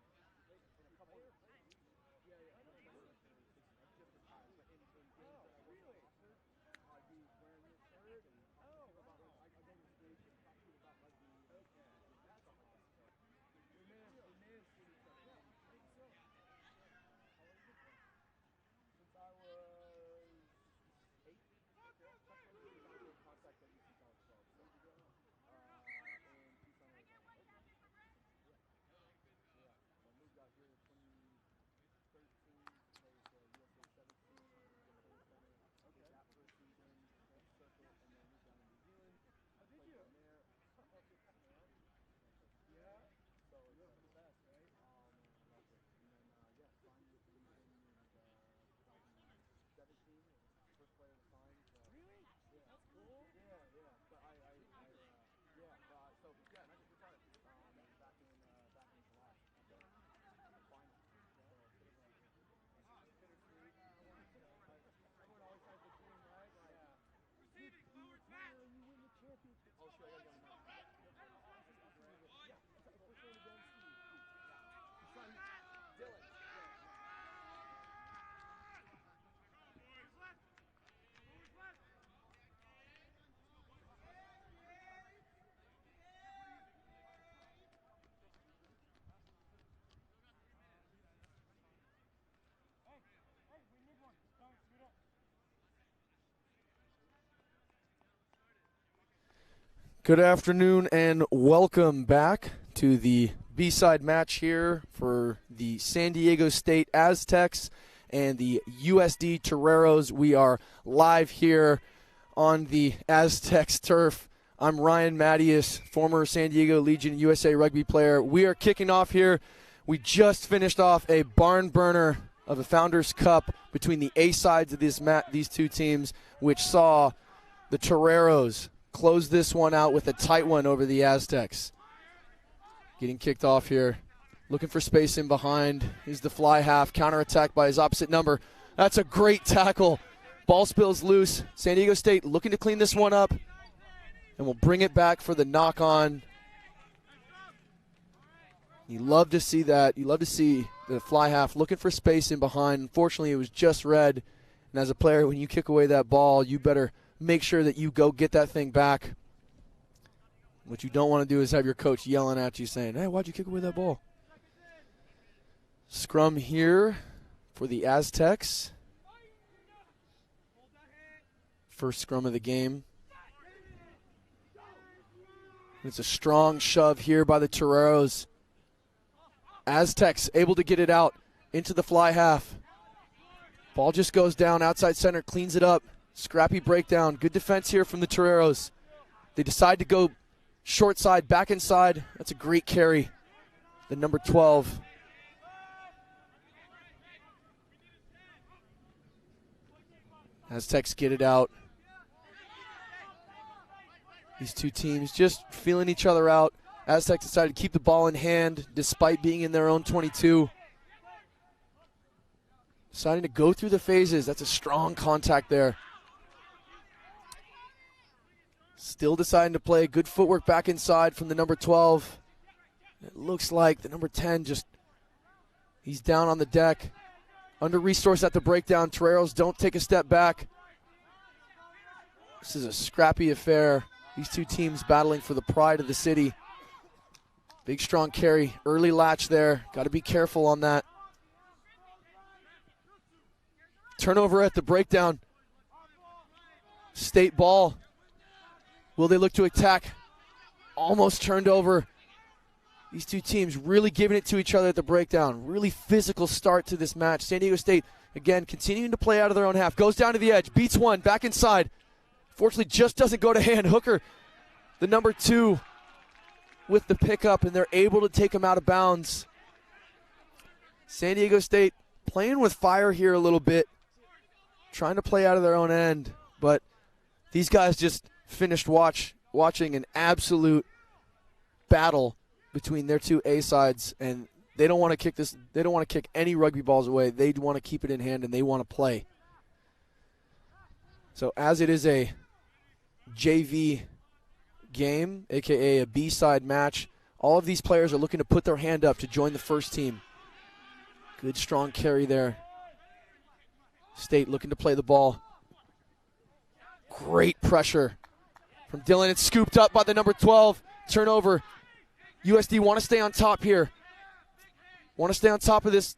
Yeah, played in a couple. Yeah. I just retired, but in games that I wasn't offered, I'd be wearing your shirt and talking about I go to the stage and talk to you about rugby. Okay, that's awesome. We may have seen each other. Yeah, maybe so. How long have you been playing? Since I was 8. Touch rugby was out of contact rugby since I was 12. So, in Tucson, Arizona. Yeah. So I moved out here in 2013, played USA 17, Deployment Center. Did that for a season, went circuit, and then moved down to New Zealand. Oh, did you? From there. Yeah. So it's the best, right? Oh man, I loved it. And then signed with the Legion in 2017. It was the first player to sign. So really? Yeah. That's cool. Yeah. But I and I just retired. Back in July. So the final. So it's a bit of a bittersweet. Everyone always has the dream, right? Like, receiving forward pass. You win the championship. Oh, sure. I got to go. Yeah. First name again, Steve. Son, Dylan. Hey, we need one. Come, scoot up. Good afternoon and welcome back to the B-side match here for the San Diego State Aztecs and the USD Toreros. We are live here on the Aztecs turf. I'm Ryan Mattias, former San Diego Legion USA rugby player. We are kicking off here. We just finished off a barn burner of a Founders Cup between the A sides of these two teams, which saw the Toreros close this one out with a tight one over the Aztecs. Getting kicked off here. Looking for space in behind. Is the fly half. Counterattack by his opposite number. That's a great tackle. Ball spills loose. San Diego State looking to clean this one up. And we'll bring it back for the knock-on. You love to see that. You love to see the fly half looking for space in behind. Unfortunately, it was just red. And as a player, when you kick away that ball, you better make sure that you go get that thing back. What you don't want to do is have your coach yelling at you saying, hey, why'd you kick away that ball? Scrum here for the Aztecs. First scrum of the game. It's a strong shove here by the Toreros. Aztecs able to get it out into the fly half. Ball just goes down outside center, cleans it up. Scrappy breakdown. Good defense here from the Toreros. They decide to go short side, back inside. That's a great carry. The number 12. Aztecs get it out. These two teams just feeling each other out. Aztecs decided to keep the ball in hand despite being in their own 22. Deciding to go through the phases. That's a strong contact there. Still deciding to play. Good footwork back inside from the number 12. It looks like the number 10 he's down on the deck. Under-resourced at the breakdown. Toreros don't take a step back. This is a scrappy affair. These two teams battling for the pride of the city. Big, strong carry. Early latch there. Got to be careful on that. Turnover at the breakdown. State ball. Will they look to attack? Almost turned over. These two teams really giving it to each other at the breakdown. Really physical start to this match. San Diego State, again, continuing to play out of their own half. Goes down to the edge. Beats one. Back inside. Fortunately, just doesn't go to hand. Hooker, the number 2, with the pickup, and they're able to take him out of bounds. San Diego State playing with fire here a little bit. Trying to play out of their own end. But these guys just finished watching an absolute battle between their two A sides, and they don't want to kick this. They don't want to kick any rugby balls away. They want to keep it in hand, and they want to play. So as it is a JV game, aka a B-side match, all of these players are looking to put their hand up to join the first team. Good strong carry there. State looking to play the ball. Great pressure from Dillon. It's scooped up by the number 12. Turnover. USD want to stay on top here. Want to stay on top of this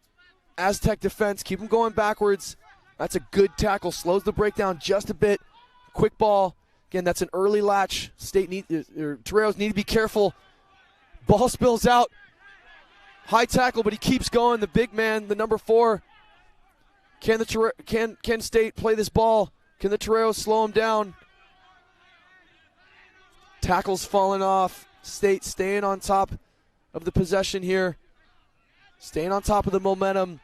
Aztec defense. Keep them going backwards. That's a good tackle. Slows the breakdown just a bit. Quick ball. Again, that's an early latch. Toreros need to be careful. Ball spills out. High tackle, but he keeps going. The big man, the number 4. Can State play this ball? Can the Toreros slow him down? Tackles falling off. State staying on top of the possession here. Staying on top of the momentum.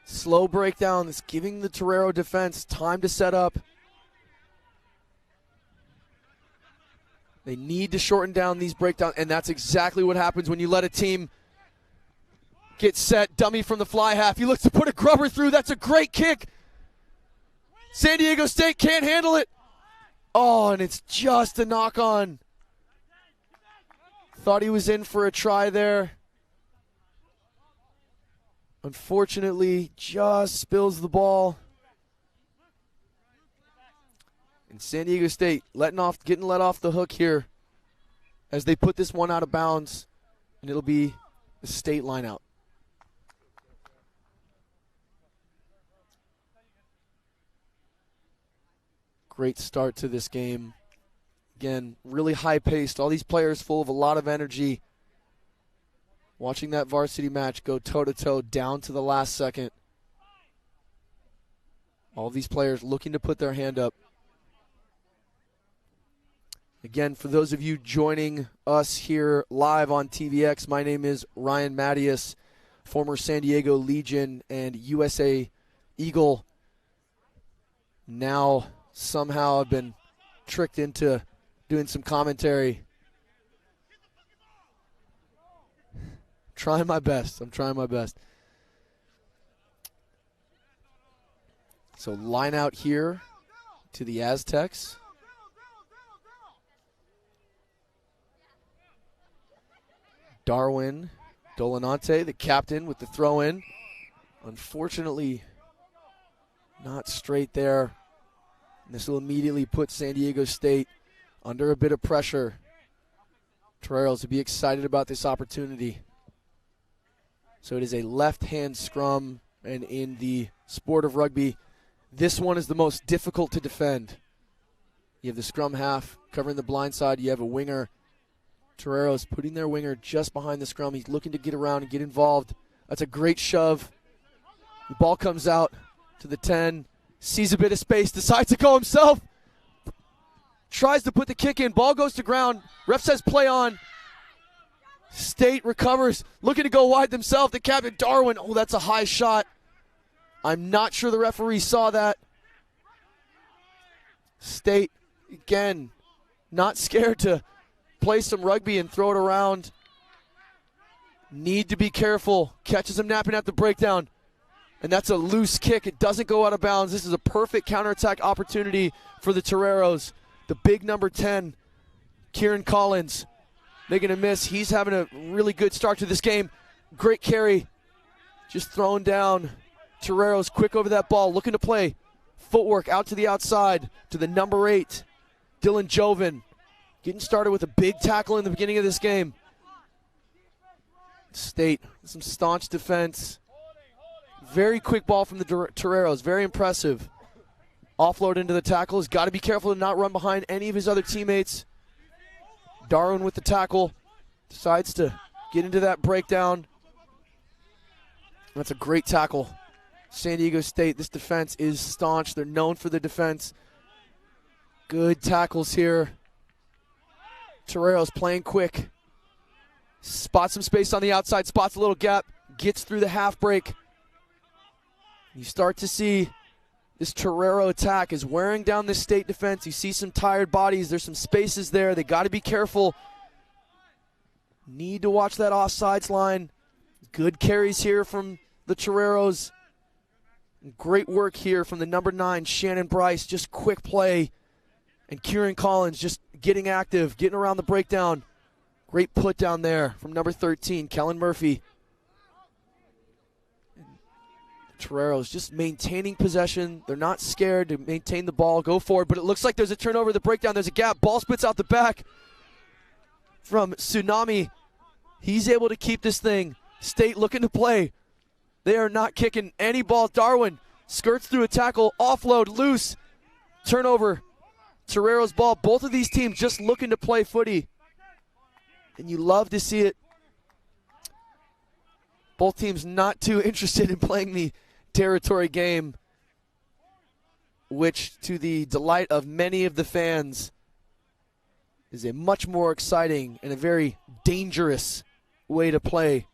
Slow breakdown. It's giving the Torero defense time to set up. They need to shorten down these breakdowns, and that's exactly what happens when you let a team get set. Dummy from the fly half. He looks to put a grubber through. That's a great kick. San Diego State can't handle it. Oh, and it's just a knock on. Thought he was in for a try there. Unfortunately, just spills the ball. And San Diego State getting let off the hook here as they put this one out of bounds, and it'll be a State line out. Great start to this game. Again, really high-paced. All these players full of a lot of energy. Watching that varsity match go toe-to-toe down to the last second. All these players looking to put their hand up. Again, for those of you joining us here live on TVX, my name is Ryan Mattias, former San Diego Legion and USA Eagle. Now somehow I've been tricked into doing some commentary. Trying my best. I'm trying my best. So line out here to the Aztecs. Darwin Dolinante, the captain, with the throw in. Unfortunately, not straight there. And this will immediately put San Diego State under a bit of pressure. Toreros to be excited about this opportunity. So it is a left-hand scrum, and in the sport of rugby, this one is the most difficult to defend. You have the scrum half covering the blind side. You have a winger. Toreros putting their winger just behind the scrum. He's looking to get around and get involved. That's a great shove. The ball comes out to the 10. Sees a bit of space. Decides to go himself. Tries to put the kick in. Ball goes to ground. Ref says play on. State recovers. Looking to go wide themselves. The captain, Darwin. Oh, that's a high shot. I'm not sure the referee saw that. State, again, not scared to play some rugby and throw it around. Need to be careful. Catches him napping at the breakdown. And that's a loose kick. It doesn't go out of bounds. This is a perfect counterattack opportunity for the Toreros. The big number 10, Kieran Collins, making a miss. He's having a really good start to this game. Great carry. Just thrown down. Toreros quick over that ball, looking to play. Footwork out to the outside to the number 8, Dylan Joven getting started with a big tackle in the beginning of this game. State, some staunch defense. Very quick ball from the Toreros, very impressive. Offload into the tackle. He's got to be careful to not run behind any of his other teammates. Darwin with the tackle. Decides to get into that breakdown. That's a great tackle. San Diego State, this defense is staunch. They're known for the defense. Good tackles here. Toreros playing quick. Spots some space on the outside, spots a little gap, gets through the half break. You start to see this Torero attack is wearing down this State defense. You see some tired bodies. There's some spaces there. They got to be careful. Need to watch that offsides line. Good carries here from the Toreros. Great work here from the number 9, Shannon Bryce. Just quick play. And Kieran Collins just getting active, getting around the breakdown. Great put down there from number 13, Kellen Murphy. Toreros just maintaining possession. They're not scared to maintain the ball, go forward, but it looks like there's a turnover, the breakdown, there's a gap. Ball spits out the back from Tsunami. He's able to keep this thing. State looking to play. They are not kicking any ball. Darwin skirts through a tackle, offload, loose, turnover. Toreros ball. Both of these teams just looking to play footy. And you love to see it. Both teams not too interested in playing the territory game, which to the delight of many of the fans is a much more exciting and a very dangerous way to play,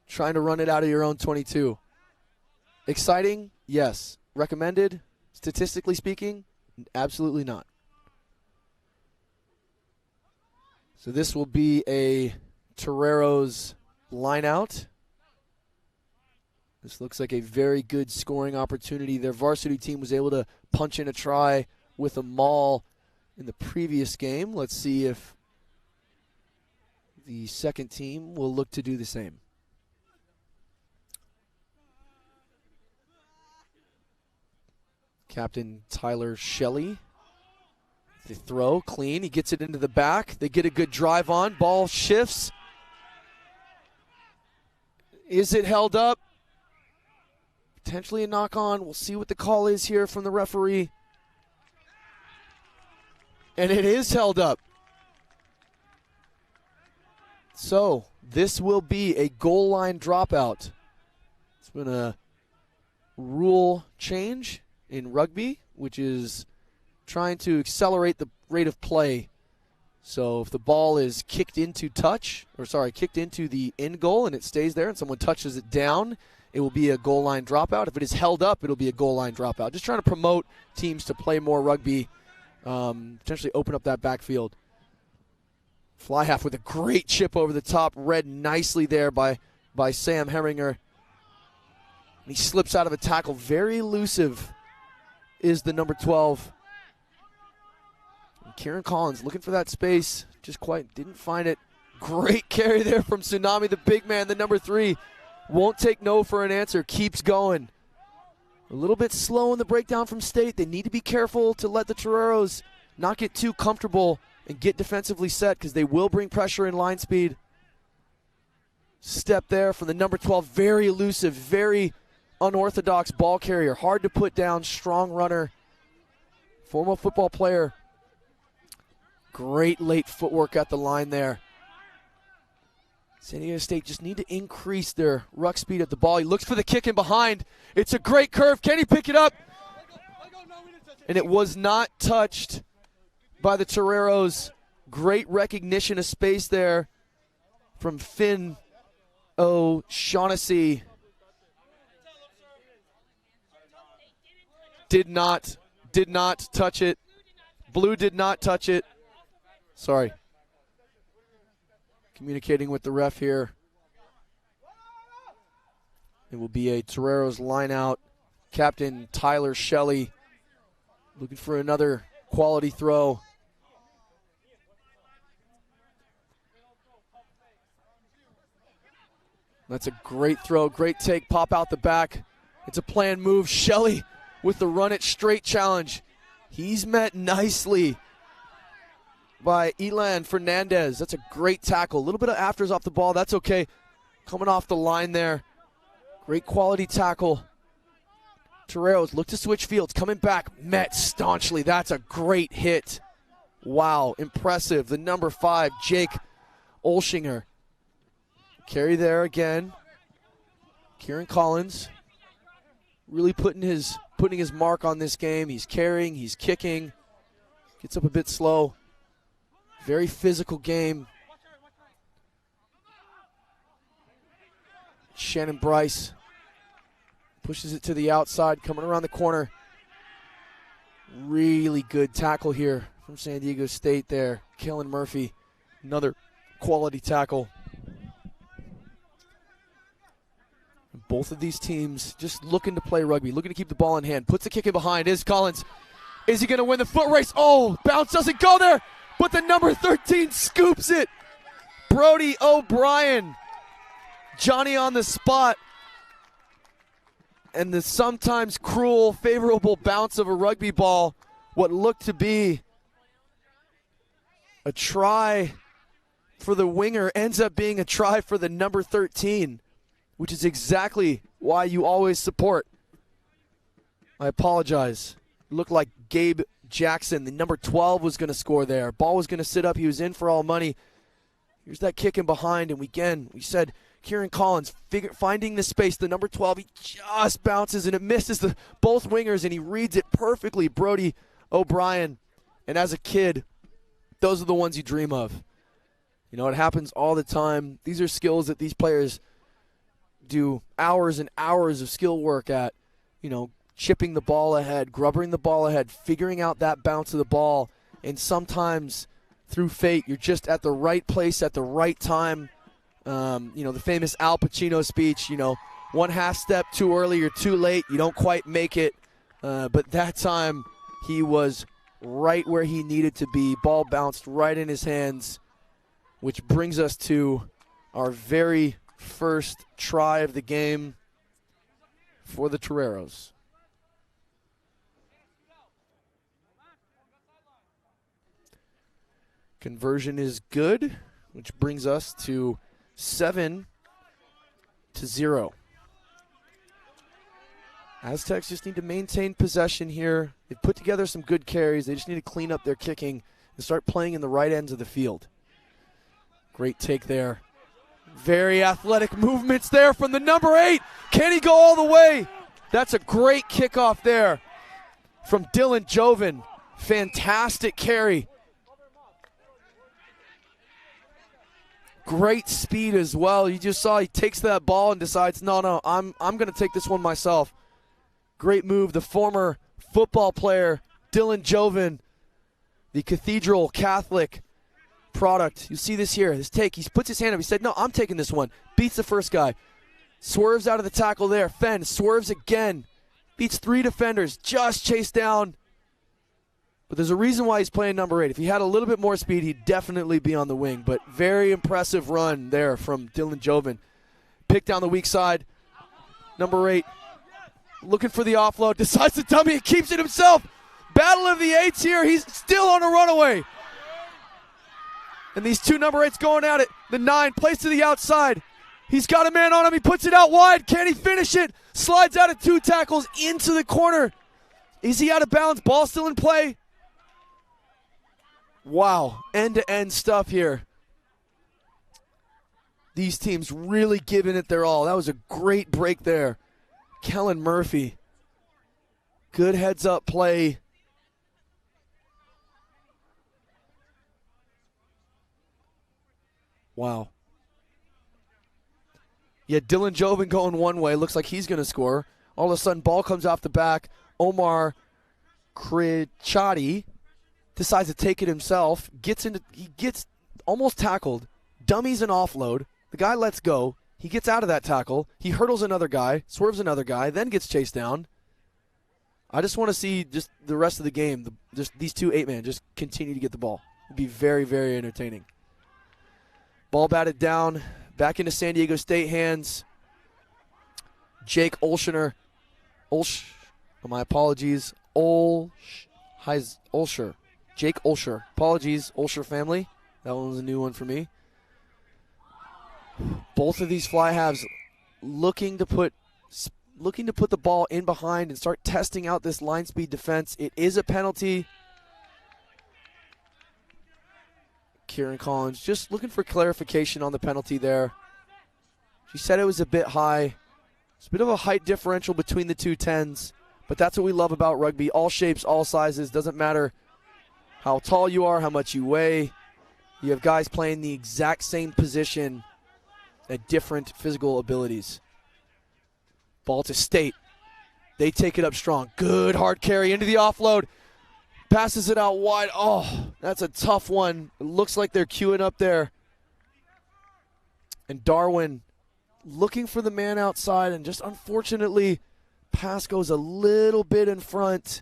trying to run it out of your own 22. Exciting? Yes. Recommended? Statistically speaking? Absolutely not. So this will be a Toreros line out. This looks like a very good scoring opportunity. Their varsity team was able to punch in a try with a maul in the previous game. Let's see if the second team will look to do the same. Captain Tyler Shelley. The throw, clean. He gets it into the back. They get a good drive on. Ball shifts. Is it held up? Potentially a knock on. We'll see what the call is here from the referee. And it is held up. So this will be a goal line dropout. It's been a rule change in rugby, which is trying to accelerate the rate of play. So if the ball is kicked into kicked into the end goal and it stays there and someone touches it down, it will be a goal line dropout. If it is held up, it'll be a goal line dropout. Just trying to promote teams to play more rugby, potentially open up that backfield. Fly half with a great chip over the top, read nicely there by Sam Herringer. He slips out of a tackle. Very elusive is the number 12. And Kieran Collins looking for that space. Just quite didn't find it. Great carry there from Tsunami, the big man, the number 3. Won't take no for an answer. Keeps going. A little bit slow in the breakdown from State. They need to be careful to let the Toreros not get too comfortable and get defensively set because they will bring pressure in line speed. Step there from the number 12. Very elusive, very unorthodox ball carrier. Hard to put down, strong runner. Former football player. Great late footwork at the line there. San Diego State just need to increase their ruck speed at the ball. He looks for the kick in behind. It's a great curve. Can he pick it up? And it was not touched by the Toreros. Great recognition of space there from Finn O'Shaughnessy. Did not touch it. Blue did not touch it. Sorry. Communicating with the ref here. It will be a Toreros line out. Captain Tyler Shelley looking for another quality throw. That's a great throw, great take, pop out the back. It's a planned move. Shelley with the run it straight challenge. He's met nicely by Elan Fernandez. That's a great tackle. A little bit of afters off the ball. That's okay. Coming off the line there. Great quality tackle. Toreros look to switch fields. Coming back. Met staunchly. That's a great hit. Wow. Impressive. The number 5, Jake Olshinger. Carry there again. Kieran Collins really putting his mark on this game. He's carrying. He's kicking. Gets up a bit slow. Very physical game. Shannon Bryce pushes it to the outside, coming around the corner. Really good tackle here from San Diego State there. Kellen Murphy, another quality tackle. Both of these teams just looking to play rugby, looking to keep the ball in hand. Puts the kick in behind. Is Collins. Is he going to win the foot race? Oh, bounce doesn't go there, but the number 13 scoops it. Brody O'Brien. Johnny on the spot. And the sometimes cruel, favorable bounce of a rugby ball, what looked to be a try for the winger, ends up being a try for the number 13, which is exactly why you always support. I apologize. It looked like Gabe Jackson, the number 12, was going to score there. Ball was going to sit up. He was in for all money. Here's that kick in behind, and we said Kieran Collins finding the space. The number 12, he just bounces, and it misses both wingers, and he reads it perfectly. Brody O'Brien. And as a kid, those are the ones you dream of. You know, it happens all the time. These are skills that these players do hours and hours of skill work at, you know, chipping the ball ahead, grubbering the ball ahead, figuring out that bounce of the ball. And sometimes through fate, you're just at the right place at the right time. You know, the famous Al Pacino speech, you know, one half step too early, you're too late, you don't quite make it. But that time, he was right where he needed to be. Ball bounced right in his hands, which brings us to our very first try of the game for the Toreros. Conversion is good, which brings us to 7-0. Aztecs just need to maintain possession here. They've put together some good carries. They just need to clean up their kicking and start playing in the right ends of the field. Great take there. Very athletic movements there from the number 8. Can he go all the way? That's a great kickoff there from Dylan Joven. Fantastic carry. Great speed as well. You just saw he takes that ball and decides, no, I'm going to take this one myself. Great move. The former football player, Dylan Joven, the Cathedral Catholic product. You see this here, his take. He puts his hand up. He said, no, I'm taking this one. Beats the first guy. Swerves out of the tackle there. Fenn swerves again. Beats 3 defenders. Just chased down. But there's a reason why he's playing number 8. If he had a little bit more speed, he'd definitely be on the wing. But very impressive run there from Dylan Joven. Pick down the weak side. Number 8 looking for the offload. Decides to dummy and keeps it himself. Battle of the 8s here. He's still on a runaway. And these two number 8s going at it. The 9 plays to the outside. He's got a man on him. He puts it out wide. Can he finish it? Slides out of 2 tackles into the corner. Is he out of bounds? Ball still in play. Wow, end-to-end stuff here. These teams really giving it their all. That was a great break there. Kellen Murphy. Good heads-up play. Wow. Yeah, Dylan Joven going one way. Looks like he's going to score. All of a sudden, ball comes off the back. Omar Krichati decides to take it himself. He gets almost tackled. Dummies an offload. The guy lets go. He gets out of that tackle. He hurdles another guy, swerves another guy, then gets chased down. I just want to see just the rest of the game, just these two 8-man just continue to get the ball. It'd be very, very entertaining. Ball batted down, back into San Diego State hands. Jake Olsher. My apologies. Olsher. Jake Olsher. Apologies, Olsher family. That one was a new one for me. Both of these fly halves looking to put the ball in behind and start testing out this line speed defense. It is a penalty. Kieran Collins just looking for clarification on the penalty there. She said it was a bit high. It's a bit of a height differential between the two 10s, but that's what we love about rugby. All shapes, all sizes. Doesn't matter how tall you are, how much you weigh. You have guys playing the exact same position at different physical abilities. Ball to State. They take it up strong. Good hard carry into the offload. Passes it out wide. Oh, that's a tough one. It looks like they're queuing up there. And Darwin looking for the man outside, and just unfortunately, pass goes a little bit in front.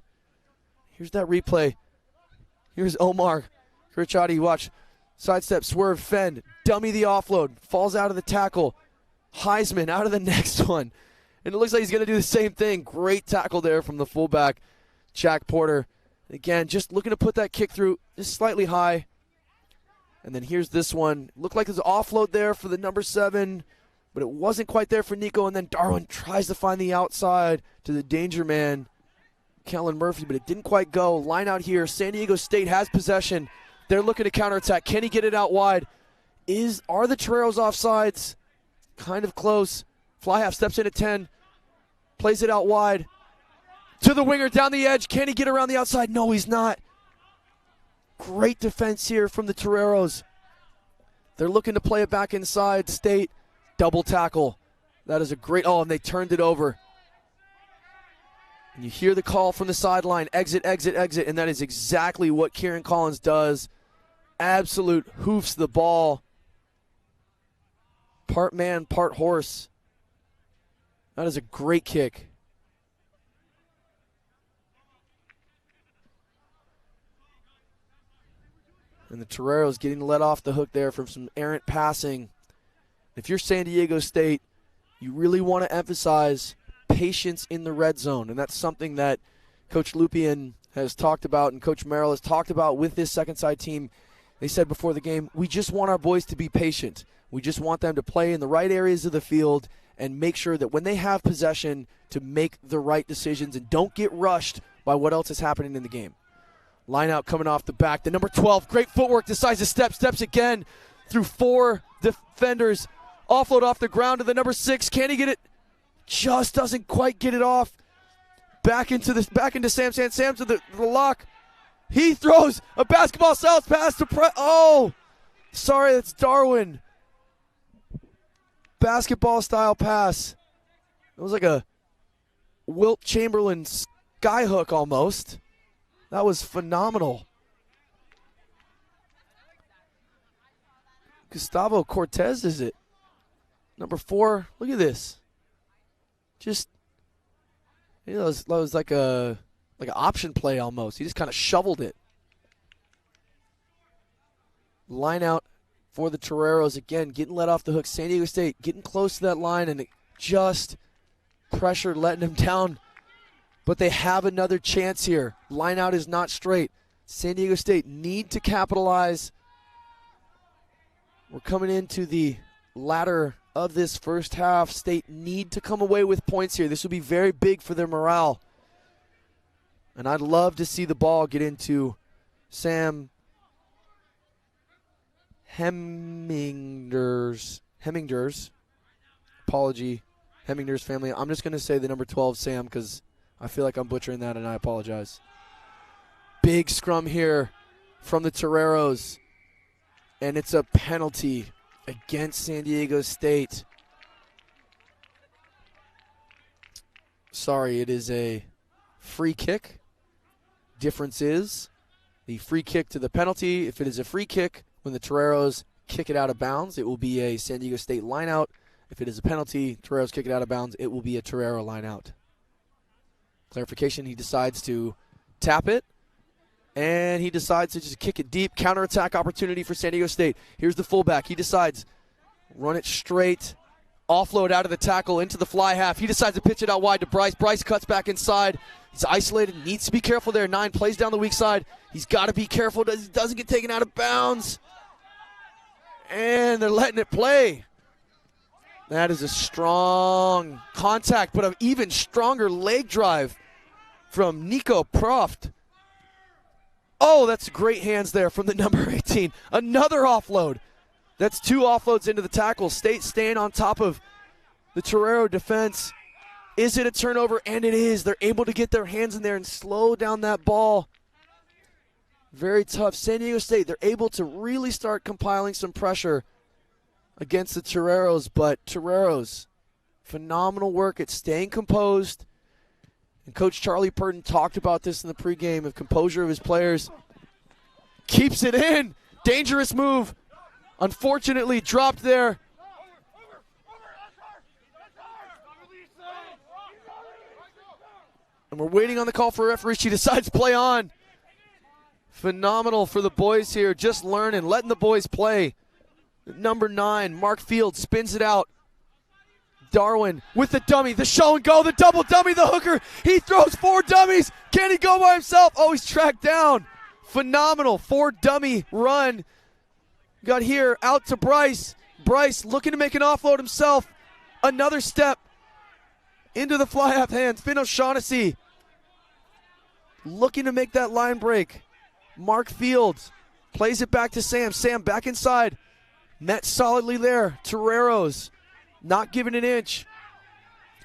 Here's that replay. Here's Omar Kirchadi. Watch. Sidestep, swerve, fend, dummy the offload, falls out of the tackle. Heisman out of the next one. And it looks like he's going to do the same thing. Great tackle there from the fullback, Jack Porter. Again, just looking to put that kick through, just slightly high. And then here's this one. Looked like there's an offload there for the number 7, but it wasn't quite there for Nico. And then Darwin tries to find the outside to the danger man, Kellen Murphy, but it didn't quite go. Line out here. San Diego State has possession. They're looking to counterattack. Can he get it out wide? Are the Toreros offsides? Kind of close. Fly half steps in at 10. Plays it out wide. To the winger, down the edge. Can he get around the outside? No, he's not. Great defense here from the Toreros. They're looking to play it back inside. State, double tackle. That is a great, and they turned it over. And you hear the call from the sideline, exit, exit, exit, and that is exactly what Kieran Collins does. Absolute hoofs the ball. Part man, part horse. That is a great kick. And the Toreros getting let off the hook there from some errant passing. If you're San Diego State, you really want to emphasize patience in the red zone, and that's something that Coach Lupien has talked about and Coach Merrill has talked about with this second side team. They said before the game, we just want our boys to be patient. We just want them to play in the right areas of the field and make sure that when they have possession to make the right decisions and don't get rushed by what else is happening in the game. Line out coming off the back. The number 12, great footwork, decides to steps again through 4 defenders. Offload off the ground to the number 6. Can he get it? Just doesn't quite get it off. Back into Sam to the lock. He throws a basketball south pass to sorry, that's Darwin. Basketball style pass. It was like a Wilt Chamberlain skyhook almost. That was phenomenal. Gustavo Cortez is it. Number 4. Look at this. Just, that was like an option play almost. He just kind of shoveled it. Line out for the Toreros again, getting let off the hook. San Diego State getting close to that line, and it just pressure letting them down. But they have another chance here. Line out is not straight. San Diego State need to capitalize. We're coming into the latter of this first half. State need to come away with points here. This would be very big for their morale. And I'd love to see the ball get into Sam Hemmingers. Apology, Hemmingers family. I'm just going to say the number 12, Sam, because I feel like I'm butchering that, and I apologize. Big scrum here from the Toreros. And it's a penalty against San Diego State. Sorry, it is a free kick. Difference is the free kick to the penalty. If it is a free kick, when the Toreros kick it out of bounds, it will be a San Diego State lineout. If it is a penalty, Toreros kick it out of bounds, it will be a Torero lineout. Clarification, he decides to tap it, and he decides to just kick it deep. Counterattack opportunity for San Diego State. Here's the fullback. He decides, run it straight. Offload out of the tackle into the fly half. He decides to pitch it out wide to Bryce. Bryce cuts back inside. He's isolated, needs to be careful there. 9 plays down the weak side. He's got to be careful, doesn't get taken out of bounds. And they're letting it play. That is a strong contact, but an even stronger leg drive from Nico Proft. Oh, that's great hands there from the number 18. Another offload. That's 2 offloads into the tackle. State staying on top of the Torero defense. Is it a turnover? And it is. They're able to get their hands in there and slow down that ball. Very tough. San Diego State, they're able to really start compiling some pressure against the Toreros, but Toreros, phenomenal work at staying composed. And Coach Charlie Purden talked about this in the pregame of composure of his players. Keeps it in. Dangerous move. Unfortunately, dropped there. And we're waiting on the call for a referee. She decides to play on. Phenomenal for the boys here. Just learning, letting the boys play. Number 9, Mark Field spins it out. Darwin with the dummy, the show and go, the double dummy, the hooker. He throws 4 dummies. Can he go by himself? Oh, he's tracked down. Phenomenal 4 dummy run. Got here out to Bryce. Bryce looking to make an offload himself. Another step into the fly half hands. Finn O'Shaughnessy looking to make that line break. Mark Fields plays it back to Sam. Sam back inside. Met solidly there. Toreros not giving an inch.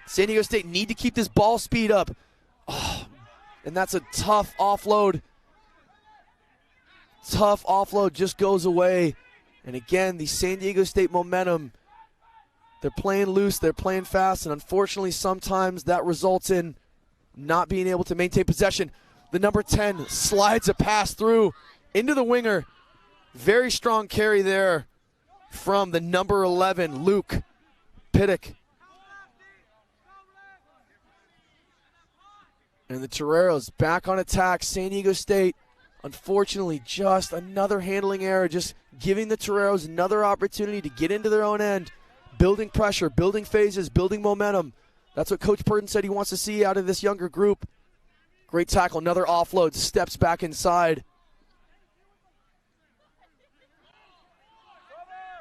San Diego State need to keep this ball speed up. Oh, and that's a tough offload. Tough offload just goes away. And again, the San Diego State momentum, they're playing loose, they're playing fast, and unfortunately sometimes that results in not being able to maintain possession. The number 10 slides a pass through into the winger. Very strong carry there from the number 11, Luke Pittick. And the Toreros back on attack. San Diego State, unfortunately, just another handling error, just giving the Toreros another opportunity to get into their own end, building pressure, building phases, building momentum. That's what Coach Purden said he wants to see out of this younger group. Great tackle, another offload, steps back inside.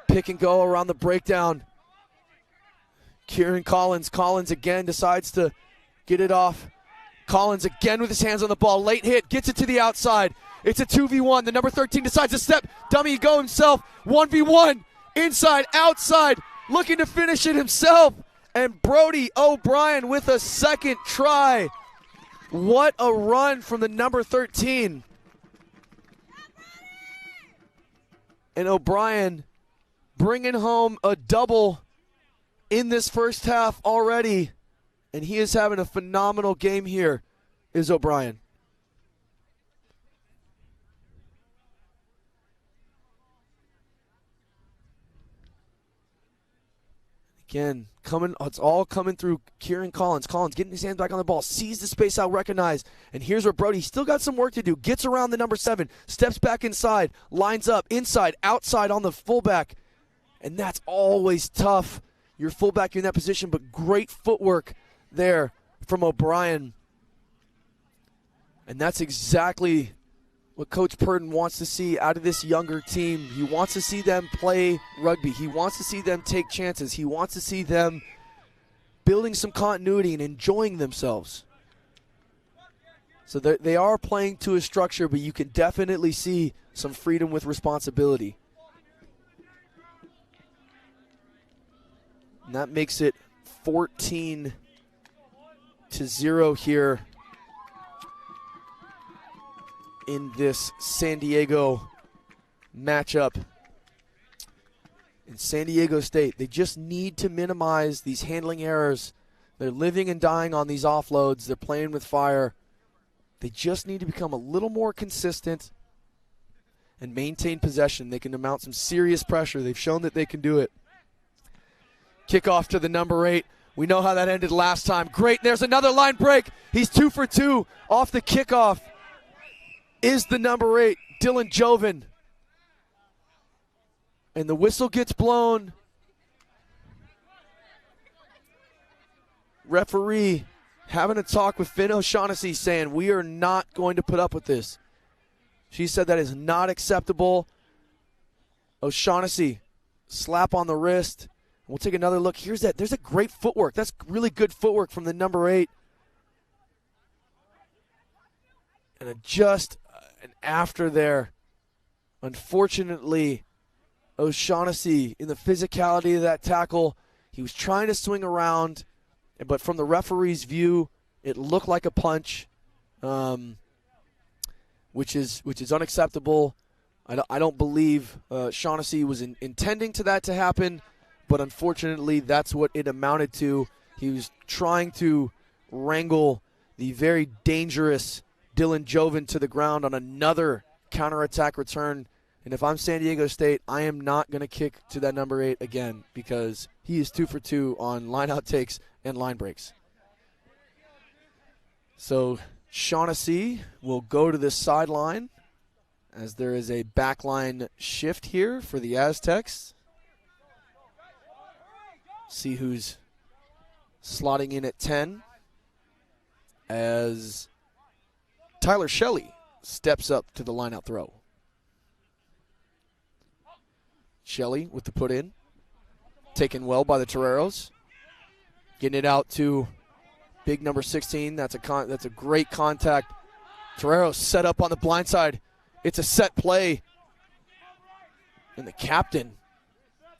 Pick and go around the breakdown. Kieran Collins. Collins again decides to get it off. Collins again with his hands on the ball. Late hit, gets it to the outside. It's a 2v1. The number 13 decides to step. Dummy go himself. 1v1. Inside, outside. Looking to finish it himself. And Brody O'Brien with a second try. What a run from the number 13. And O'Brien bringing home a double in this first half already. And he is having a phenomenal game here, is O'Brien. Again, it's all coming through Kieran Collins. Collins getting his hands back on the ball, sees the space out, recognized. And here's where Brody still got some work to do. Gets around the number 7, steps back inside, lines up, inside, outside on the fullback. And that's always tough. Your fullback, you're in that position, but great footwork there from O'Brien. And that's exactly what Coach Purden wants to see out of this younger team. He wants to see them play rugby. He wants to see them take chances. He wants to see them building some continuity and enjoying themselves. So they are playing to a structure, but you can definitely see some freedom with responsibility. And that makes it 14-0 here in this San Diego matchup. In San Diego State, they just need to minimize these handling errors. They're living and dying on these offloads. They're playing with fire. They just need to become a little more consistent and maintain possession. They can mount some serious pressure. They've shown that they can do it. Kickoff to the number 8. We know how that ended last time. Great, there's another line break. He's 2 for 2 off the kickoff. Is the number 8, Dylan Joven. And the whistle gets blown. referee having a talk with Finn O'Shaughnessy saying, we are not going to put up with this. She said that is not acceptable. O'Shaughnessy, slap on the wrist. We'll take another look. There's a great footwork. That's really good footwork from the number 8. And just an after there. Unfortunately, O'Shaughnessy, in the physicality of that tackle, he was trying to swing around, but from the referee's view, it looked like a punch, which is unacceptable. I don't believe Shaughnessy was intending to that to happen, but unfortunately, that's what it amounted to. He was trying to wrangle the very dangerous Dylan Joven to the ground on another counterattack return. And if I'm San Diego State, I am not going to kick to that number 8 again because he is 2 for 2 on line-out takes and line breaks. So Shaughnessy will go to the sideline as there is a backline shift here for the Aztecs. See who's slotting in at 10 as Tyler Shelley steps up to the line-out throw. Shelley with the put in. Taken well by the Toreros. Getting it out to big number 16. That's a great contact. Toreros set up on the blind side. It's a set play. And the captain,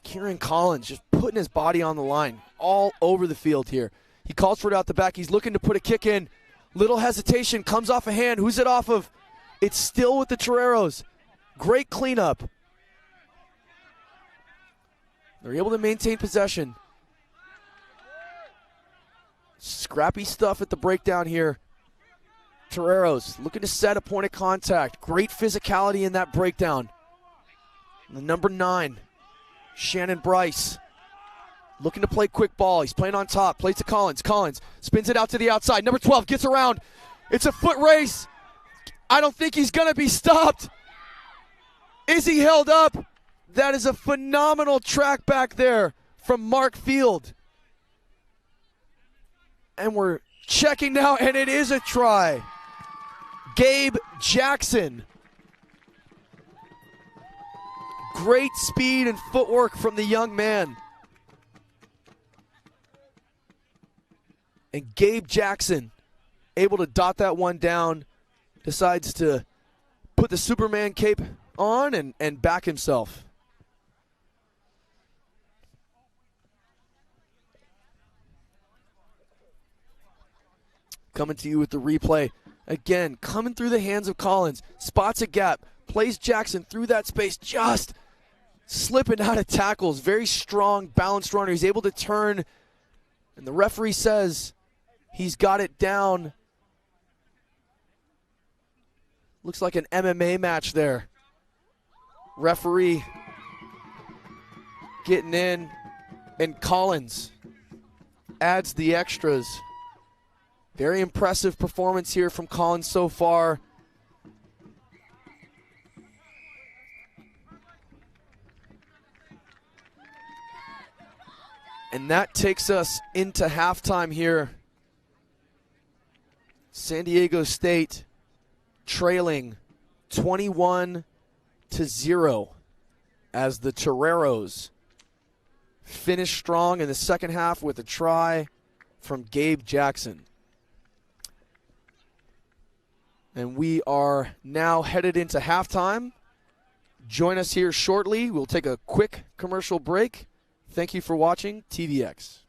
Kieran Collins, just putting his body on the line all over the field here. He calls for it out the back. He's looking to put a kick in. Little hesitation. Comes off a hand. Who's it off of? It's still with the Toreros. Great cleanup. They're able to maintain possession. Scrappy stuff at the breakdown here. Toreros looking to set a point of contact. Great physicality in that breakdown. The number 9, Shannon Bryce. Looking to play quick ball. He's playing on top. Plays to Collins. Collins spins it out to the outside. Number 12 gets around. It's a foot race. I don't think he's going to be stopped. Is he held up? That is a phenomenal track back there from Mark Field. And we're checking now, and it is a try. Gabe Jackson. Great speed and footwork from the young man. And Gabe Jackson, able to dot that one down, decides to put the Superman cape on and back himself. Coming to you with the replay. Again, coming through the hands of Collins. Spots a gap. Plays Jackson through that space. Just slipping out of tackles. Very strong, balanced runner. He's able to turn. And the referee says he's got it down. Looks like an MMA match there. Referee getting in. And Collins adds the extras. Very impressive performance here from Collins so far. And that takes us into halftime here. San Diego State trailing 21-0 as the Toreros finish strong in the second half with a try from Gabe Jackson. And we are now headed into halftime. Join us here shortly. We'll take a quick commercial break. Thank you for watching TVX.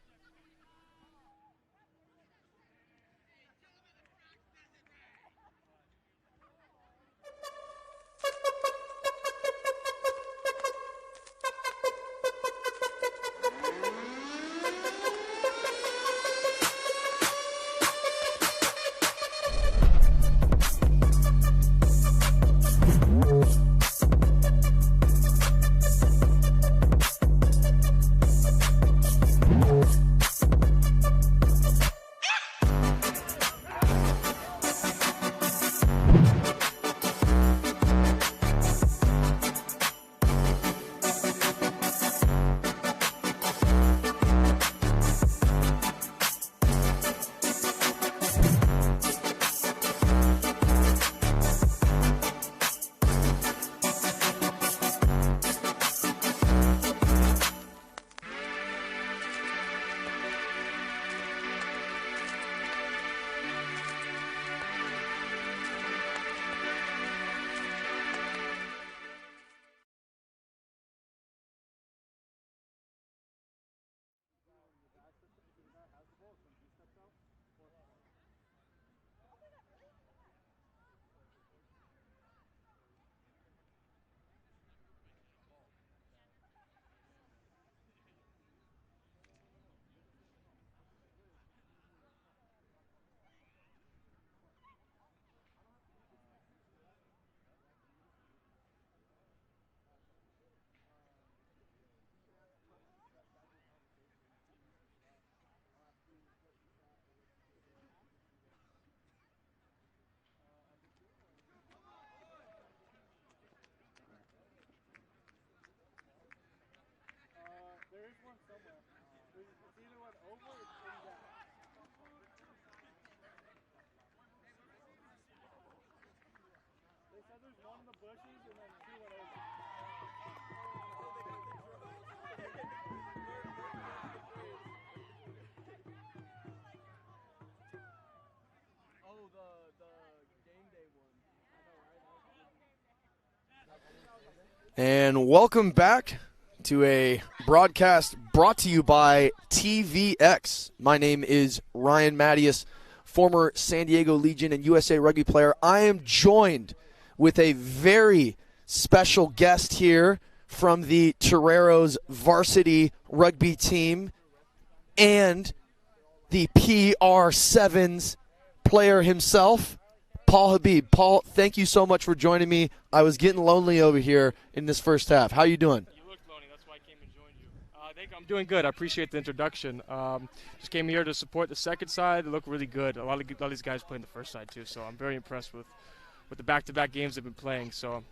It's either went over or it's in down. They said there's one in the bushes and then two went over. Oh, the game day one. I know, right? And welcome back to a broadcast brought to you by TVX. My name is Ryan Mattias, former San Diego Legion and USA Rugby player. I am joined with a very special guest here from the Toreros varsity rugby team and the PR7's player himself, Paul Habib. Paul, thank you so much for joining me. I was getting lonely over here in this first half. How you doing? You look lonely. That's why I came and joined you. I'm doing good. I appreciate the introduction. Just came here to support the second side. They look really good. A lot of these guys playing the first side too, so I'm very impressed with the back-to-back games they've been playing. So,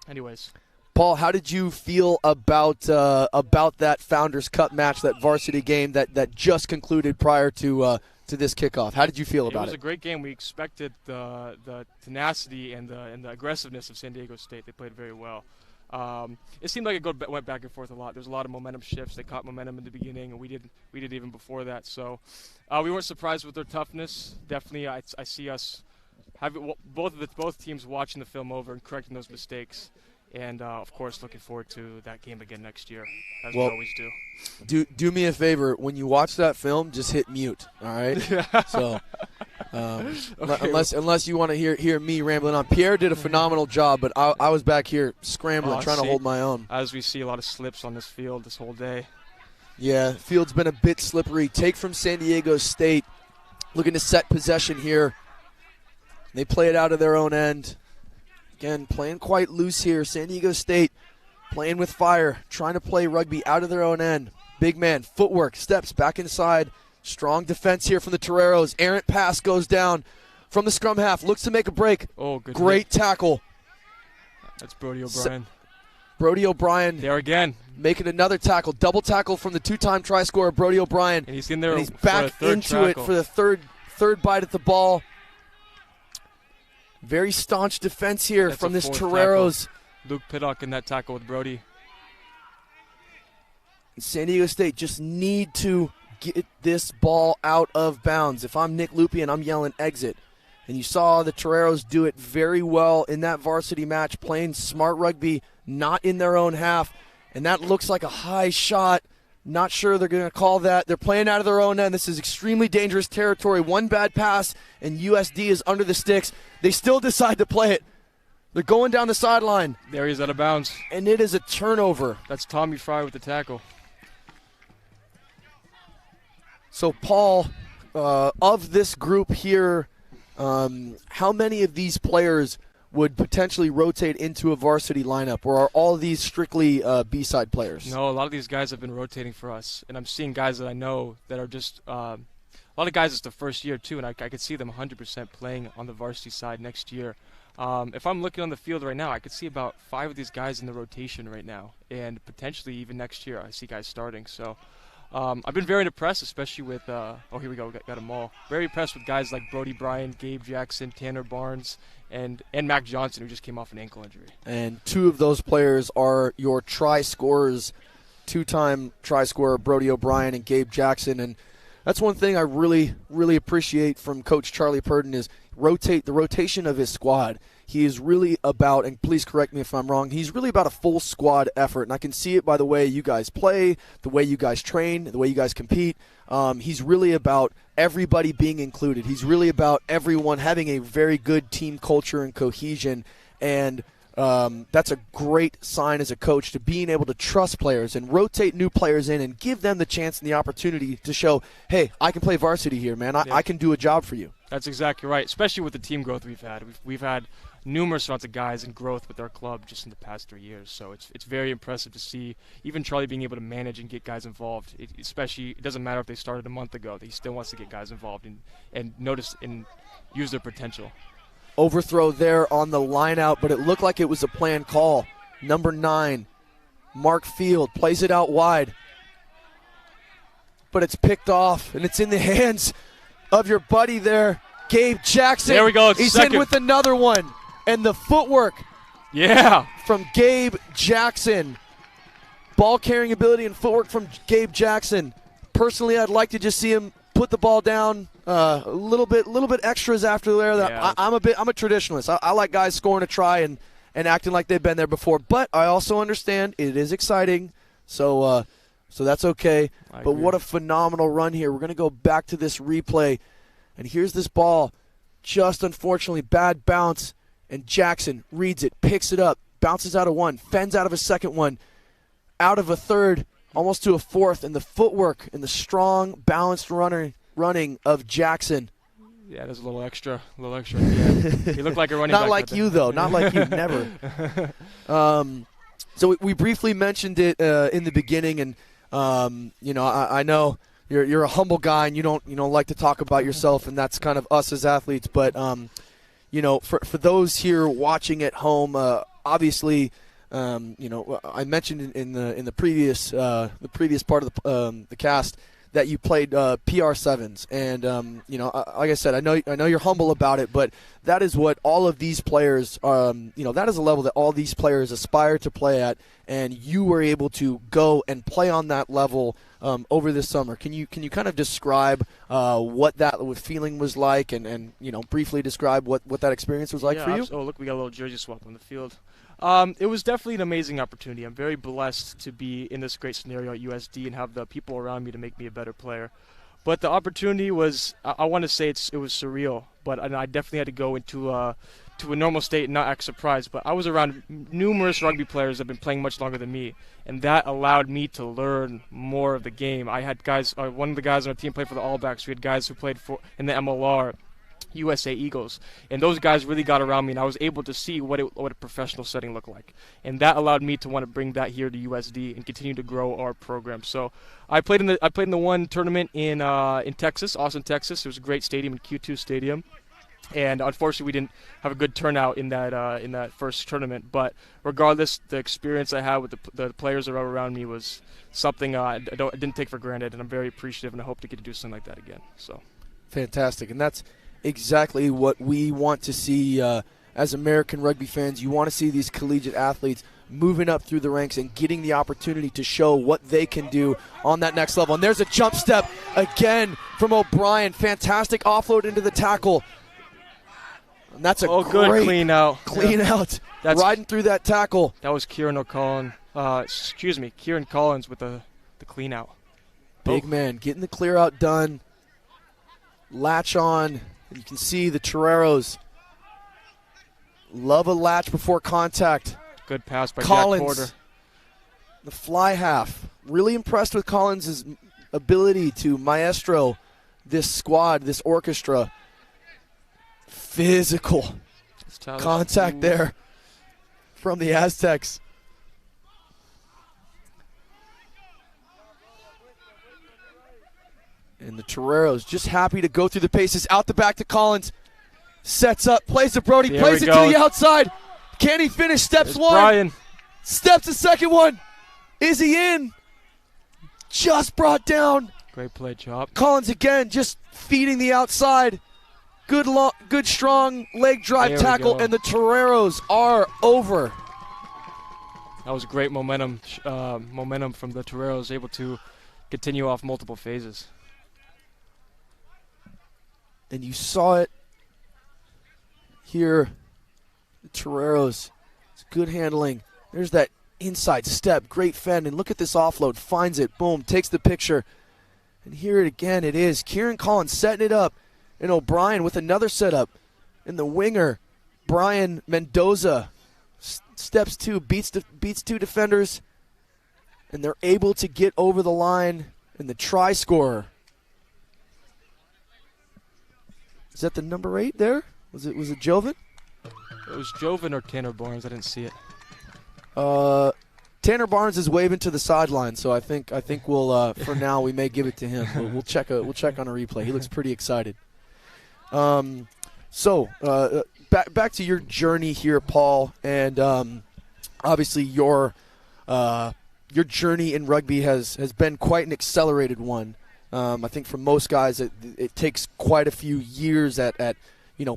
anyways. Paul, how did you feel about that Founders Cup match, that varsity game that just concluded prior to this kickoff? How did you feel about it? It was a great game. We expected the tenacity and the aggressiveness of San Diego State. They played very well. It seemed like it went back and forth a lot. There was a lot of momentum shifts. They caught momentum in the beginning, and we did even before that. So we weren't surprised with their toughness. Definitely, I see us both teams watching the film over and correcting those mistakes. And, of course, looking forward to that game again next year, as we always do. Do me a favor. When you watch that film, just hit mute, all right? So unless you want to hear me rambling on. Pierre did a phenomenal job, but I was back here scrambling, trying to hold my own. As we see a lot of slips on this field this whole day. Yeah, field's been a bit slippery. Take from San Diego State. Looking to set possession here. They play it out of their own end. Again, playing quite loose here. San Diego State playing with fire, trying to play rugby out of their own end. Big man, footwork, steps back inside. Strong defense here from the Toreros. Errant pass goes down from the scrum half. Looks to make a break. Oh, good. Great tackle. That's Brody O'Brien. Brody O'Brien. There again. Making another tackle. Double tackle from the two-time try scorer, Brody O'Brien. And he's in there and he's back into it for the third bite at the ball. Very staunch defense here from this Toreros. Tackle. Luke Piddock in that tackle with Brody. San Diego State just need to get this ball out of bounds. If I'm Nick Lupian, I'm yelling exit. And you saw the Toreros do it very well in that varsity match, playing smart rugby, not in their own half. And that looks like a high shot. Not sure they're going to call that. They're playing out of their own end. This is extremely dangerous territory. One bad pass, and USD is under the sticks. They still decide to play it. They're going down the sideline. There he's out of bounds. And it is a turnover. That's Tommy Fry with the tackle. So, Paul, of this group here, how many of these players would potentially rotate into a varsity lineup, or are all these strictly B-side players? No, a lot of these guys have been rotating for us, and I'm seeing guys that I know that are just a lot of guys it's the first year too, and I could see them 100% playing on the varsity side next year. If I'm looking on the field right now, I could see about 5 of these guys in the rotation right now, and potentially even next year I see guys starting. So I've been very impressed, especially with here we go, got them all. Very impressed with guys like Brody Bryan, Gabe Jackson, Tanner Barnes, and Mac Johnson, who just came off an ankle injury. And 2 of those players are your try scorers, 2-time try scorer Brody O'Brien and Gabe Jackson. And that's one thing I really, really appreciate from Coach Charlie Purdon is the rotation of his squad. He is really about, and please correct me if I'm wrong, he's really about a full squad effort. And I can see it by the way you guys play, the way you guys train, the way you guys compete. He's really about everybody being included. He's really about everyone having a very good team culture and cohesion. And that's a great sign as a coach, to being able to trust players and rotate new players in and give them the chance and the opportunity to show, hey, I can play varsity here, man. I can do a job for you. That's exactly right, especially with the team growth we've had. We've had numerous amounts of guys in growth with our club just in the past 3 years. So it's very impressive to see even Charlie being able to manage and get guys involved. It doesn't matter if they started a month ago. He still wants to get guys involved and notice and use their potential. Overthrow there on the line out, but it looked like it was a planned call. Number 9, Mark Field, plays it out wide. but it's picked off, and it's in the hands of your buddy there, Gabe Jackson. There we go. He's second. in with another one. And the footwork Yeah. from Gabe Jackson. Ball carrying ability and footwork from Gabe Jackson. Personally, I'd like to just see him put the ball down a little bit extras after there. Yeah. I'm a traditionalist. I like guys scoring a try and acting like they've been there before. But I also understand it is exciting, so that's okay. But agree. what a phenomenal run here. We're going to go back to this replay, and here's this ball. Just unfortunately bad bounce, and Jackson reads it, picks it up, bounces out of one, fends out of a second one, out of a third, almost to a fourth, and the footwork and the strong, balanced running of Jackson. Yeah, there's a little extra. Yeah. He looked like a running back. Not like you, though. Not like you. Never. So we briefly mentioned it in the beginning, and I know you're a humble guy, and you don't like to talk about yourself, and that's kind of us as athletes. But for those here watching at home, obviously. I mentioned in the previous part of the cast that you played PR7s, and like I said, I know you're humble about it, but that is what all of these players, that is a level that all these players aspire to play at, and you were able to go and play on that level over this summer. Can you kind of describe what that feeling was like, and briefly describe what that experience was like for you? Oh, look, we got a little jersey swap on the field. It was definitely an amazing opportunity. I'm very blessed to be in this great scenario at USD and have the people around me to make me a better player. But the opportunity was, I want to say it was surreal, but I definitely had to go into a normal state and not act surprised. But I was around numerous rugby players that have been playing much longer than me, and that allowed me to learn more of the game. I had guys, one of the guys on our team played for the All Blacks. We had guys who played in the MLR. USA Eagles, and those guys really got around me, and I was able to see what a professional setting looked like, and that allowed me to want to bring that here to USD and continue to grow our program. So I played in the one tournament in Texas, Austin, Texas. It was a great stadium, in Q2 Stadium, and unfortunately we didn't have a good turnout in that first tournament. But regardless, the experience I had with the players that were around me was something I didn't take for granted, and I'm very appreciative, and I hope to get to do something like that again. So fantastic, and that's exactly what we want to see as American rugby fans. You want to see these collegiate athletes moving up through the ranks and getting the opportunity to show what they can do on that next level. And there's a jump step again from O'Brien. Fantastic offload into the tackle. And that's a great good clean out. That's riding through that tackle. That was Kieran Collins with the clean out. Big man getting the clear out done. Latch on. You can see the Toreros love a latch before contact. Good pass by Collins, Jack Porter. The fly half. Really impressed with Collins' ability to maestro this squad, this orchestra. Physical contact there from the Aztecs. And the Toreros just happy to go through the paces. Out the back to Collins. Sets up, plays to Brody, plays it to the outside. Can he finish steps one? Brian. Steps the second one. Is he in? Just brought down. Great play, Chop. Collins again, just feeding the outside. Good strong leg drive tackle, and the Toreros are over. That was great momentum from the Toreros, able to continue off multiple phases. And you saw it here. The Toreros, it's good handling. There's that inside step, great fend, and look at this offload. Finds it, boom, takes the picture. And here it again, it is. Kieran Collins setting it up, and O'Brien with another setup. And the winger, Brian Mendoza, steps two, beats two defenders, and they're able to get over the line. And the try scorer. Is that the number 8 there? Was it Joven? It was Joven or Tanner Barnes. I didn't see it. Tanner Barnes is waving to the sideline, so I think we'll for now we may give it to him. We'll check on a replay. He looks pretty excited. So back to your journey here, Paul, and obviously your journey in rugby has been quite an accelerated one. I think for most guys, it takes quite a few years at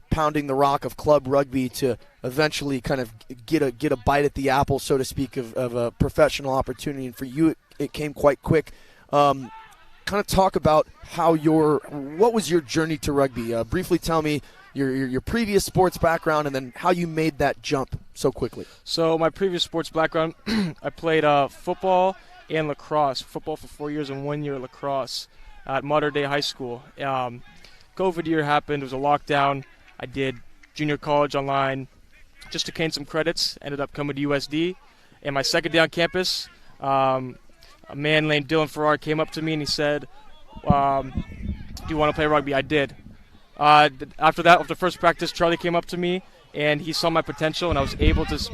pounding the rock of club rugby to eventually kind of get a bite at the apple, so to speak, of a professional opportunity. And for you, it came quite quick. Kind of talk about what was your journey to rugby? Briefly tell me your previous sports background and then how you made that jump so quickly. So my previous sports background, I played football and lacrosse. Football for 4 years and 1 year lacrosse at Mater Dei High School. COVID year happened. It was a lockdown. I did junior college online just to gain some credits. Ended up coming to USD. And my second day on campus, a man named Dylan Farrar came up to me and he said, do you want to play rugby? I did. After that, after first practice, Charlie came up to me and he saw my potential and I was able to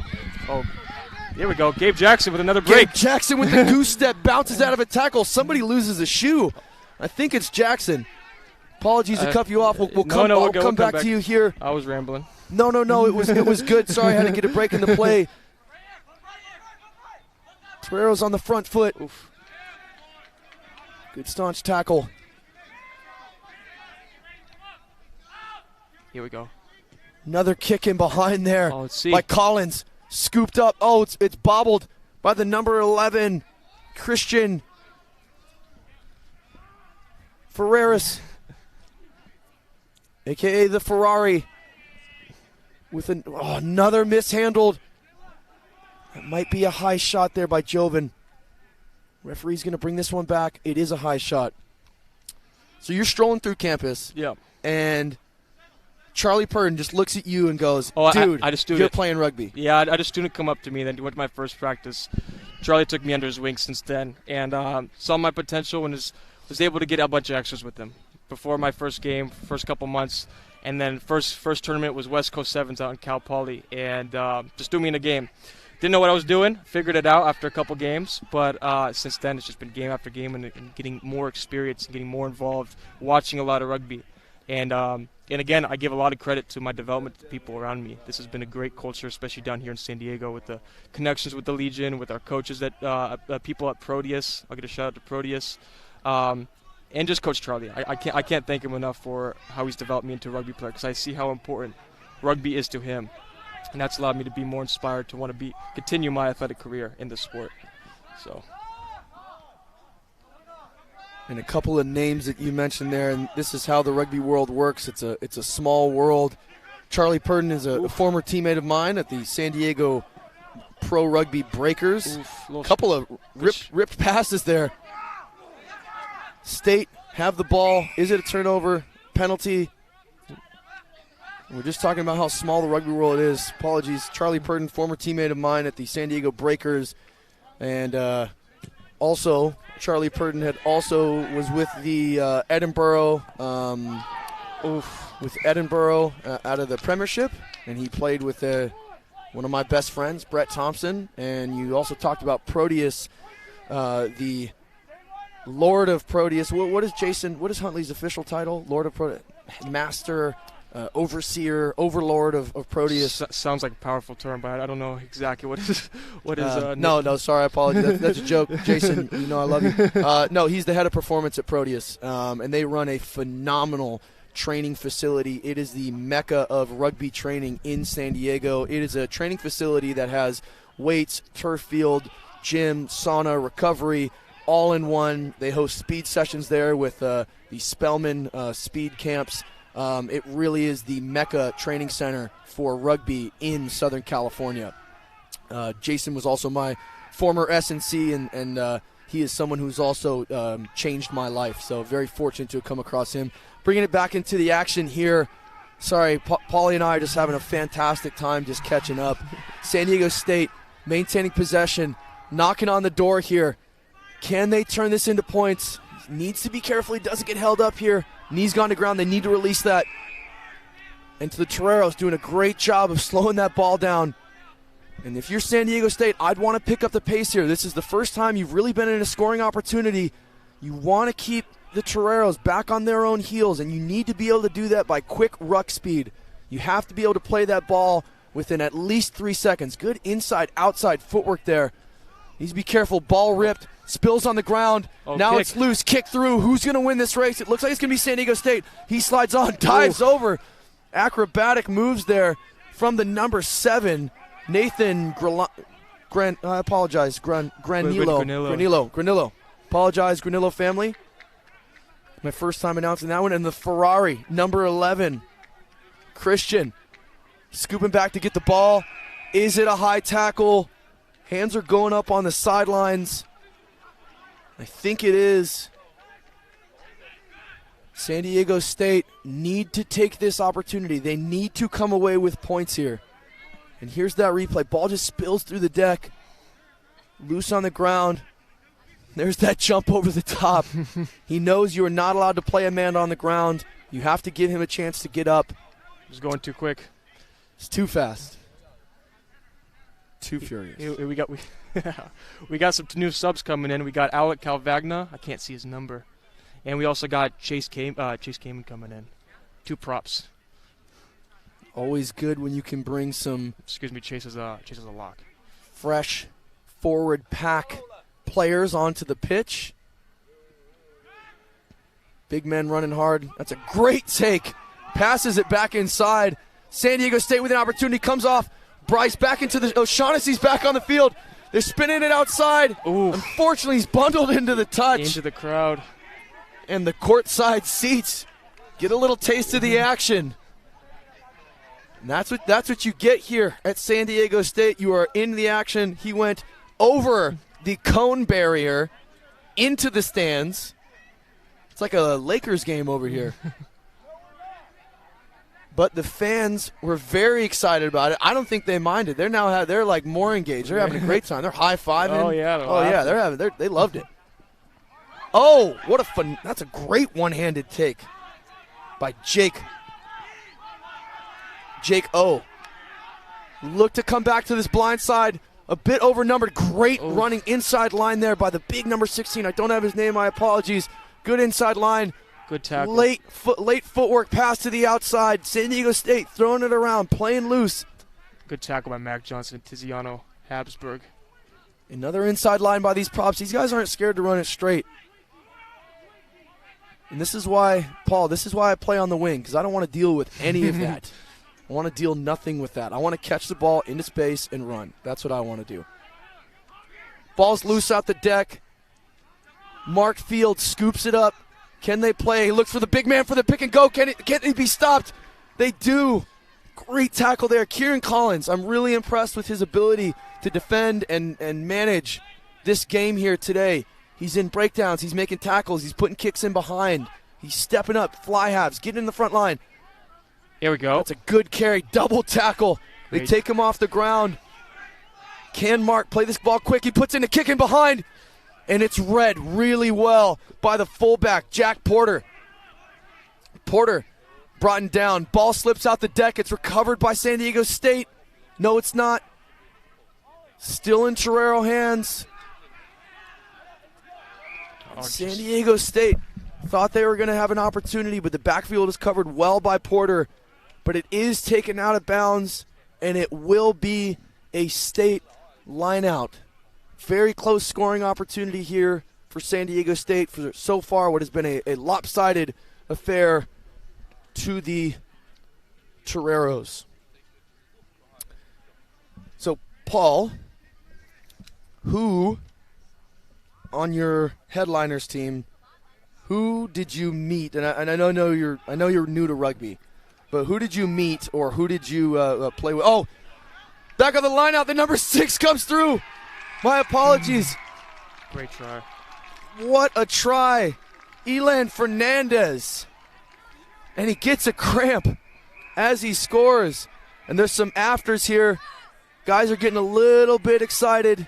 here we go. Gabe Jackson with another break. Gabe Jackson with the goose step, bounces out of a tackle. Somebody loses a shoe. I think it's Jackson. Apologies to cut you off. We'll come back to you here. I was rambling. No. It was good. Sorry, I had to get a break in the play. Toreros on the front foot. Oof. Good staunch tackle. Here we go. Another kick in behind there by Collins. Scooped up. Oh, it's bobbled by the number 11, Christian Ferreras, a.k.a. the Ferrari, with another mishandled. That might be a high shot there by Joven. Referee's going to bring this one back. It is a high shot. So you're strolling through campus. Yeah. And Charlie Purdon just looks at you and goes, dude, you're playing rugby. Yeah, I had a student come up to me, then went to my first practice. Charlie took me under his wing since then and saw my potential and was able to get a bunch of extras with him. Before my first game, first couple months, and then first tournament was West Coast Sevens out in Cal Poly, and just threw me in a game. Didn't know what I was doing, figured it out after a couple games, but since then it's just been game after game and getting more experience and getting more involved, watching a lot of rugby. And again, I give a lot of credit to my development to the people around me. This has been a great culture, especially down here in San Diego with the connections with the Legion, with our coaches, people at Proteus. I'll get a shout out to Proteus. And just Coach Charlie. I can't thank him enough for how he's developed me into a rugby player because I see how important rugby is to him. And that's allowed me to be more inspired to want to continue my athletic career in this sport. So. And a couple of names that you mentioned there, and this is how the rugby world works. It's a small world. Charlie Purdon is a former teammate of mine at the San Diego Pro Rugby Breakers. A couple of ripped passes there. State have the ball. Is it a turnover? Penalty? We're just talking about how small the rugby world is. Apologies. Charlie Purdon, former teammate of mine at the San Diego Breakers. And also, Charlie Purdon was with the Edinburgh, out of the Premiership. And he played with one of my best friends, Brett Thompson. And you also talked about Proteus, the Lord of Proteus. What is Huntley's official title? Lord of Proteus, Master, Overseer, Overlord of Proteus. Sounds like a powerful term, but I don't know exactly what is. No, sorry, I apologize. That's a joke, Jason. You know I love you. No, he's the head of performance at Proteus, and they run a phenomenal training facility. It is the mecca of rugby training in San Diego. It is a training facility that has weights, turf field, gym, sauna, recovery, all in one. They host speed sessions there with the Spellman speed camps. It really is the mecca training center for rugby in Southern California. Jason was also my former S&C, and he is someone who's also changed my life. So very fortunate to have come across him. Bringing it back into the action here. Sorry, Paulie and I are just having a fantastic time just catching up. San Diego State maintaining possession, knocking on the door here. Can they turn this into points? Needs to be careful he doesn't get held up here. Knees gone to ground. They need to release that. And to the Toreros, doing a great job of slowing that ball down. And if you're San Diego State, I'd want to pick up the pace here. This is the first time you've really been in a scoring opportunity. You want to keep the Toreros back on their own heels, and you need to be able to do that by quick ruck speed. You have to be able to play that ball within at least 3 seconds. Good inside-outside footwork there Needs to be careful. Ball ripped. Spills on the ground. Oh, now kick. it's loose. Kick through. Who's going to win this race? It looks like it's going to be San Diego State. He slides on. Dives over. Acrobatic moves there from the number 7, Nathan Granillo. Apologize, Granillo family. My first time announcing that one. And the Ferrari, number 11, Christian. Scooping back to get the ball. Is it a high tackle? Hands are going up on the sidelines. I think it is. San Diego State need to take this opportunity. They need to come away with points here. And here's that replay. Ball just spills through the deck. Loose on the ground. There's that jump over the top. He knows you are not allowed to play a man on the ground. You have to give him a chance to get up. He's going too quick. It's too fast. Too furious. We got some new subs coming in. We got Alec Calvagna. I can't see his number. And we also got Chase Kamen coming in. 2 props. Always good when you can bring some Excuse me, Chase is a lock. fresh forward pack players onto the pitch. Big men running hard. That's a great take. Passes it back inside. San Diego State with an opportunity. Comes off. Bryce back into the... O'Shaughnessy's back on the field. They're spinning it outside. Ooh. Unfortunately, he's bundled into the touch. Into the crowd. And the courtside seats get a little taste of the action. And that's what you get here at San Diego State. You are in the action. He went over the cone barrier into the stands. It's like a Lakers game over here. But the fans were very excited about it. I don't think they minded. They're like more engaged. They're having a great time. They're high-fiving. Oh yeah. They loved it. Oh, what a fun! That's a great one-handed take by Jake O. Look to come back to this blind side. A bit overnumbered. Great running inside line there by the big number 16. I don't have his name. My apologies. Good inside line. Good tackle. Late footwork pass to the outside. San Diego State throwing it around, playing loose. Good tackle by Mac Johnson, Tiziano, Habsburg. Another inside line by these props. These guys aren't scared to run it straight. And this is why, Paul, I play on the wing, because I don't want to deal with any of that. I want to deal nothing with that. I want to catch the ball into space and run. That's what I want to do. Ball's loose out the deck. Mark Field scoops it up. Can they play? He looks for the big man for the pick and go. Can it be stopped? They do. Great tackle there. Kieran Collins, I'm really impressed with his ability to defend and manage this game here today. He's in breakdowns. He's making tackles. He's putting kicks in behind. He's stepping up. Fly halves. Getting in the front line. Here we go. That's a good carry. Double tackle. They Great. take him off the ground. Can Mark play this ball quick? He puts in a kick in behind. And it's read really well by the fullback, Jack Porter. Porter brought down. Ball slips out the deck. It's recovered by San Diego State. No, it's not. Still in Torero hands. San Diego State thought they were going to have an opportunity, but the backfield is covered well by Porter. But it is taken out of bounds, and it will be a state lineout. Very close scoring opportunity here for San Diego State for so far what has been a lopsided affair to the Toreros. So, Paul, who on your headliners team, who did you meet? And I know you're new to rugby, but who did you meet or who did you play with? Oh, back on the lineout, the number 6 comes through. My apologies. Great try. What a try. Elan Fernandez. And he gets a cramp as he scores. And there's some afters here. Guys are getting a little bit excited.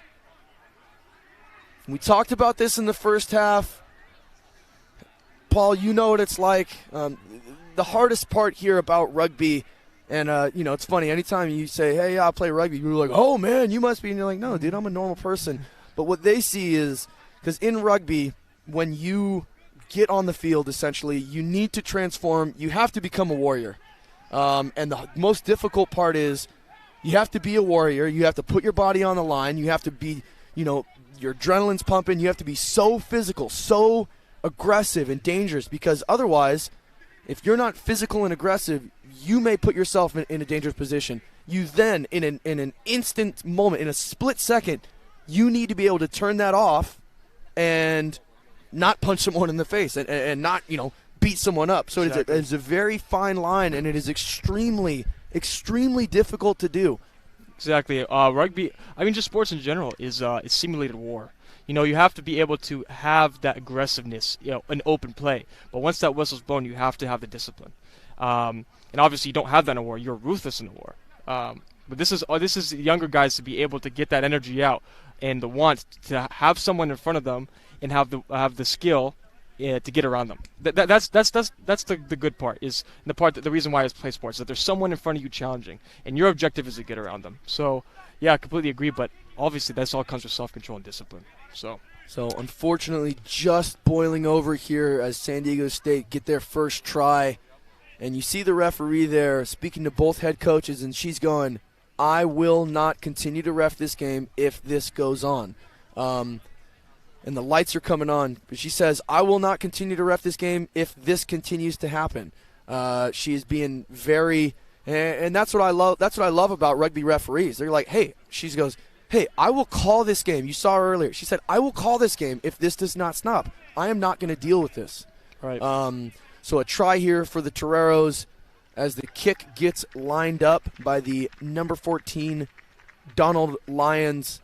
We talked about this in the first half. Paul, you know what it's like. The hardest part here about rugby, and, it's funny. Anytime you say, hey, yeah, I play rugby, you're like, oh, man, you must be. And you're like, no, dude, I'm a normal person. But what they see is, because in rugby, when you get on the field, essentially, you need to transform. You have to become a warrior. And the most difficult part is you have to be a warrior. You have to put your body on the line. You have to be, your adrenaline's pumping. You have to be so physical, so aggressive and dangerous, because otherwise, if you're not physical and aggressive, you may put yourself in a dangerous position. You then, in an instant moment, in a split second, you need to be able to turn that off and not punch someone in the face and not, beat someone up. So it's a very fine line, and it is extremely, extremely difficult to do. Exactly. Rugby, just sports in general is simulated war. You have to be able to have that aggressiveness, in open play. But once that whistle's blown, you have to have the discipline. And obviously, you don't have that in a war. You're ruthless in a war. But this is younger guys to be able to get that energy out and the want to have someone in front of them and have the skill to get around them. That's the good part, is the reason why I play sports, that there's someone in front of you challenging, and your objective is to get around them. So yeah, I completely agree. But obviously, that's all comes with self-control and discipline. So unfortunately, just boiling over here as San Diego State get their first try. And you see the referee there speaking to both head coaches, and she's going, I will not continue to ref this game if this goes on. And the lights are coming on. But she says, I will not continue to ref this game if this continues to happen. She is being very – and that's what I love. That's what I love about rugby referees. They're like, hey, she goes, hey, I will call this game. You saw her earlier. She said, I will call this game if this does not stop. I am not going to deal with this. Right. So a try here for the Toreros as the kick gets lined up by the number 14, Donald Lyons.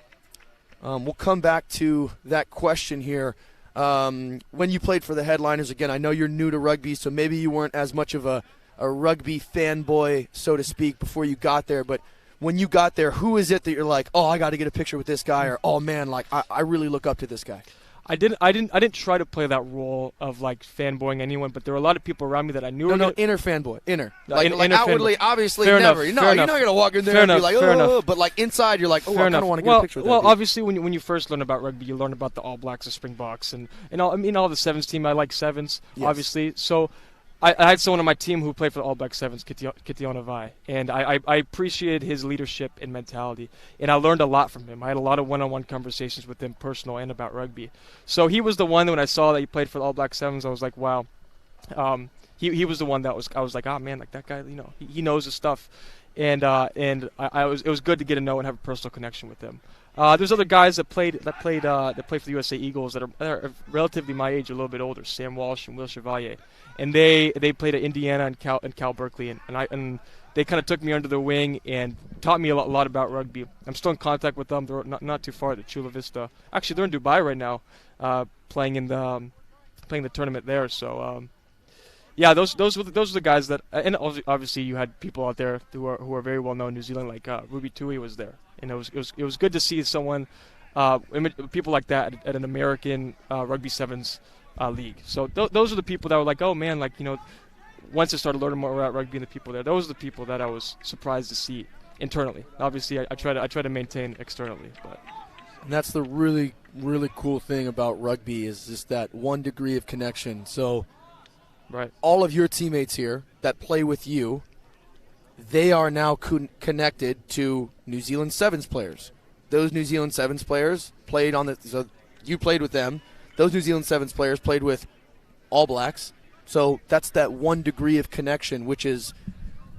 We'll come back to that question here. When you played for the Headliners, again, I know you're new to rugby, so maybe you weren't as much of a rugby fanboy, so to speak, before you got there. But when you got there, who is it that you're like, oh, I got to get a picture with this guy, or oh man, like I really look up to this guy? I didn't try to play that role of like fanboying anyone, but there were a lot of people around me that I knew. No, inner fanboy, inner. Like inner outwardly, fanboy. obviously, fair never. Enough, You're not gonna walk in there and be like, oh, but like inside, you're like, oh, I kind of want to get a picture with that. Well, obviously, when you first learn about rugby, you learn about the All Blacks, the Springboks, and all the sevens team. I like sevens, obviously. So I had someone on my team who played for the All Black Sevens, Kitiona Vai, and I appreciated his leadership and mentality, and I learned a lot from him. I had a lot of one-on-one conversations with him, personal and about rugby. So he was the one that when I saw that he played for the All Black Sevens, I was like, wow. He was the one that I was like, oh man, like that guy, he knows his stuff, and it was good to get to know and have a personal connection with him. There's other guys that played for the USA Eagles that are relatively my age, a little bit older, Sam Walsh and Will Chevalier, and they played at Indiana and Cal Berkeley, and they kind of took me under their wing and taught me a lot about rugby. I'm still in contact with them. They're not too far at Chula Vista. Actually, they're in Dubai right now, playing the tournament there. So yeah, those were the guys that, and obviously you had people out there who are very well known in New Zealand, like Ruby Tui was there, and it was good to see someone, people like that at an American rugby sevens league. So those are the people that were like, oh man, like once I started learning more about rugby and the people there, those are the people that I was surprised to see internally. Obviously, I try to maintain externally, but. And that's the really, really cool thing about rugby is just that 1 degree of connection. So. Right. All of your teammates here that play with you, they are now connected to New Zealand Sevens players. Those New Zealand Sevens players played so you played with them. Those New Zealand Sevens players played with All Blacks. So that's that 1 degree of connection, which is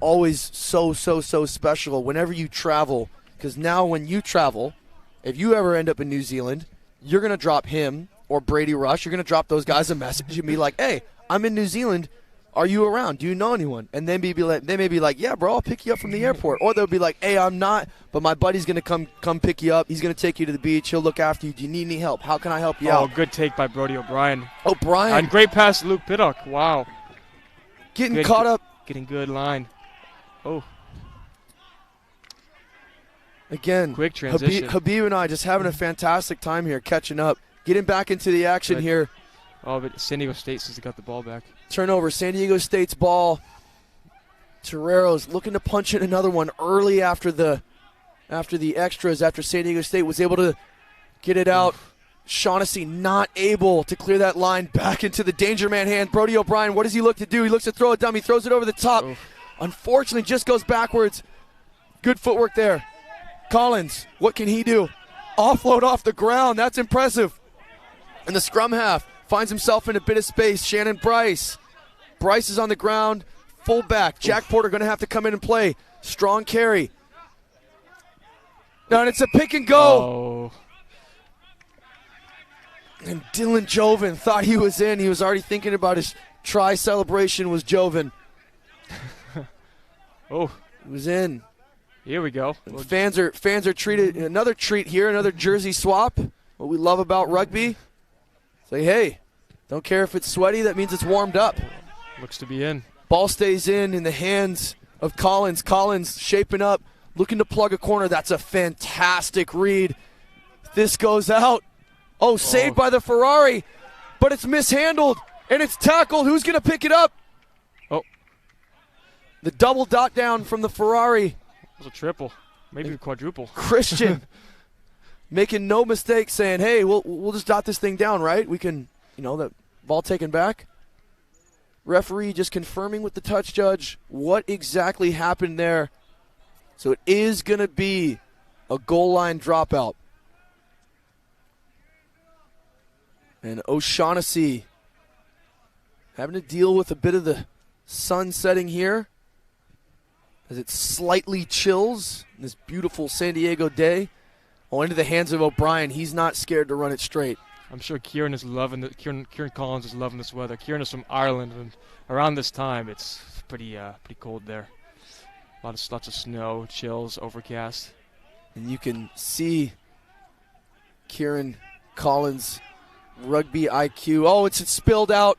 always so special whenever you travel. Because now when you travel, if you ever end up in New Zealand, you're going to drop him or Brady Rush. You're going to drop those guys a message and be like, hey, I'm in New Zealand. Are you around? Do you know anyone? And then they may be like, yeah, bro, I'll pick you up from the airport. Or they'll be like, hey, I'm not, but my buddy's going to come pick you up. He's going to take you to the beach. He'll look after you. Do you need any help? How can I help you out? Oh, good take by Brody O'Brien. O'Brien. And great pass to Luke Piddock. Wow. Getting caught up. Getting good line. Oh. Again, quick transition. Habib and I just having a fantastic time here, catching up, getting back into the action here. Oh, but San Diego State since they got the ball back. Turnover, San Diego State's ball. Toreros looking to punch in another one early after the extras, after San Diego State was able to get it out. Shaughnessy not able to clear that line back into the danger man hand. Brody O'Brien, what does he look to do? He looks to throw a dummy, throws it over the top. Unfortunately, just goes backwards. Good footwork there. Collins, what can he do? offload off the ground. That's impressive. And the scrum half finds himself in a bit of space. Shannon Bryce. Bryce is on the ground. Fullback. Jack Porter going to have to come in and play. Strong carry. No, and it's a pick and go. Oh. And Dylan Joven thought he was in. He was already thinking about his try celebration was Joven. Oh. He was in. Here we go. Fans are treated. Another treat here, another jersey swap. What we love about rugby. Say, hey, don't care if it's sweaty. That means it's warmed up. Looks to be in. Ball stays in the hands of Collins. Collins shaping up, looking to plug a corner. That's a fantastic read. This goes out. Oh, saved by the Ferrari, but it's mishandled, and it's tackled. Who's going to pick it up? Oh. The double dot down from the Ferrari. It was a triple, maybe a quadruple. Christian making no mistake, saying, hey, we'll just dot this thing down, right? We can, the ball taken back. Referee just confirming with the touch judge what exactly happened there. So it is going to be a goal line dropout. And O'Shaughnessy having to deal with a bit of the sun setting here as it slightly chills in this beautiful San Diego day. Oh, into the hands of O'Brien. He's not scared to run it straight. I'm sure Kieran is loving Kieran Collins is loving this weather. Kieran is from Ireland, and around this time it's pretty cold there. Lots of snow, chills, overcast. And you can see Kieran Collins' rugby IQ. Oh, it's spilled out.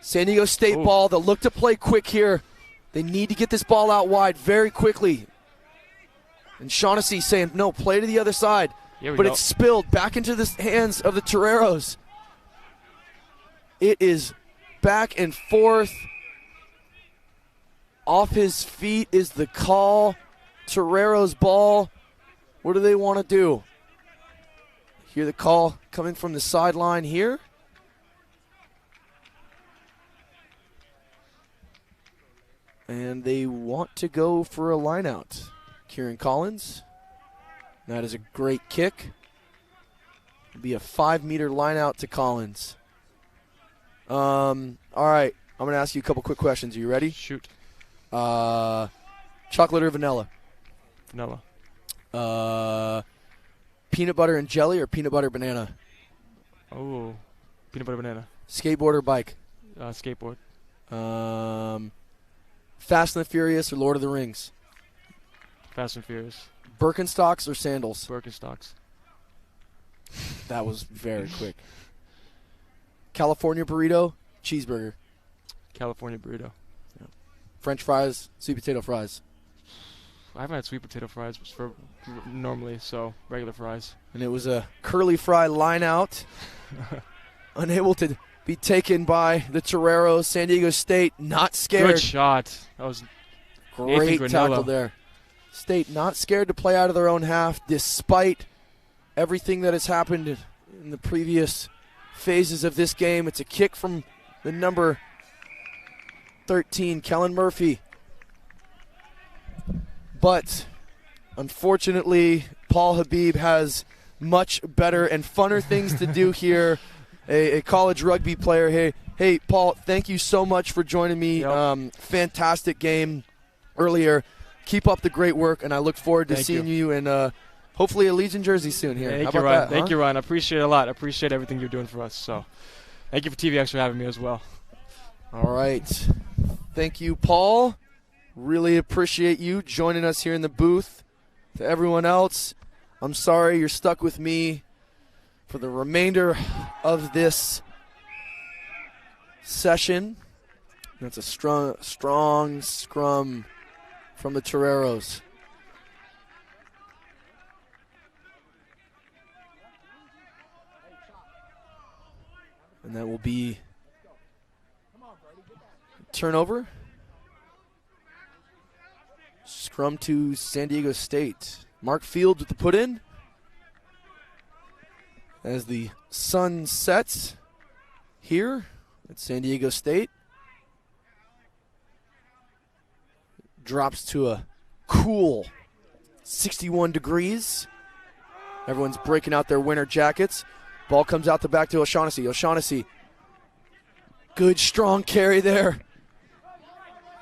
San Diego State ball. They'll look to play quick here. They need to get this ball out wide very quickly. And Shaughnessy saying, no, play to the other side. But it's spilled back into the hands of the Toreros. It is back and forth. Off his feet is the call. Toreros ball. What do they want to do? Hear the call coming from the sideline here. And they want to go for a lineout. Kieran Collins. That is a great kick. It'll be a 5-meter lineout to Collins. All right. I'm going to ask you a couple quick questions. Are you ready? Shoot. Chocolate or vanilla? Vanilla. Peanut butter and jelly or peanut butter banana? Oh, peanut butter banana. Skateboard or bike? Skateboard. Fast and the Furious or Lord of the Rings? Fast and Furious. Birkenstocks or sandals? Birkenstocks. That was very quick. California burrito, cheeseburger? California burrito. Yeah. French fries, sweet potato fries? I haven't had sweet potato fries normally, so regular fries. And it was a curly fry line out. Unable to be taken by the Toreros. San Diego State not scared. Good shot. That was great tackle there. State not scared to play out of their own half despite everything that has happened in the previous phases of this game. It's a kick from the number 13, Kellen Murphy. But unfortunately, Paul Habib has much better and funner things to do here. A college rugby player. Hey, Paul, thank you so much for joining me. Yep. Fantastic game earlier. Keep up the great work, and I look forward to seeing you in hopefully a Legion jersey soon here. Thank How you, about Ryan. that, Thank you, Ryan. I appreciate it a lot. I appreciate everything you're doing for us. So thank you for TVX for having me as well. All right. Thank you, Paul. Really appreciate you joining us here in the booth. To everyone else, I'm sorry you're stuck with me for the remainder of this session. That's a strong scrum from the Toreros. And that will be turnover. Scrum to San Diego State. Mark Fields with the put in. As the sun sets here at San Diego State. Drops to a cool 61 degrees. Everyone's breaking out their winter jackets. Ball comes out the back to O'Shaughnessy. O'Shaughnessy, good strong carry there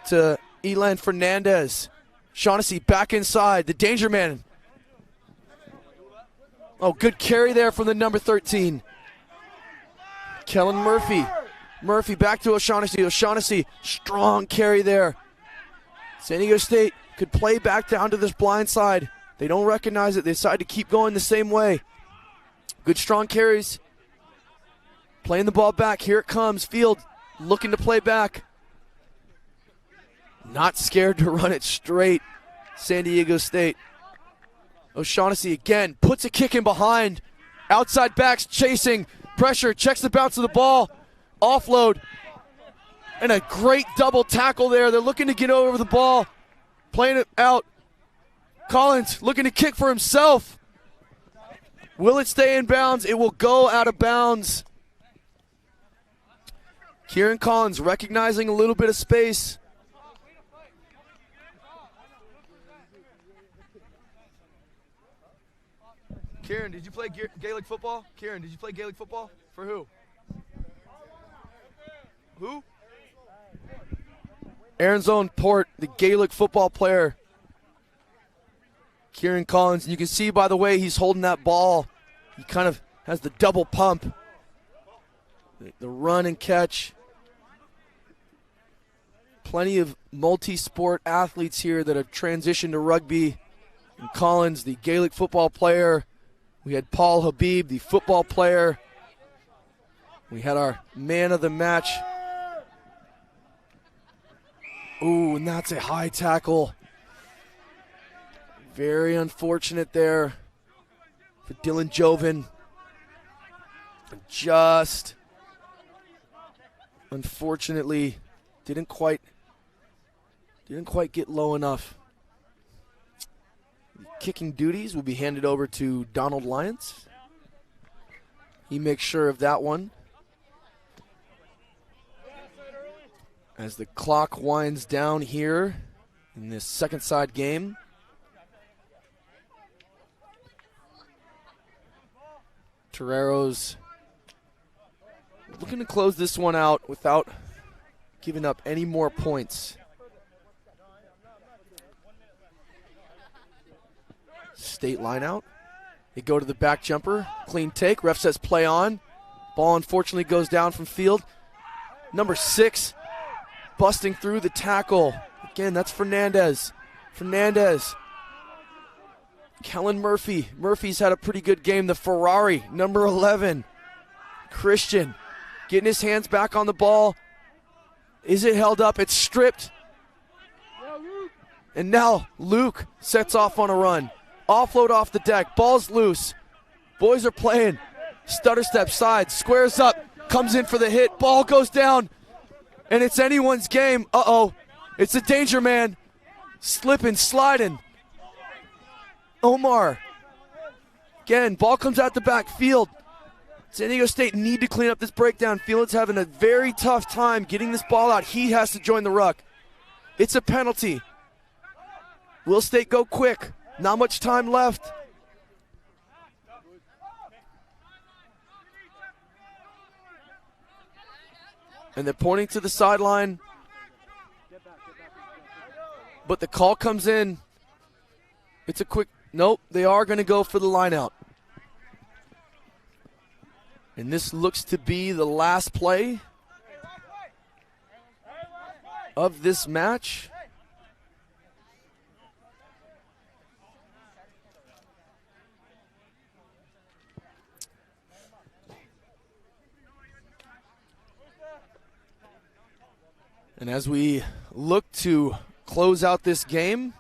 to Elan Fernandez. Shaughnessy back inside, the danger man. Oh, good carry there from the number 13. Kellen Murphy. Murphy back to O'Shaughnessy. O'Shaughnessy, strong carry there. San Diego State could play back down to this blind side. They don't recognize it. They decide to keep going the same way. Good strong carries. Playing the ball back. Here it comes. Field looking to play back. Not scared to run it straight. San Diego State. O'Shaughnessy again puts a kick in behind. Outside backs chasing. Pressure. Checks the bounce of the ball. Offload. And a great double tackle there. They're looking to get over the ball. Playing it out. Collins looking to kick for himself. Will it stay in bounds? It will go out of bounds. Kieran Collins recognizing a little bit of space. Kieran, did you play Gaelic football? Kieran, did you play Gaelic football? For who? Who? Aaron's own Port, the Gaelic football player. Kieran Collins, and you can see by the way he's holding that ball, he kind of has the double pump. The run and catch. Plenty of multi-sport athletes here that have transitioned to rugby. And Collins, the Gaelic football player. We had Paul Habib, the football player. We had our man of the match. Ooh, and that's a high tackle. Very unfortunate there for Dylan Joven. Just, unfortunately, didn't quite get low enough. The kicking duties will be handed over to Donald Lyons. He makes sure of that one. As the clock winds down here in this second side game. Toreros looking to close this one out without giving up any more points. State line out. They go to the back jumper. Clean take. Ref says play on. Ball unfortunately goes down from field. Number 6 busting through the tackle. Again, that's Fernandez. Fernandez. Kellen Murphy. Murphy's had a pretty good game. The Ferrari, number 11. Christian getting his hands back on the ball. Is it held up? It's stripped. And now Luke sets off on a run. Offload off the deck. Ball's loose. Boys are playing. Stutter step side. Squares up. Comes in for the hit. Ball goes down. And it's anyone's game. Uh-oh. It's a danger man. Slipping, sliding. Omar. Again, ball comes out the backfield. San Diego State need to clean up this breakdown. Field's having a very tough time getting this ball out. He has to join the ruck. It's a penalty. Will State go quick? Not much time left. And they're pointing to the sideline. But the call comes in. It's a quick, nope, they are going to go for the line out. And this looks to be the last play of this match. And as we look to close out this game,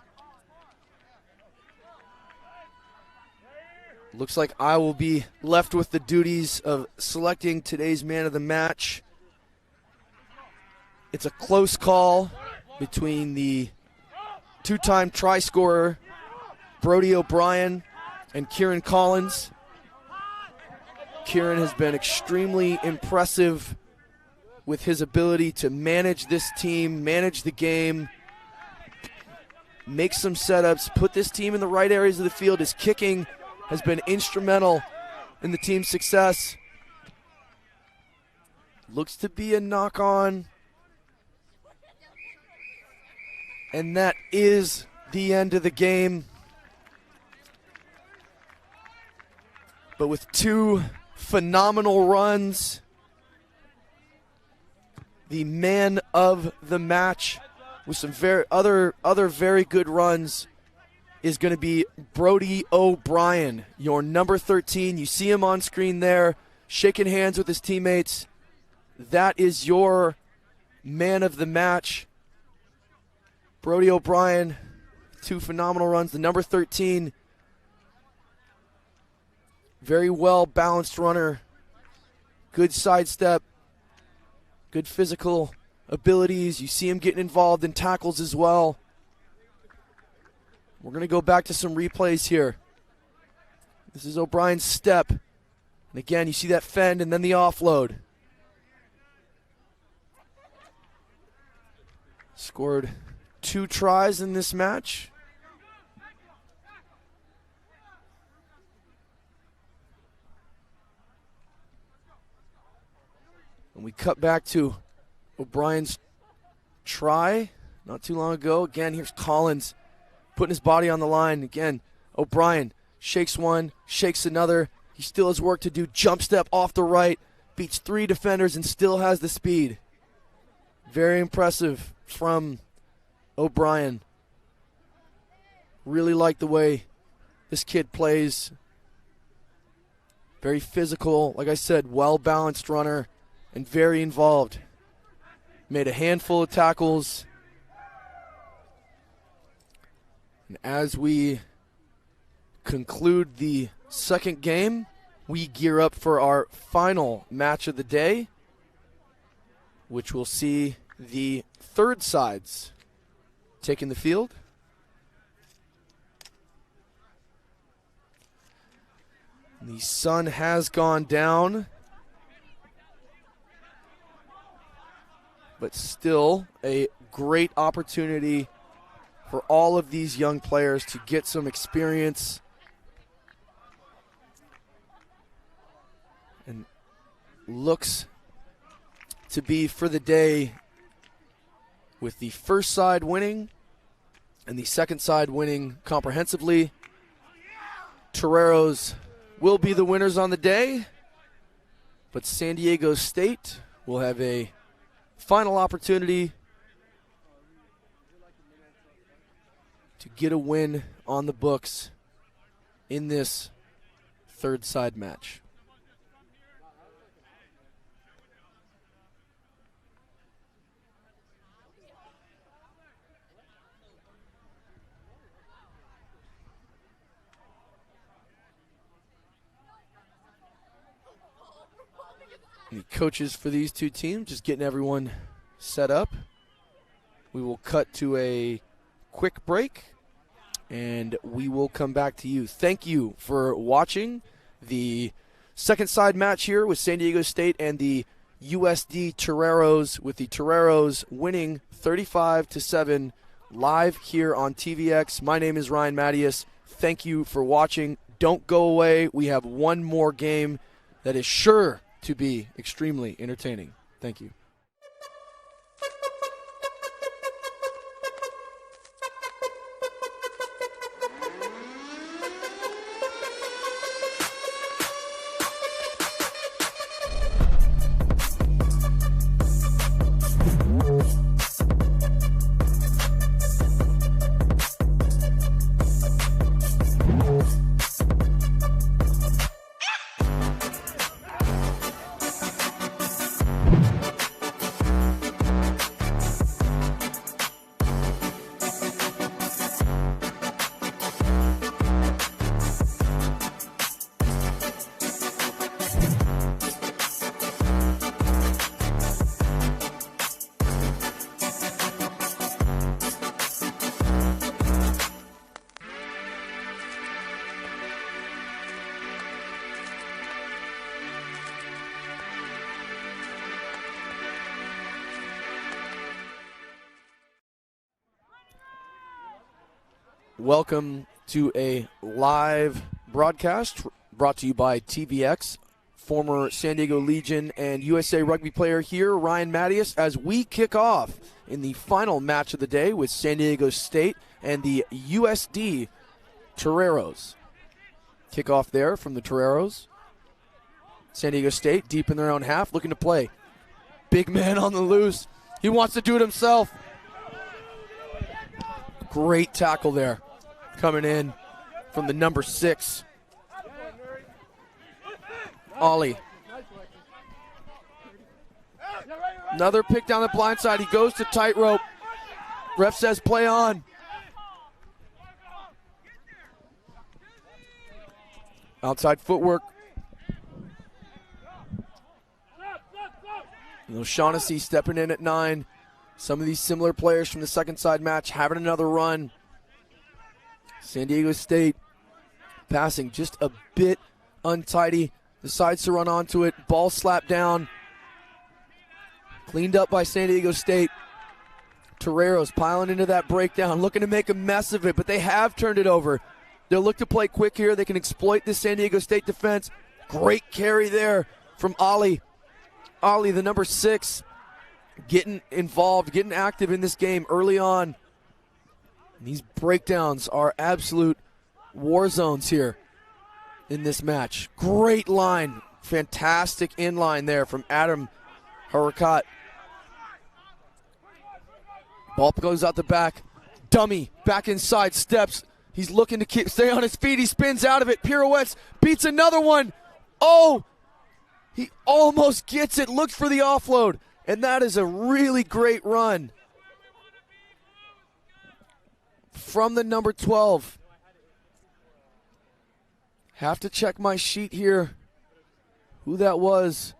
looks like I will be left with the duties of selecting today's man of the match. It's a close call between the two-time try scorer, Brody O'Brien, and Kieran Collins. Kieran has been extremely impressive with his ability to manage this team, manage the game, make some setups, put this team in the right areas of the field. His kicking has been instrumental in the team's success. Looks to be a knock-on. And that is the end of the game. But with two phenomenal runs, the man of the match with some other very good runs is going to be Brody O'Brien, your number 13. You see him on screen there, shaking hands with his teammates. That is your man of the match. Brody O'Brien, two phenomenal runs. The number 13, very well balanced runner, good sidestep, good physical abilities. You see him getting involved in tackles as well. We're going to go back to some replays here. This is O'Brien's step. And again, you see that fend and then the offload. Scored 2 tries in this match. And we cut back to O'Brien's try not too long ago. Again, here's Collins putting his body on the line. Again, O'Brien shakes one, shakes another. He still has work to do. Jump step off the right, beats 3 defenders and still has the speed. Very impressive from O'Brien. Really like the way this kid plays. Very physical, like I said, well-balanced runner and very involved. Made a handful of tackles. And as we conclude the second game, we gear up for our final match of the day, which will see the third sides taking the field. The sun has gone down, but still a great opportunity for all of these young players to get some experience and looks to be for the day with the first side winning and the second side winning comprehensively. Toreros will be the winners on the day, but San Diego State will have a final opportunity to get a win on the books in this third side match. The coaches for these two teams just getting everyone set up. We will cut to a quick break, and we will come back to you. Thank you for watching the second side match here with San Diego State and the USD Toreros, with the Toreros winning 35-7 live here on TVX. My name is Ryan Mattias. Thank you for watching. Don't go away. We have one more game that is sure to be extremely entertaining. Thank you. Welcome to a live broadcast brought to you by TVX. Former San Diego Legion and USA Rugby player here, Ryan Mattias, as we kick off in the final match of the day with San Diego State and the USD Toreros. Kickoff there from the Toreros. San Diego State deep in their own half, looking to play. Big man on the loose. He wants to do it himself. Great tackle there. Coming in from the number 6. Ollie. Another pick down the blind side. He goes to tightrope. Ref says play on. Outside footwork. O'Shaughnessy stepping in at 9. Some of these similar players from the second side match having another run. San Diego State passing just a bit untidy. Decides to run onto it. Ball slapped down. Cleaned up by San Diego State. Toreros piling into that breakdown, looking to make a mess of it, but they have turned it over. They'll look to play quick here. They can exploit this San Diego State defense. Great carry there from Ollie. Ollie, the number 6, getting involved, getting active in this game early on. And these breakdowns are absolute war zones here in this match. Great line. Fantastic inline there from Adam Harakat. Ball goes out the back. Dummy back inside, steps. He's looking to stay on his feet. He spins out of it, pirouettes, beats another one. Oh, he almost gets it. Looks for the offload. And that is a really great run from the number 12. Have to check my sheet here, who that was.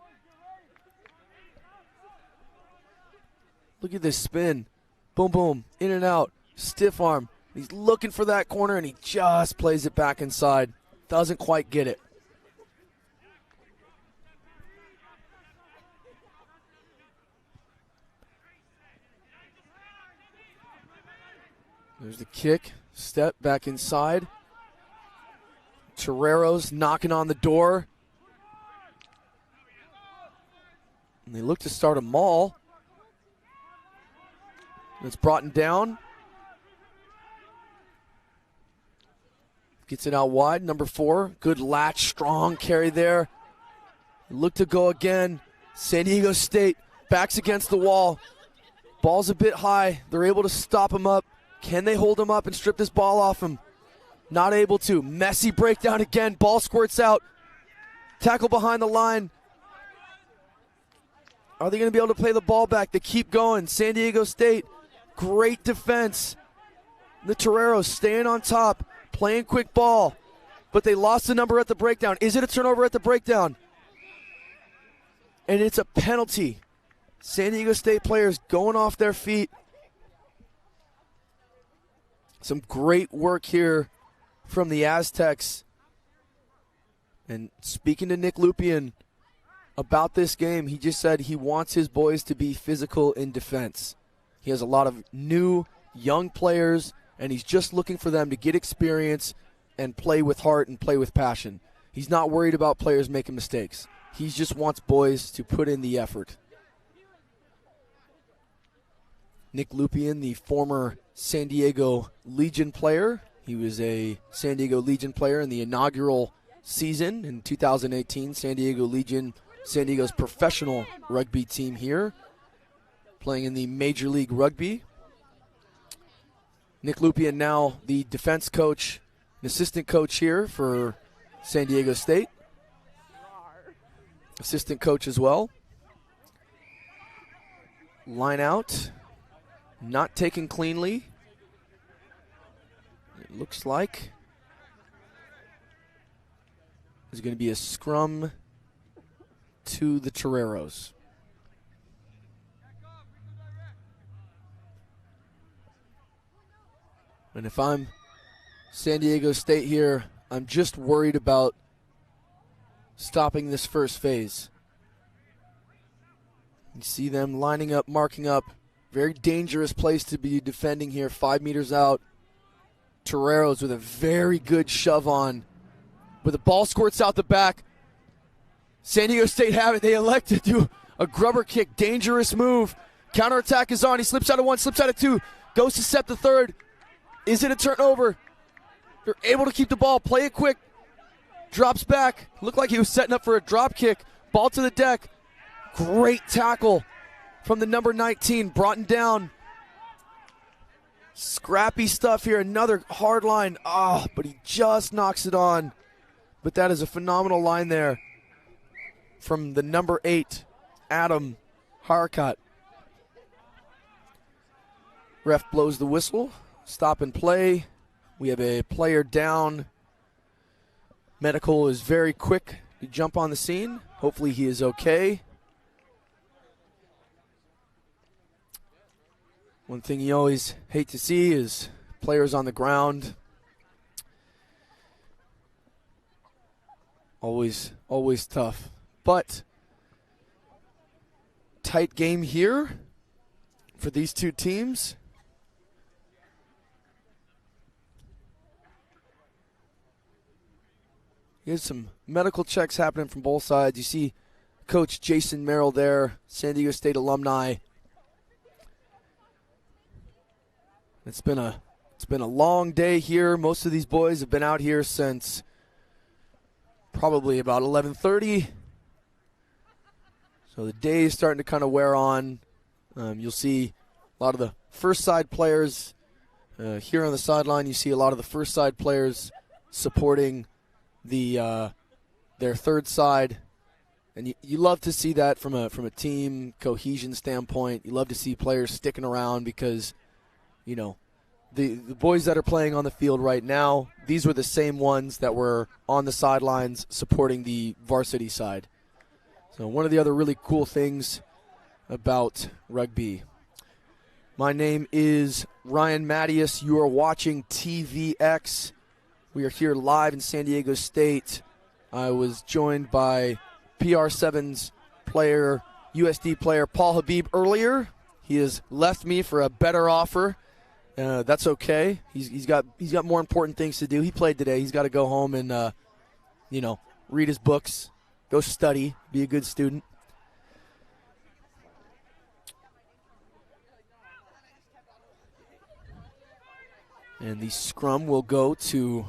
Look at this spin. Boom, boom, in and out, stiff arm. He's looking for that corner, and he just plays it back inside. Doesn't quite get it. There's the kick, step back inside. Toreros knocking on the door. And they look to start a maul. It's brought down. Gets it out wide, number 4. Good latch, strong carry there. Look to go again. San Diego State backs against the wall. Ball's a bit high. They're able to stop him up. Can they hold him up and strip this ball off him? Not able to. Messy breakdown again. Ball squirts out. Tackle behind the line. Are they going to be able to play the ball back? They keep going. San Diego State, great defense. The Toreros staying on top, playing quick ball. But they lost the number at the breakdown. Is it a turnover at the breakdown? And it's a penalty. San Diego State players going off their feet. Some great work here from the Aztecs. And speaking to Nick Lupien about this game, he just said he wants his boys to be physical in defense. He has a lot of new, young players, and he's just looking for them to get experience and play with heart and play with passion. He's not worried about players making mistakes. He just wants boys to put in the effort. Nick Lupien, the former San Diego Legion player. He was a San Diego Legion player in the inaugural season in 2018. San Diego Legion, San Diego's professional rugby team here, playing in the Major League Rugby. Nick Lupien now the defense coach, an assistant coach here for San Diego State. Assistant coach as well. Line out. Not taken cleanly. It looks like there's going to be a scrum to the Toreros. And if I'm San Diego State here, I'm just worried about stopping this first phase. You see them lining up, marking up. Very dangerous place to be defending here, 5 meters out. Toreros with a very good shove on but the ball squirts out the back. San Diego State have it. They elect to do a grubber kick. Dangerous move. Counterattack is on. He slips out of one, slips out of two. Goes to set the third. Is it a turnover? They're able to keep the ball. Play it quick. Drops back. Looked like he was setting up for a drop kick. Ball to the deck. Great tackle from the number 19. Broughton down. Scrappy stuff here. Another hard line. But he just knocks it on. But that is a phenomenal line there from the number 8, Adam Harkat. Ref blows the whistle. Stop and play. We have a player down. Medical is very quick to jump on the scene. Hopefully he is okay. One thing you always hate to see is players on the ground. Always tough. But tight game here for these two teams. Here's some medical checks happening from both sides. You see Coach Jason Merrill there, San Diego State alumni. It's been a long day here. Most of these boys have been out here since probably about 11:30. So the day is starting to kind of wear on. You'll see a lot of the first side players here on the sideline. You see a lot of the first side players supporting their third side, and you love to see that from a team cohesion standpoint. You love to see players sticking around because, you know, the boys that are playing on the field right now, these were the same ones that were on the sidelines supporting the varsity side. So one of the other really cool things about rugby. My name is Ryan Mattias. You are watching TVX. We are here live in San Diego State. I was joined by PR7's player, USD player Paul Habib earlier. He has left me for a better offer. That's okay. He's got more important things to do. He played today. He's got to go home and read his books, go study, be a good student. And the scrum will go to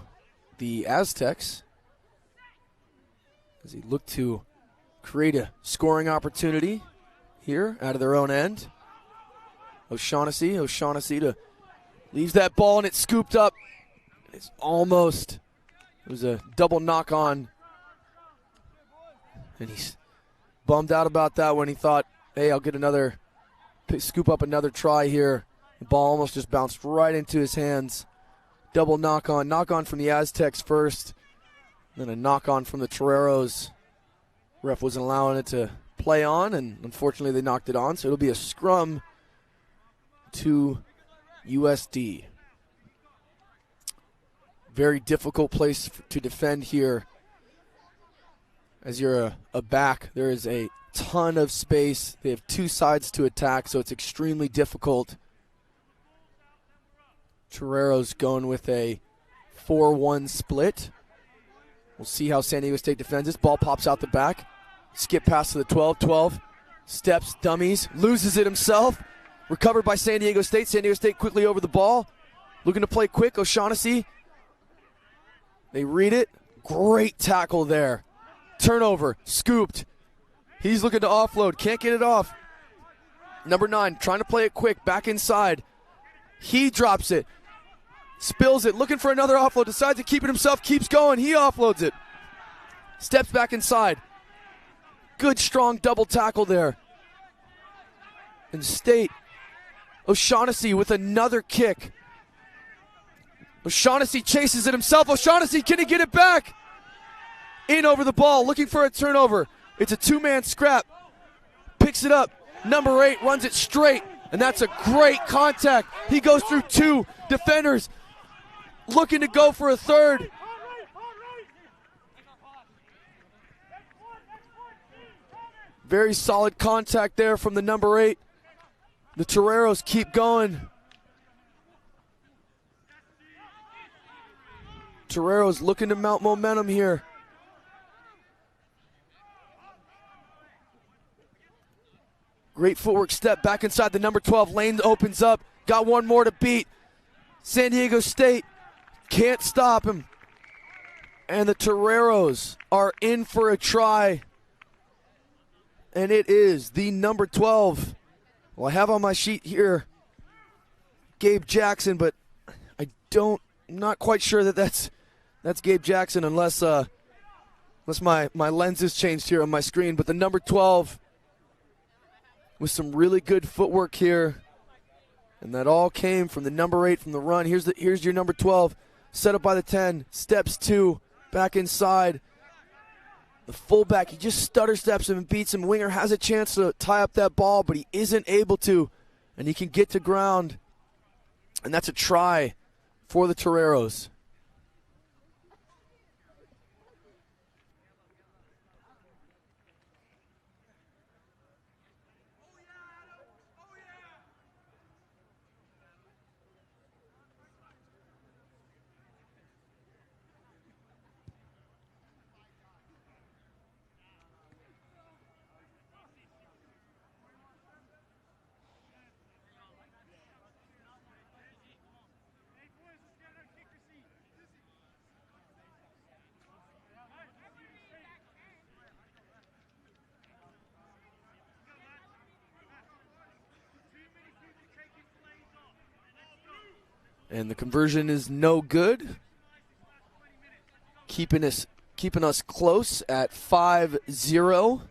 the Aztecs as they look to create a scoring opportunity here out of their own end. O'Shaughnessy to leaves that ball and it's scooped up. It was a double knock on. And he's bummed out about that when he thought, hey, I'll get scoop up another try here. The ball almost just bounced right into his hands. Double knock on from the Aztecs first. Then a knock on from the Toreros. Ref wasn't allowing it to play on, and unfortunately they knocked it on. So it'll be a scrum to USD. Very difficult place to defend here. As you're a back, there is a ton of space. They have two sides to attack, so it's extremely difficult. Toreros going with a 4-1 split. We'll see how San Diego State defends this. Ball pops out the back. Skip pass to the 12. 12 steps, dummies, loses it himself. Recovered by San Diego State. San Diego State quickly over the ball. Looking to play quick. O'Shaughnessy. They read it. Great tackle there. Turnover. Scooped. He's looking to offload. Can't get it off. Number 9 trying to play it quick. Back inside. He drops it. Spills it. Looking for another offload. Decides to keep it himself. Keeps going. He offloads it. Steps back inside. Good strong double tackle there. And State. O'Shaughnessy with another kick. O'Shaughnessy chases it himself. O'Shaughnessy, can he get it back? In over the ball, looking for a turnover. It's a two-man scrap. Picks it up. Number 8 runs it straight. And that's a great contact. He goes through 2 defenders. Looking to go for a third. Very solid contact there from the number 8. The Toreros keep going. Toreros looking to mount momentum here. Great footwork step back inside the number 12. Lane opens up. Got one more to beat. San Diego State can't stop him. And the Toreros are in for a try. And it is the number 12. Well, I have on my sheet here Gabe Jackson, but I'm not quite sure that that's Gabe Jackson unless my lens has changed here on my screen. But the number 12 with some really good footwork here. And that all came from the number 8 from the run. Here's your number 12, set up by the 10, steps 2, back inside. The fullback, he just stutter steps him and beats him. Winger has a chance to tie up that ball, but he isn't able to. And he can get to ground. And that's a try for the Toreros. And the conversion is no good. Keeping us close at 5-0.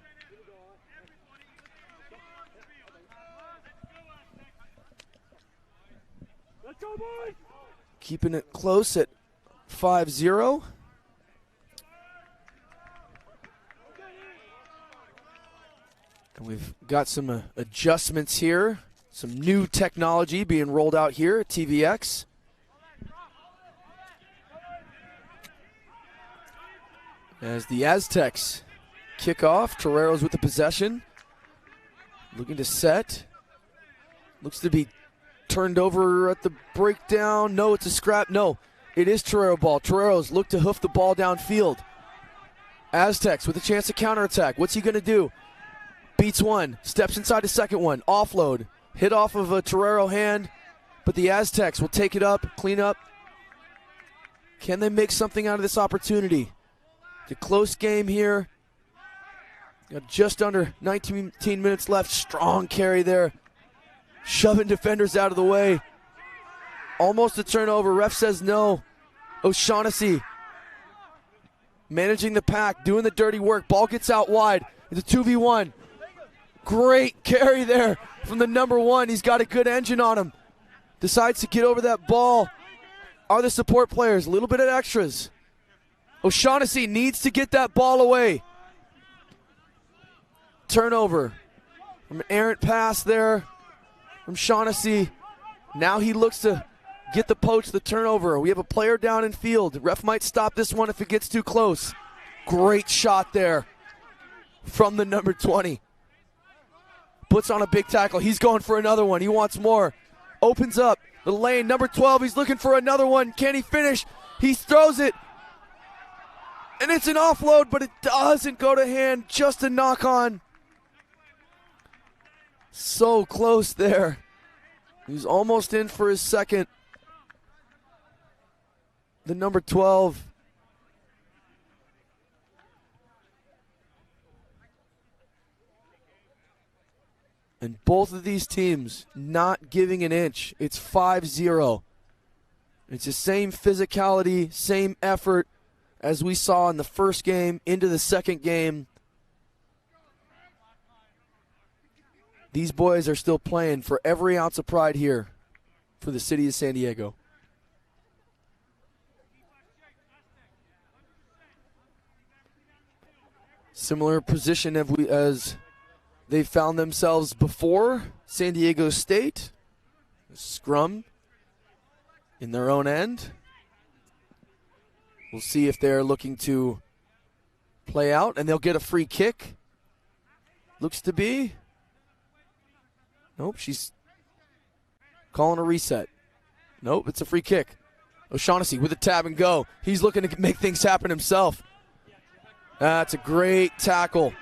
Keeping it close at 5-0. And we've got some adjustments here. Some new technology being rolled out here at TVX. As the Aztecs kick off, Toreros with the possession. Looking to set. Looks to be turned over at the breakdown. No, it's a scrap. No, it is Torero ball. Toreros look to hoof the ball downfield. Aztecs with a chance to counterattack. What's he going to do? Beats one. Steps inside the second one. Offload. Hit off of a Torero hand. But the Aztecs will take it up, clean up. Can they make something out of this opportunity? It's a close game here. Got just under 19 minutes left. Strong carry there. Shoving defenders out of the way. Almost a turnover. Ref says no. O'Shaughnessy managing the pack, doing the dirty work. Ball gets out wide. It's a 2v1. Great carry there from the number 1. He's got a good engine on him. Decides to get over that ball. Are the support players. A little bit of extras. O'Shaughnessy needs to get that ball away. Turnover. From an errant pass there from Shaughnessy. Now he looks to get the poach, the turnover. We have a player down in field. Ref might stop this one if it gets too close. Great shot there from the number 20. Puts on a big tackle. He's going for another one. He wants more. Opens up the lane. Number 12, he's looking for another one. Can he finish? He throws it. And it's an offload, but it doesn't go to hand. Just a knock on. So close there. He's almost in for his second. The number 12. And both of these teams not giving an inch. It's 5-0. It's the same physicality, same effort as we saw in the first game into the second game. These boys are still playing for every ounce of pride here for the city of San Diego. Similar position as they found themselves before. San Diego State. Scrum in their own end. We'll see if they're looking to play out, and they'll get a free kick. Looks to be. Nope, she's calling a reset. Nope, it's a free kick. O'Shaughnessy with a tab and go. He's looking to make things happen himself. That's a great tackle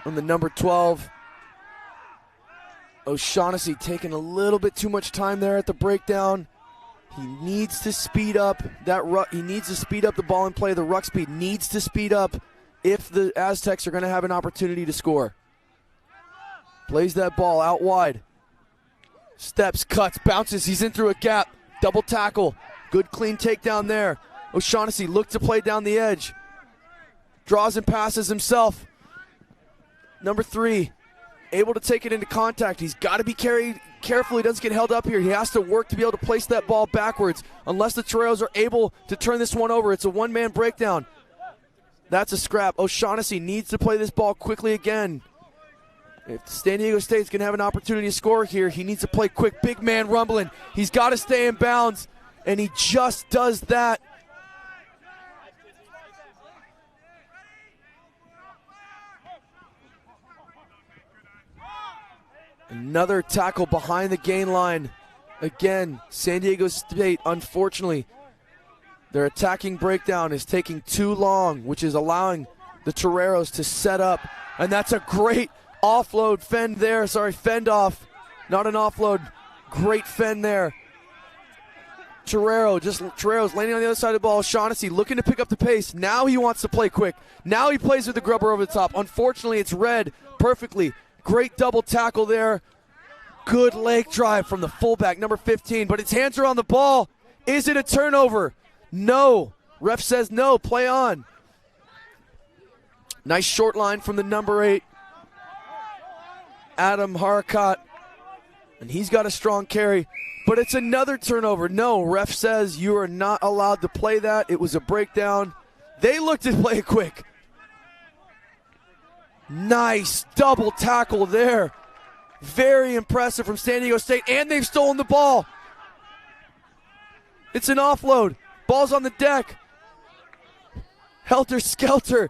from the number 12. O'Shaughnessy taking a little bit too much time there at the breakdown. He needs to speed up he needs to speed up the ball and play. The ruck speed needs to speed up if the Aztecs are going to have an opportunity to score. Plays that ball out wide. Steps, cuts, bounces. He's in through a gap. Double tackle. Good clean takedown there. O'Shaughnessy looked to play down the edge. Draws and passes himself. Number 3, able to take it into contact. He's got to be carried careful. He doesn't get held up here. He has to work to be able to place that ball backwards. Unless the Toreros are able to turn this one over. It's a one-man breakdown. That's a scrap. O'Shaughnessy needs to play this ball quickly again. If San Diego State's going to have an opportunity to score here, he needs to play quick. Big man rumbling. He's got to stay in bounds, and he just does that. Another tackle behind the gain line. Again, San Diego State, unfortunately, their attacking breakdown is taking too long, which is allowing the Toreros to set up. And that's a great offload fend there. Fend off. Not an offload. Great fend there. Toreros landing on the other side of the ball. Shaughnessy looking to pick up the pace. Now he wants to play quick. Now he plays with the grubber over the top. Unfortunately, it's read perfectly. Great double tackle there. Good leg drive from the fullback, number 15. But his hands are on the ball. Is it a turnover? No. Ref says no. Play on. Nice short line from the number 8. Adam Harakat. And he's got a strong carry. But it's another turnover. No, ref says you are not allowed to play that. It was a breakdown. They looked to play it quick. Nice double tackle there. Very impressive from San Diego State. And they've stolen the ball. It's an offload. Ball's on the deck. Helter skelter.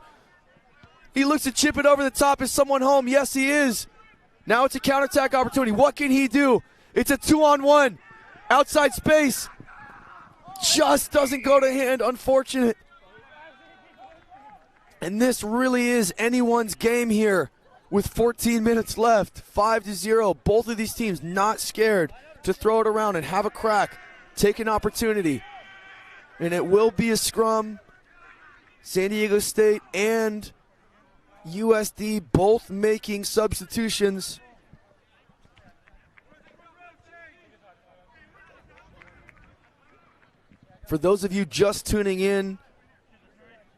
He looks to chip it over the top. Is someone home? Yes, he is. Now it's a counterattack opportunity. What can he do? It's a 2-on-1. Outside space. Just doesn't go to hand. Unfortunate. And this really is anyone's game here with 14 minutes left. 5-0. Both of these teams not scared to throw it around and have a crack. Take an opportunity. And it will be a scrum. San Diego State and USD both making substitutions. For those of you just tuning in,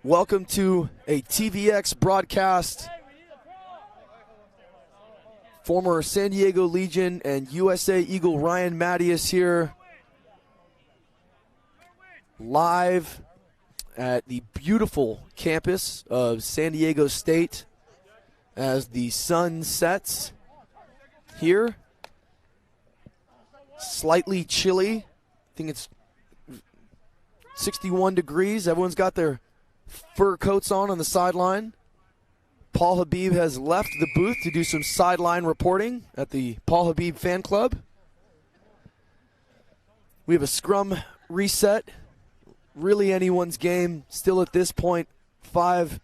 welcome to a TVX broadcast. Former San Diego Legion and USA Eagle Ryan Mattias here, live at the beautiful campus of San Diego State as the sun sets here. Slightly chilly. I think it's 61 degrees. Everyone's got their fur coats on the sideline. Paul Habib has left the booth to do some sideline reporting at the Paul Habib fan club. We have a scrum reset. Really anyone's game. Still at this point, 5-0.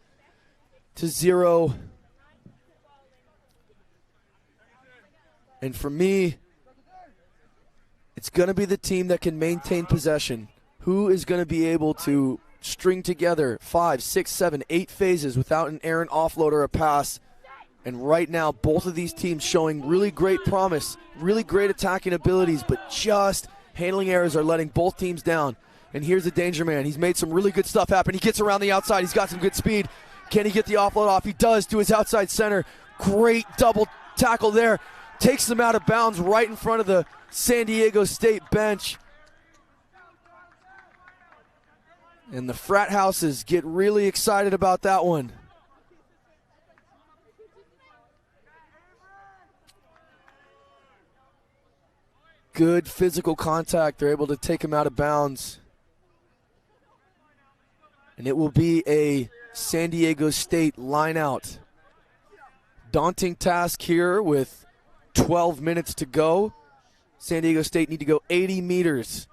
And for me, it's going to be the team that can maintain possession. Who is going to be able to string together 5, 6, 7, 8 phases without an errant offload or a pass? And right now, both of these teams showing really great promise, really great attacking abilities, but just handling errors are letting both teams down. And here's the danger man. He's made some really good stuff happen. He gets around the outside. He's got some good speed. Can he get the offload off? He does to his outside center. Great double tackle there. Takes them out of bounds right in front of the San Diego State bench. And the frat houses get really excited about that one. Good physical contact. They're able to take him out of bounds. And it will be a San Diego State line out. Daunting task here with 12 minutes to go. San Diego State need to go 80 meters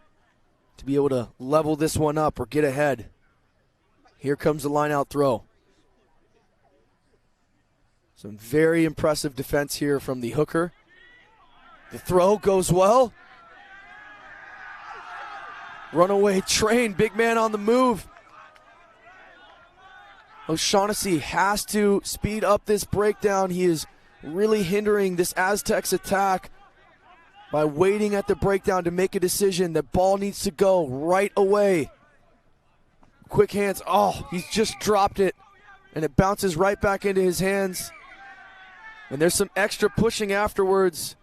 to be able to level this one up or get ahead. Here comes the line-out throw. Some very impressive defense here from the hooker. The throw goes well. Runaway train, big man on the move. O'Shaughnessy has to speed up this breakdown. He is really hindering this Aztecs attack by waiting at the breakdown to make a decision. The ball needs to go right away. Quick hands. Oh, he's just dropped it, and it bounces right back into his hands. And there's some extra pushing afterwards.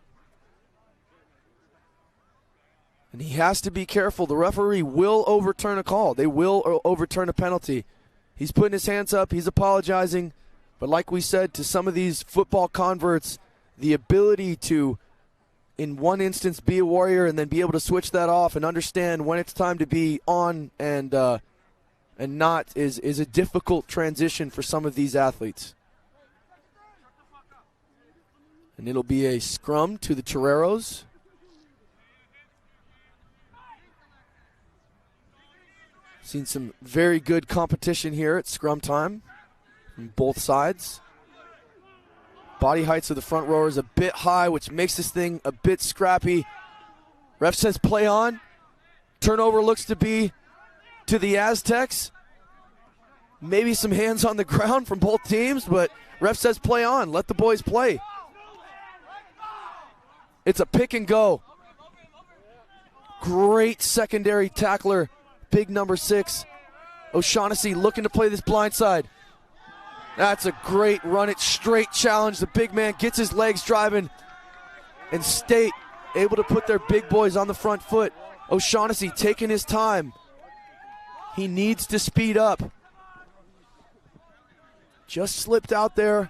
And he has to be careful. The referee will overturn a call. They will overturn a penalty. He's putting his hands up. He's apologizing. But like we said, to some of these football converts, the ability to, in one instance, be a warrior and then be able to switch that off and understand when it's time to be on and not is a difficult transition for some of these athletes. And it'll be a scrum to the Toreros. Seen some very good competition here at scrum time from both sides. Body heights of the front rowers a bit high, which makes this thing a bit scrappy. Ref says play on. Turnover looks to be to the Aztecs. Maybe some hands on the ground from both teams, but ref says play on. Let the boys play. It's a pick and go. Great secondary tackler. Big number 6. O'Shaughnessy looking to play this blind side. That's a great run it straight challenge. The big man gets his legs driving. And State able to put their big boys on the front foot. O'Shaughnessy taking his time. He needs to speed up. Just slipped out there.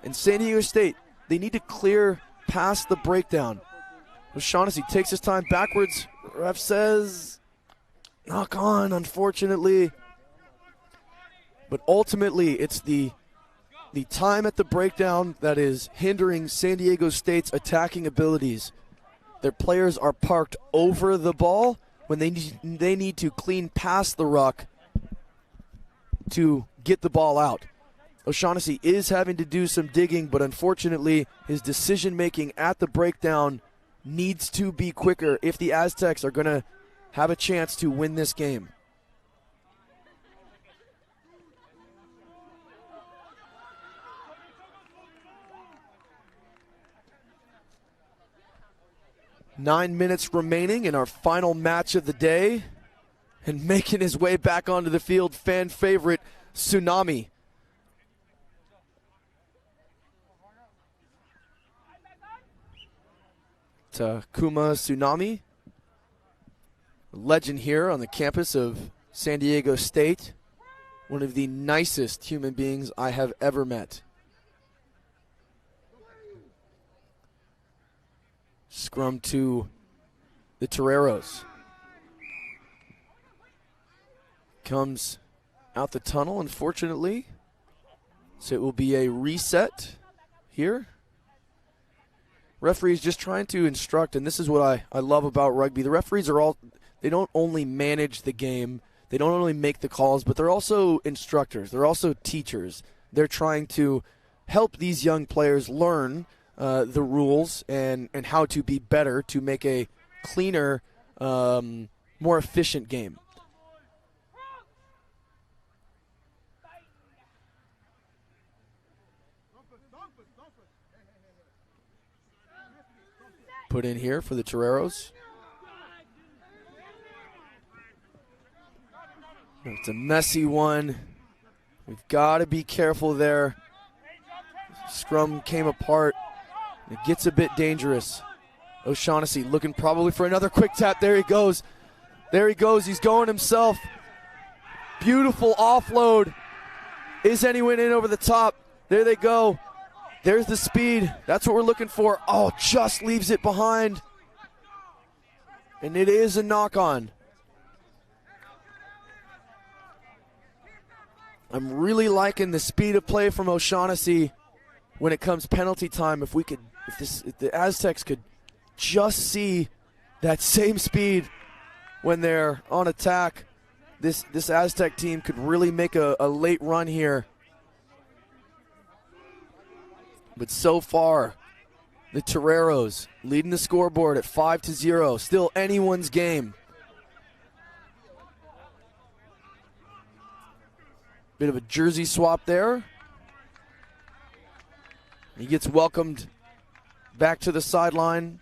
And San Diego State, they need to clear past the breakdown. O'Shaughnessy takes his time backwards. Ref says knock on, unfortunately. But ultimately, it's the time at the breakdown that is hindering San Diego State's attacking abilities. Their players are parked over the ball when they need to clean past the ruck to get the ball out. O'Shaughnessy is having to do some digging, but unfortunately, his decision-making at the breakdown needs to be quicker if the Aztecs are going to have a chance to win this game. Nine minutes remaining in our final match of the day. And making his way back onto the field, fan favorite, Tsunami. Takuma Tsunami, a legend here on the campus of San Diego State. One of the nicest human beings I have ever met. Scrum to the Toreros. Comes out the tunnel, unfortunately. So it will be a reset here. Referees just trying to instruct, and this is what I love about rugby. The referees they don't only manage the game, they don't only make the calls, but they're also instructors. They're also teachers. They're trying to help these young players learn the rules and how to be better to make a cleaner, more efficient game. Put in here for the Toreros. It's a messy one. We've got to be careful there. Scrum came apart. It gets a bit dangerous. O'Shaughnessy looking probably for another quick tap. There he goes. There he goes. He's going himself. Beautiful offload. Is anyone in over the top? There they go. There's the speed. That's what we're looking for. Oh, just leaves it behind. And it is a knock-on. I'm really liking the speed of play from O'Shaughnessy when it comes penalty time. If we could if the Aztecs could just see that same speed when they're on attack, this Aztec team could really make a late run here. But so far, the Toreros leading the scoreboard at 5-0. Still anyone's game. Bit of a jersey swap there. He gets welcomed back to the sideline.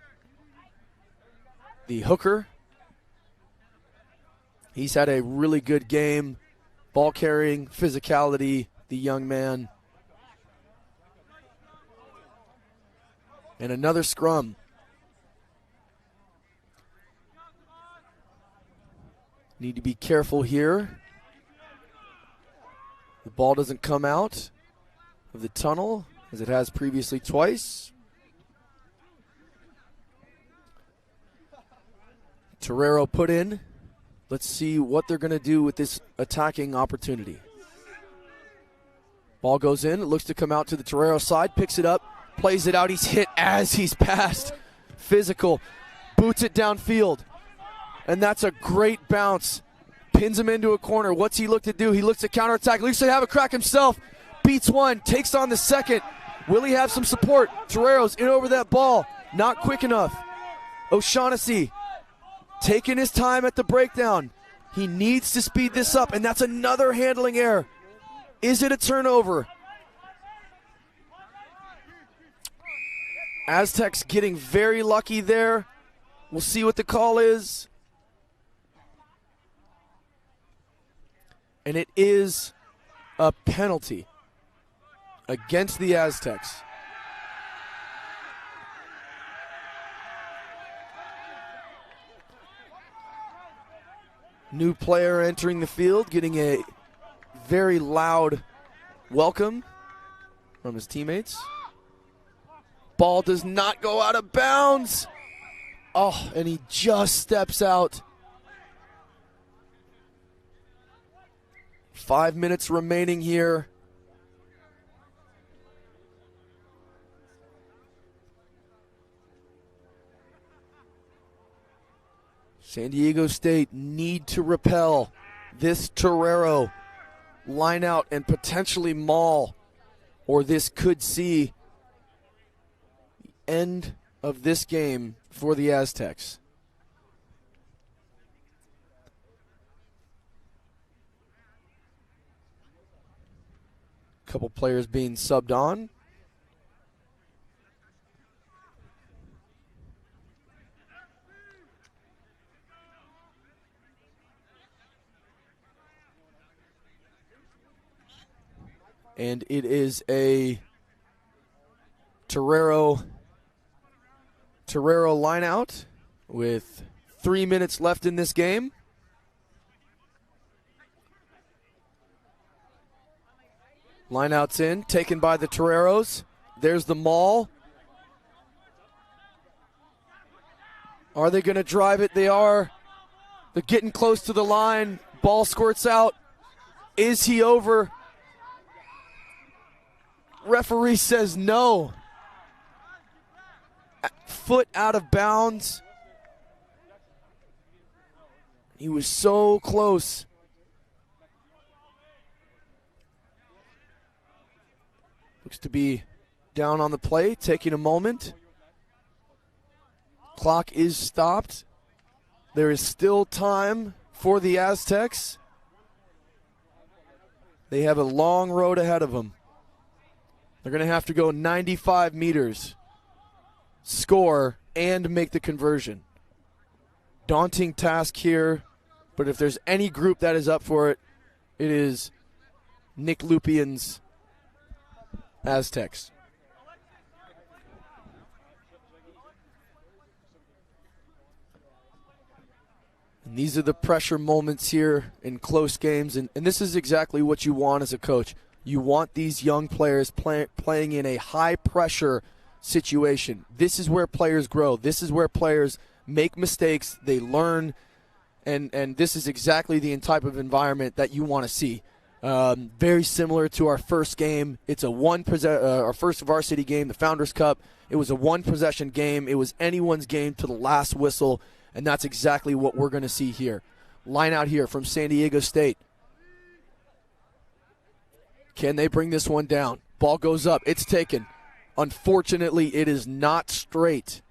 The hooker. He's had a really good game. Ball carrying, physicality, the young man. And another scrum. Need to be careful here. The ball doesn't come out of the tunnel as it has previously twice. Torero put in. Let's see what they're going to do with this attacking opportunity. Ball goes in. It looks to come out to the Torero side. Picks it up. Plays it out. He's hit as he's passed. Physical. Boots it downfield. And that's a great bounce. Pins him into a corner. What's he look to do? He looks to counterattack. Looks to have a crack himself. Beats one. Takes on the second. Will he have some support? Torero's in over that ball. Not quick enough. O'Shaughnessy taking his time at the breakdown. He needs to speed this up. And that's another handling error. Is it a turnover? Aztecs getting very lucky there. We'll see what the call is. And it is a penalty against the Aztecs. New player entering the field, getting a very loud welcome from his teammates. Ball does not go out of bounds. Oh, and he just steps out. 5 minutes remaining here. San Diego State need to repel this Torero line out and potentially maul, or this could see end of this game for the Aztecs. Couple players being subbed on. And it is a Torero line out with 3 minutes left in this game. Lineouts in, taken by the Toreros. There's the maul. Are they going to drive it? They are. They're getting close to the line. Ball squirts out. Is he over? Referee says no. Foot out of bounds. He was so close. Looks to be down on the play, taking a moment. Clock is stopped. There is still time for the Aztecs. They have a long road ahead of them. They're going to have to go 95 meters, score, and make the conversion. Daunting task here, but if there's any group that is up for it, it is Nick Lupien's Aztecs. And these are the pressure moments here in close games, and this is exactly what you want as a coach. You want these young players playing in a high-pressure situation. This is where players grow. This is where players make mistakes, they learn, and this is exactly the type of environment that you want to see. Very similar to our first game. It's our first varsity game, the Founders Cup. It was a one-possession game. It was anyone's game to the last whistle, and that's exactly what we're going to see here. Line out here from San Diego State. Can they bring this one down? Ball goes up. It's taken. Unfortunately, it is not straight.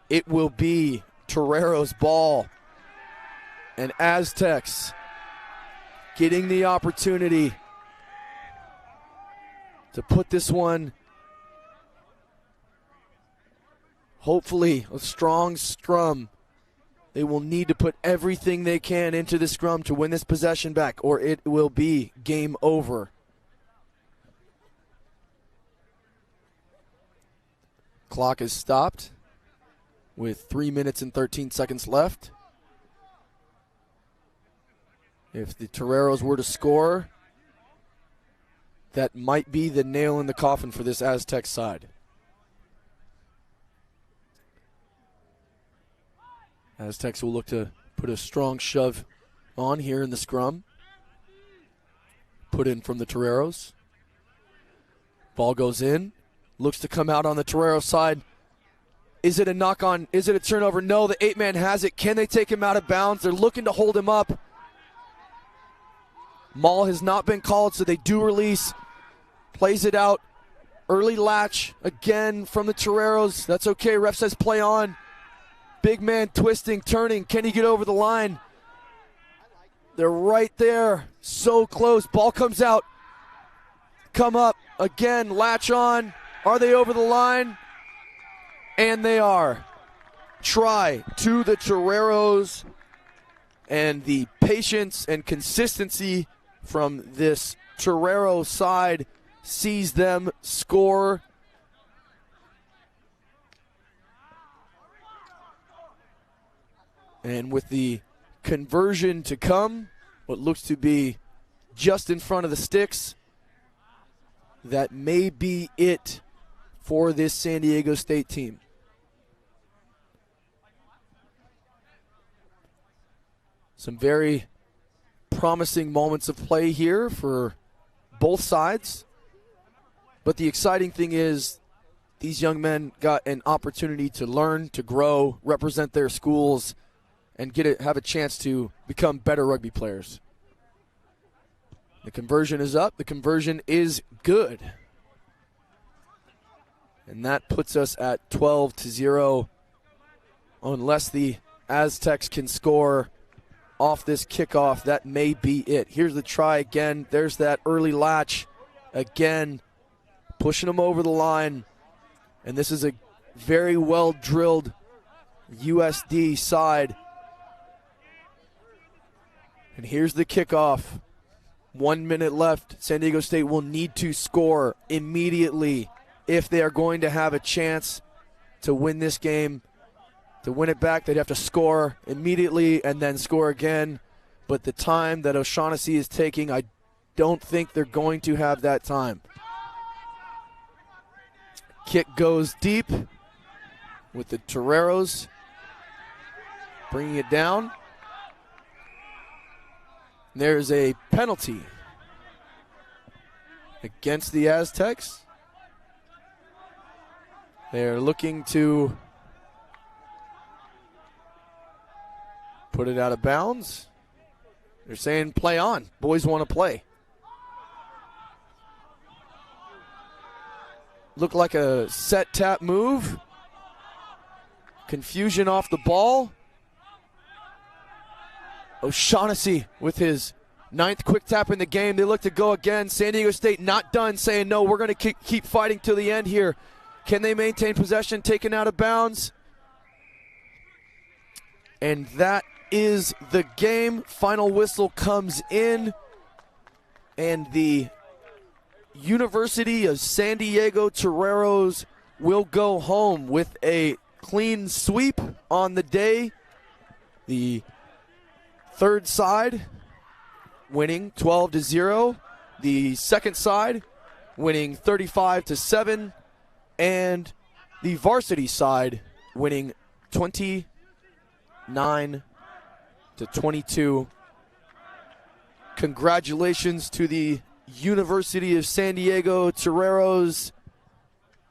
It will be Toreros' ball. And Aztecs getting the opportunity to put this one, hopefully, a strong scrum. They will need to put everything they can into the scrum to win this possession back, or it will be game over. Clock is stopped with 3 minutes and 13 seconds left. If the Toreros were to score, that might be the nail in the coffin for this Aztec side. Aztecs will look to put a strong shove on here in the scrum. Put in from the Toreros. Ball goes in. Looks to come out on the Torero side. Is it a knock on? Is it a turnover? No, the 8-man has it. Can they take him out of bounds? They're looking to hold him up. Maul has not been called, so they do release. Plays it out. Early latch again from the Toreros. That's okay. Ref says play on. Big man twisting, turning. Can he get over the line? They're right there. So close. Ball comes out. Come up. Again, latch on. Are they over the line? And they are. Try to the Toreros. And the patience and consistency from this Torero side sees them score. And with the conversion to come, what looks to be just in front of the sticks, that may be it for this San Diego State team. Some very promising moments of play here for both sides. But the exciting thing is these young men got an opportunity to learn, to grow, represent their schools, and have a chance to become better rugby players. The conversion is up. The conversion is good. And that puts us at 12-0. Unless the Aztecs can score off this kickoff, that may be it. Here's the try again. There's that early latch. Again, pushing them over the line. And this is a very well-drilled USD side. And here's the kickoff. 1 minute left. San Diego State will need to score immediately if they are going to have a chance to win this game. To win it back, they'd have to score immediately and then score again. But the time that O'Shaughnessy is taking, I don't think they're going to have that time. Kick goes deep with the Toreros bringing it down. There's a penalty against the Aztecs. They're looking to put it out of bounds. They're saying play on. Boys want to play. Looked like a set tap move. Confusion off the ball. O'Shaughnessy with his 9th quick tap in the game. They look to go again. San Diego State not done, saying no, we're going to keep fighting till the end here. Can they maintain possession? Taken out of bounds. And that is the game. Final whistle comes in. And the University of San Diego Toreros will go home with a clean sweep on the day. The third side winning 12-0. The second side winning 35-7. And the varsity side winning 29-22. Congratulations to the University of San Diego Toreros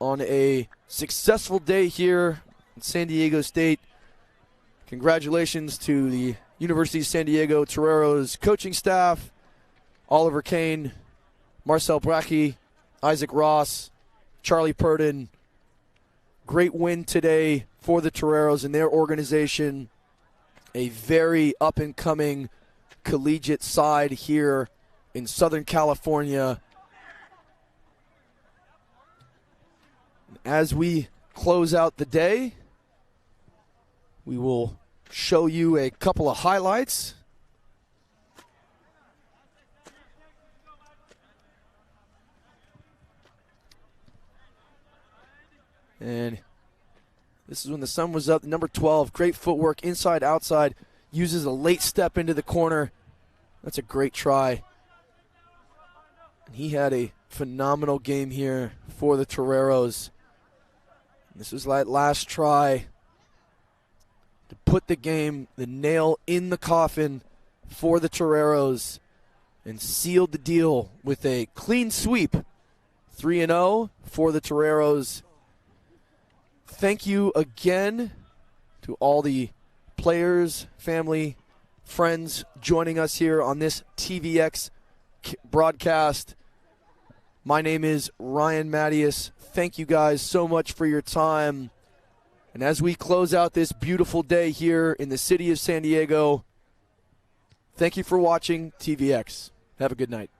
on a successful day here in San Diego State. Congratulations to the University of San Diego Toreros coaching staff, Oliver Kane, Marcel Bracchi, Isaac Ross, Charlie Purdon. Great win today for the Toreros and their organization. A very up-and-coming collegiate side here in Southern California. As we close out the day, we will show you a couple of highlights. And this is when the sun was up. Number 12, great footwork, inside, outside, uses a late step into the corner. That's a great try. And he had a phenomenal game here for the Toreros. This was that last try to put the game, the nail in the coffin for the Toreros, and sealed the deal with a clean sweep. 3-0 for the Toreros. Thank you again to all the players, family, friends joining us here on this TVX broadcast. My name is Ryan Mattias. Thank you guys so much for your time. And as we close out this beautiful day here in the city of San Diego, thank you for watching TVX. Have a good night.